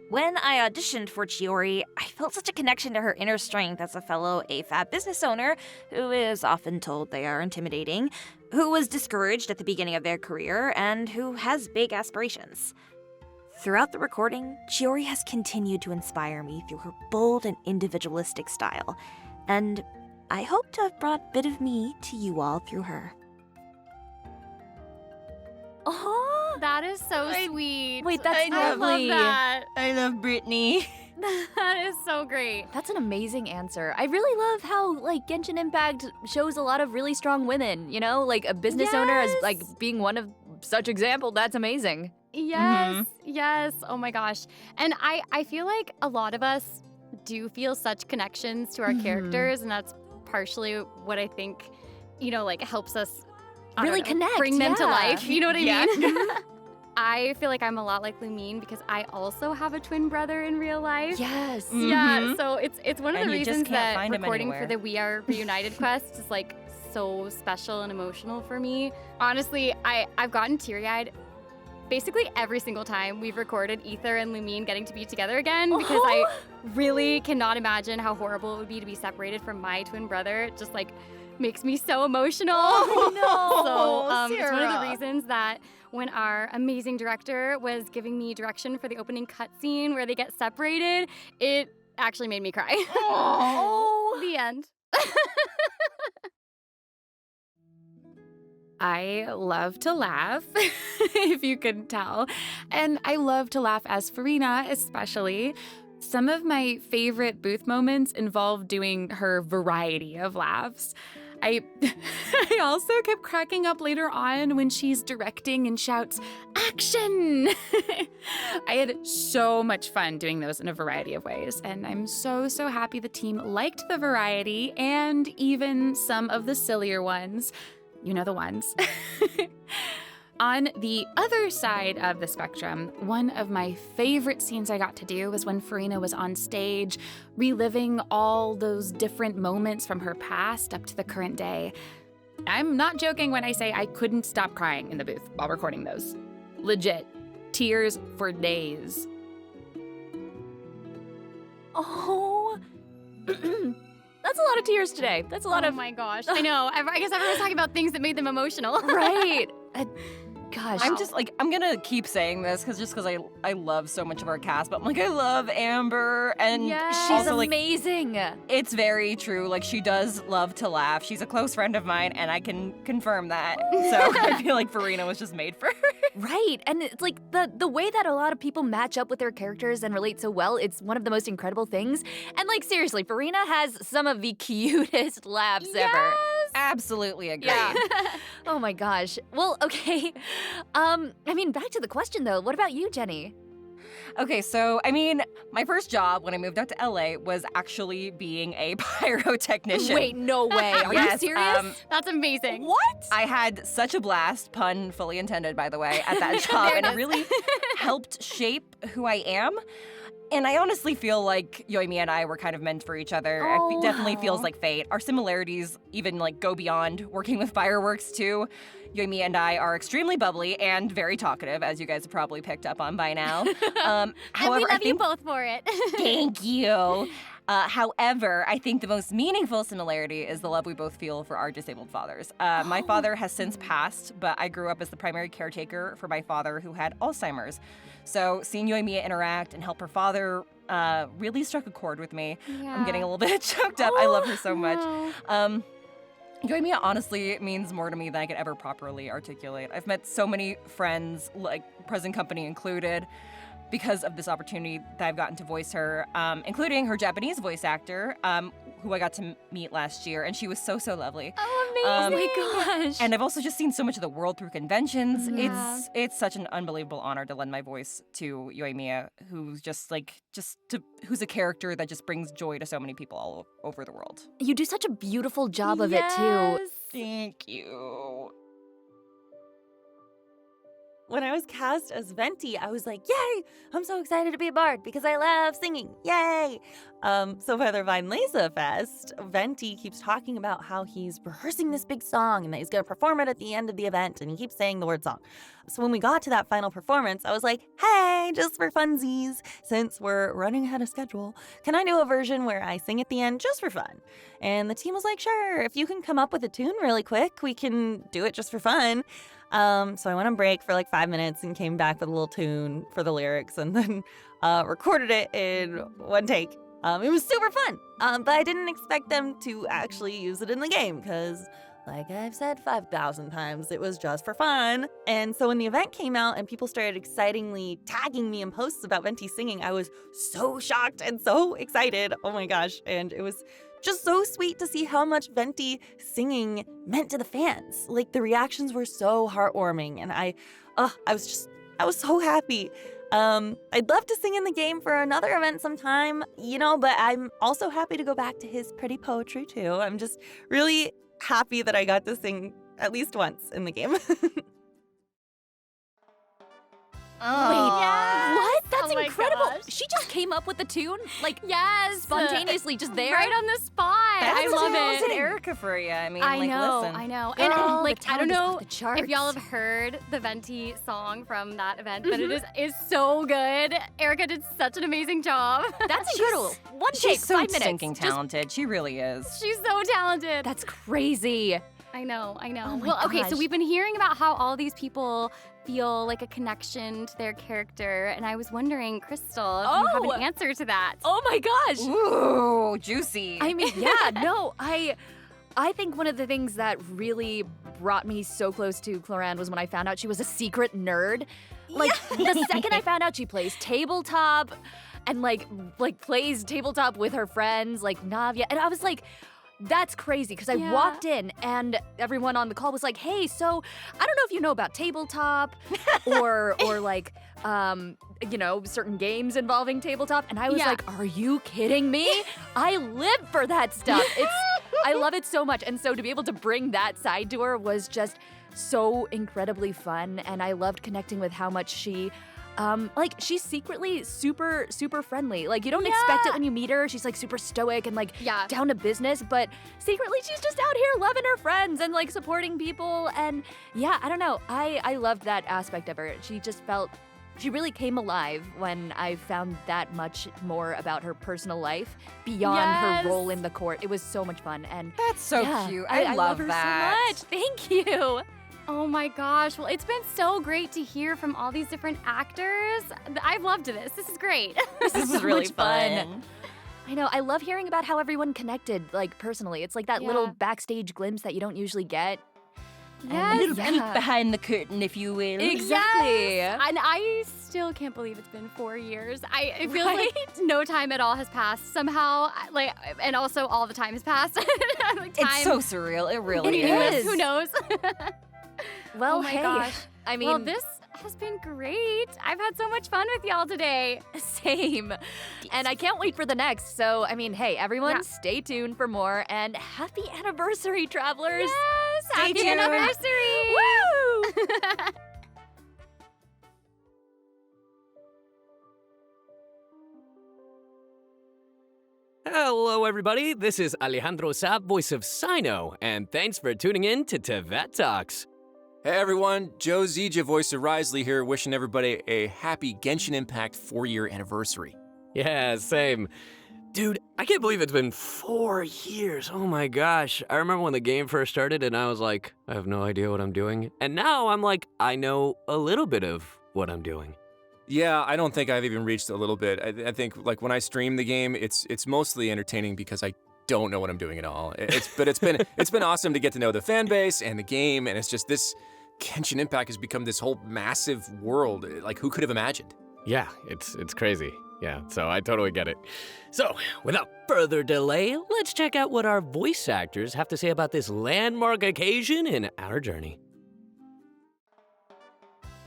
When I auditioned for Chiori, I felt such a connection to her inner strength as a fellow AFAB business owner who is often told they are intimidating, who was discouraged at the beginning of their career, and who has big aspirations. Throughout the recording, Chiori has continued to inspire me through her bold and individualistic style, and I hope to have brought a bit of me to you all through her. Oh, that is so sweet. Wait, that's I lovely. love that. I love Brittany. That is so great. That's an amazing answer. I really love how Genshin Impact shows a lot of really strong women, like a business owner as being one of such example. That's amazing. Yes, yes. Oh my gosh. And I feel like a lot of us do feel such connections to our characters, and that's partially what I think, helps us Really connect, bring them to yeah. life. You know what I mean? I feel like I'm a lot like Lumine because I also have a twin brother in real life. Yes. Yeah, so it's one of And the you just reasons can't that find him recording for anywhere. the We Are Reunited quest is so special and emotional for me. Honestly, I've gotten teary-eyed basically every single time we've recorded Ether and Lumine getting to be together again because I really cannot imagine how horrible it would be to be separated from my twin brother. It just makes me so emotional. Oh, no, So it's one of the Sarah. reasons that when our amazing director was giving me direction for the opening cutscene where they get separated, it actually made me cry. Oh. The end. I love to laugh, if you couldn't tell. And I love to laugh as Farina, especially. Some of my favorite booth moments involve doing her variety of laughs. I also kept cracking up later on when she's directing and shouts, "Action!" I had so much fun doing those in a variety of ways, and I'm so happy the team liked the variety and even some of the sillier ones. You know the ones. On the other side of the spectrum, one of my favorite scenes I got to do was when Farina was on stage, reliving all those different moments from her past up to the current day. I'm not joking when I say I couldn't stop crying in the booth while recording those. Legit. Tears for days. Oh. That's a lot of tears today. That's a lot of. Oh my gosh. I know. I guess everyone's talking about things that made them emotional. Right. Gosh. I'm just I'm gonna keep saying this because I love so much of our cast, but I love Amber, and Yes. she's She's amazing. It's very true. She does love to laugh. She's a close friend of mine, and I can confirm that. So I feel like Farina was just made for her. Right. And it's the way that a lot of people match up with their characters and relate so well, it's one of the most incredible things. And seriously, Farina has some of the cutest laughs ever. Absolutely agree. Yeah. Oh my gosh. Well, okay. Back to the question though. What about you, Jenny? Okay, so my first job when I moved out to LA was actually being a pyrotechnician. Wait, no way. Are you serious? That's amazing. What? I had such a blast, pun fully intended, by the way, at that job, and it really helped shape who I am. And I honestly feel like Yoimi and I were kind of meant for each other. It definitely feels like fate. Our similarities even go beyond working with fireworks too. Yoimi and I are extremely bubbly and very talkative, as you guys have probably picked up on by now. And we love you both for it. Thank you. However, I think the most meaningful similarity is the love we both feel for our disabled fathers. My father has since passed, but I grew up as the primary caretaker for my father who had Alzheimer's. So seeing Yoimiya interact and help her father really struck a chord with me. I'm getting a little bit choked up. I love her so much. Yoimiya honestly means more to me than I could ever properly articulate. I've met so many friends, like present company included, because of this opportunity that I've gotten to voice her, including her Japanese voice actor, who I got to meet last year, and she was so lovely. Oh, amazing! Oh my gosh! And I've also just seen so much of the world through conventions. Yeah. It's such an unbelievable honor to lend my voice to Yoimiya, who's who's a character that just brings joy to so many people all over the world. You do such a beautiful job of it too. Thank you. When I was cast as Venti, I was like, yay! I'm so excited to be a bard because I love singing. Yay! So for the Vinelesa Fest, Venti keeps talking about how he's rehearsing this big song and that he's going to perform it at the end of the event, and he keeps saying the word song. So when we got to that final performance, I was like, hey, just for funsies, since we're running ahead of schedule, can I do a version where I sing at the end just for fun? And the team was like, sure, if you can come up with a tune really quick, we can do it just for fun. So I went on break for like 5 minutes and came back with a little tune for the lyrics and then recorded it in one take. It was super fun, but I didn't expect them to actually use it in the game because, like I've said 5,000 times, it was just for fun. And so when the event came out and people started excitingly tagging me in posts about Venti singing, I was so shocked and so excited. Oh my gosh. And it was just so sweet to see how much Venti singing meant to the fans. Like, the reactions were so heartwarming, and I was so happy. I'd love to sing in the game for another event sometime, but I'm also happy to go back to his pretty poetry too. I'm just really happy that I got to sing at least once in the game. Wait, what? That's Oh my incredible. gosh. She just came up with the tune, like Yes. spontaneously, just there, Right on the spot. I love it. Erica for you. I mean, I know, listen. I know. Girl, And like, the I don't talent is know off the charts. if y'all have heard the Venti song from that event, but it is so good. Erica did such an amazing job. That's incredible. One take, She's so 5 minutes. stinking Just- talented. She really is. She's so talented. That's crazy. I know. Oh my Well, okay, so gosh. we've been hearing about how all these people feel like a connection to their character, and I was wondering, Crystal, if you have Oh! an answer to that. Oh my gosh. Ooh, juicy. I mean, yeah, no, I think one of the things that really brought me so close to Cloran was when I found out she was a secret nerd. Like, the second I found out she plays tabletop and like plays tabletop with her friends, like Navia, and I was like, that's crazy, because I Yeah. walked in and everyone on the call was like, hey, so I don't know if you know about tabletop or like certain games involving tabletop. And I was Yeah. like, are you kidding me? I live for that stuff. I love it so much. And so to be able to bring that side to her was just so incredibly fun. And I loved connecting with how much she's secretly super, super friendly. Like, you don't expect it when you meet her. She's like super stoic and like down to business, but secretly she's just out here loving her friends and like supporting people. And yeah, I don't know. I loved that aspect of her. She really came alive when I found that much more about her personal life beyond Yes. her role in the court. It was so much fun. And That's so yeah, cute. I love her that. so much. Thank you. Oh my gosh. Well, it's been so great to hear from all these different actors. I've loved this. This is great. This is is really fun. I know. I love hearing about how everyone connected, like, personally. It's like that little Yeah. backstage glimpse that you don't usually get. Yes. A little peek behind the curtain, if you will. Exactly. Yes. And I still can't believe it's been 4 years. It feels like no time at all has passed somehow. And also all the time has passed. Like, It's time- so surreal. It really It is. Who knows? Well, oh my hey, gosh. I mean, well, this has been great. I've had so much fun with y'all today. Same. And I can't wait for the next. So, I mean, hey, everyone, Yeah. stay tuned for more. And happy anniversary, travelers. Yes, Stay happy tuned. anniversary. Woo! Hello, everybody. This is Alejandro Saab, voice of Sino, and thanks for tuning in to Teyvat Talks. Hey everyone, Joe Zija, voice of Risley here, wishing everybody a happy Genshin Impact 4-year anniversary. Yeah, same. Dude, I can't believe it's been 4 years. Oh my gosh. I remember when the game first started and I was like, I have no idea what I'm doing. And now I'm like, I know a little bit of what I'm doing. Yeah, I don't think I've even reached a little bit. I think like when I stream the game, it's mostly entertaining because I don't know what I'm doing at all. It's been awesome to get to know the fan base and the game, and it's just this Genshin Impact has become this whole massive world. Like, who could have imagined? Yeah, it's crazy. Yeah, so I totally get it. So, without further delay, let's check out what our voice actors have to say about this landmark occasion in our journey.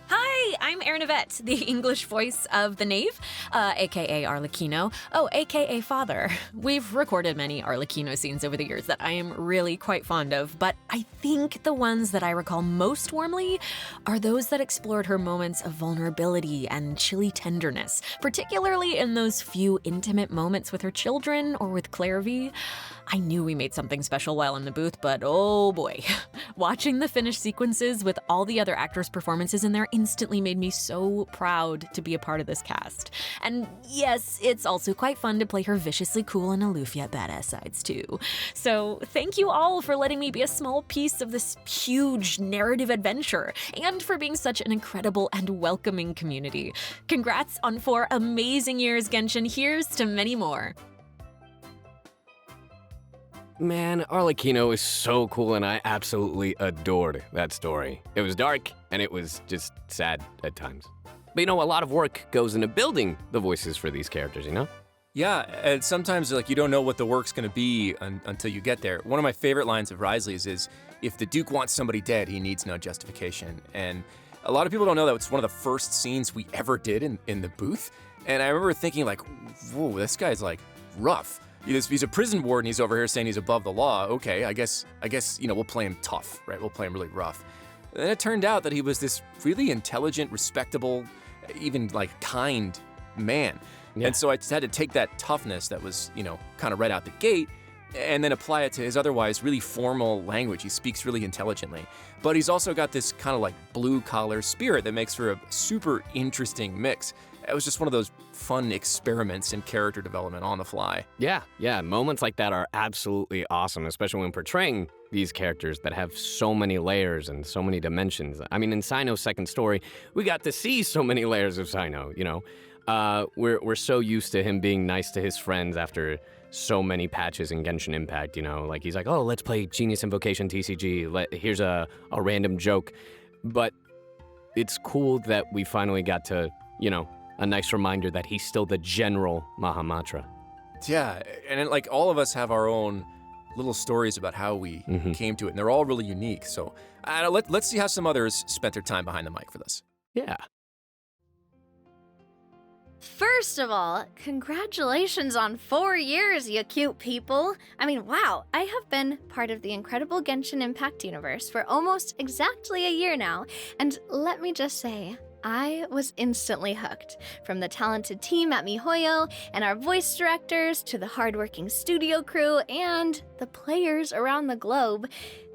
Hi, I'm Erin Yvette, the English voice of the Knave, aka Arlecchino. Oh, aka Father. We've recorded many Arlecchino scenes over the years that I am really quite fond of, but I think the ones that I recall most warmly are those that explored her moments of vulnerability and chilly tenderness, particularly in those few intimate moments with her children or with Claire V. I knew we made something special while in the booth, but oh boy. Watching the finished sequences with all the other actors' performances in there instantly made me so proud to be a part of this cast. And yes, it's also quite fun to play her viciously cool and aloof yet badass sides too. So thank you all for letting me be a small piece of this huge narrative adventure, and for being such an incredible and welcoming community. Congrats on 4 amazing years, Genshin. Here's to many more. Man, Arlecchino is so cool, and I absolutely adored that story. It was dark, and it was just sad at times. But you know, a lot of work goes into building the voices for these characters, you know? Yeah, and sometimes like you don't know what the work's gonna be until you get there. One of my favorite lines of Wriothesley's is, if the Duke wants somebody dead, he needs no justification. And a lot of people don't know that it's one of the first scenes we ever did in the booth. And I remember thinking like, whoa, this guy's like rough. He's a prison warden, he's over here saying he's above the law. Okay, I guess, you know, we'll play him tough, right? We'll play him really rough. And then it turned out that he was this really intelligent, respectable, even like kind man. Yeah. And so I just had to take that toughness that was, you know, kind of right out the gate and then apply it to his otherwise really formal language. He speaks really intelligently. But he's also got this kind of like blue-collar spirit that makes for a super interesting mix. It was just one of those fun experiments in character development on the fly. Yeah, moments like that are absolutely awesome, especially when portraying these characters that have so many layers and so many dimensions. I mean, in Cyno's second story, we got to see so many layers of Cyno, you know? We're so used to him being nice to his friends after so many patches in Genshin Impact, you know? Like, he's like, oh, let's play Genius Invocation TCG. Here's a random joke. But it's cool that we finally got to, you know, a nice reminder that he's still the General Mahamatra. Yeah, and like all of us have our own little stories about how we came to it, and they're all really unique. So let's see how some others spent their time behind the mic for this. Yeah. First of all, congratulations on 4 years, you cute people. I mean, wow, I have been part of the incredible Genshin Impact universe for almost exactly a year now, and let me just say, I was instantly hooked. From the talented team at MiHoYo and our voice directors to the hardworking studio crew and the players around the globe,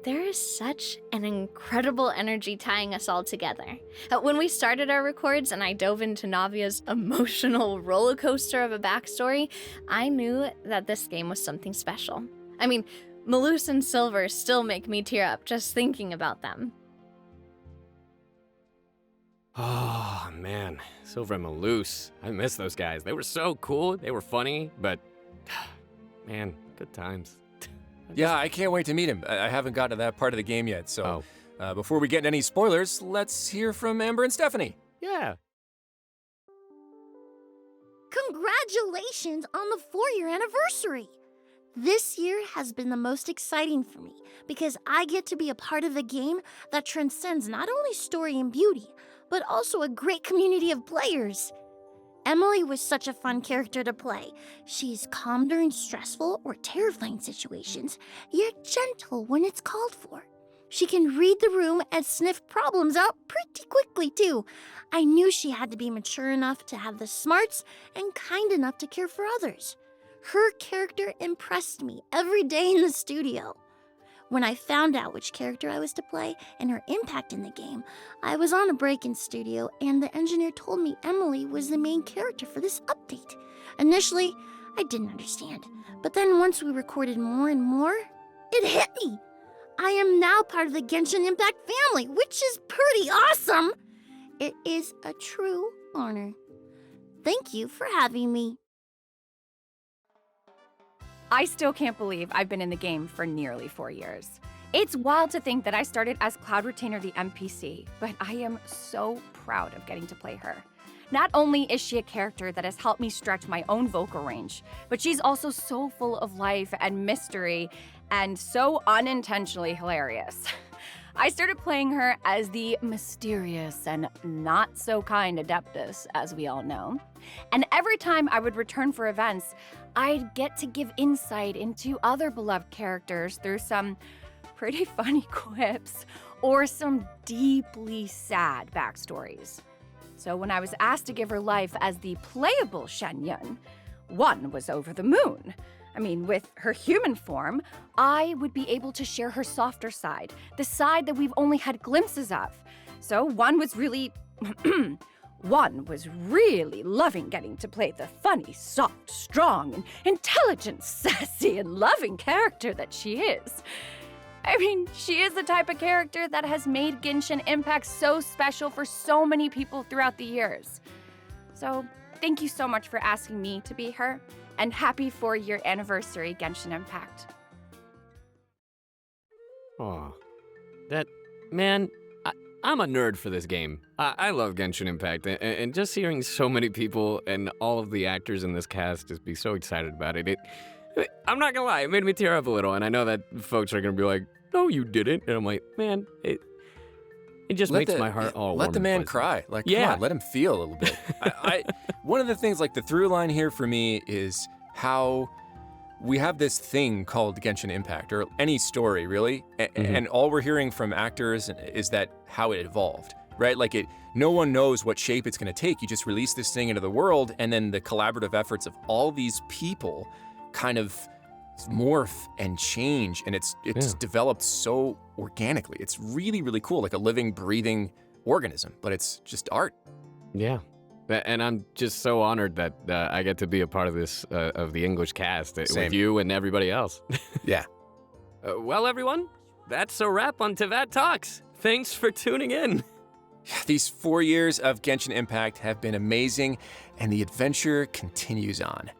there is such an incredible energy tying us all together. When we started our records and I dove into Navia's emotional roller coaster of a backstory, I knew that this game was something special. I mean, Malus and Silver still make me tear up just thinking about them. Oh, man. Silver and Malus. I miss those guys. They were so cool. They were funny, but man, good times. Yeah, I can't wait to meet him. I haven't gotten to that part of the game yet, so before we get into any spoilers, let's hear from Amber and Stephanie. Yeah. Congratulations on the 4-year anniversary! This year has been the most exciting for me because I get to be a part of a game that transcends not only story and beauty, but also a great community of players. Emily was such a fun character to play. She's calm during stressful or terrifying situations, yet gentle when it's called for. She can read the room and sniff problems out pretty quickly, too. I knew she had to be mature enough to have the smarts and kind enough to care for others. Her character impressed me every day in the studio. When I found out which character I was to play and her impact in the game, I was on a break in studio and the engineer told me Emily was the main character for this update. Initially, I didn't understand, but then once we recorded more and more, it hit me. I am now part of the Genshin Impact family, which is pretty awesome. It is a true honor. Thank you for having me. I still can't believe I've been in the game for nearly 4 years. It's wild to think that I started as Cloud Retainer the NPC, but I am so proud of getting to play her. Not only is she a character that has helped me stretch my own vocal range, but she's also so full of life and mystery and so unintentionally hilarious. I started playing her as the mysterious and not so kind Adeptus, as we all know. And every time I would return for events, I'd get to give insight into other beloved characters through some pretty funny quips or some deeply sad backstories. So when I was asked to give her life as the playable Shen Yun, one was over the moon. I mean, with her human form, I would be able to share her softer side, the side that we've only had glimpses of. So one was really loving getting to play the funny, soft, strong, and intelligent, sassy, and loving character that she is. I mean, she is the type of character that has made Genshin Impact so special for so many people throughout the years. So, thank you so much for asking me to be her, and happy 4-year anniversary, Genshin Impact. Aw. I'm a nerd for this game. I love Genshin Impact, and just hearing so many people and all of the actors in this cast just be so excited about it, I'm not gonna lie, it made me tear up a little, and I know that folks are gonna be like, no, you didn't. And I'm like, man, it just makes my heart all warm. Let the man cry. Like, come on, let him feel a little bit. One of the things, like the through line here for me is how we have this thing called Genshin Impact, or any story really, and all we're hearing from actors is that how it evolved, right? Like no one knows what shape it's gonna take. You just release this thing into the world, and then the collaborative efforts of all these people kind of morph and change, and it's developed so organically. It's really, really cool, like a living, breathing organism, but it's just art. Yeah. And I'm just so honored that I get to be a part of this, of the English cast with you and everybody else. Yeah. Well, everyone, that's a wrap on Teyvat Talks. Thanks for tuning in. These 4 years of Genshin Impact have been amazing, and the adventure continues on.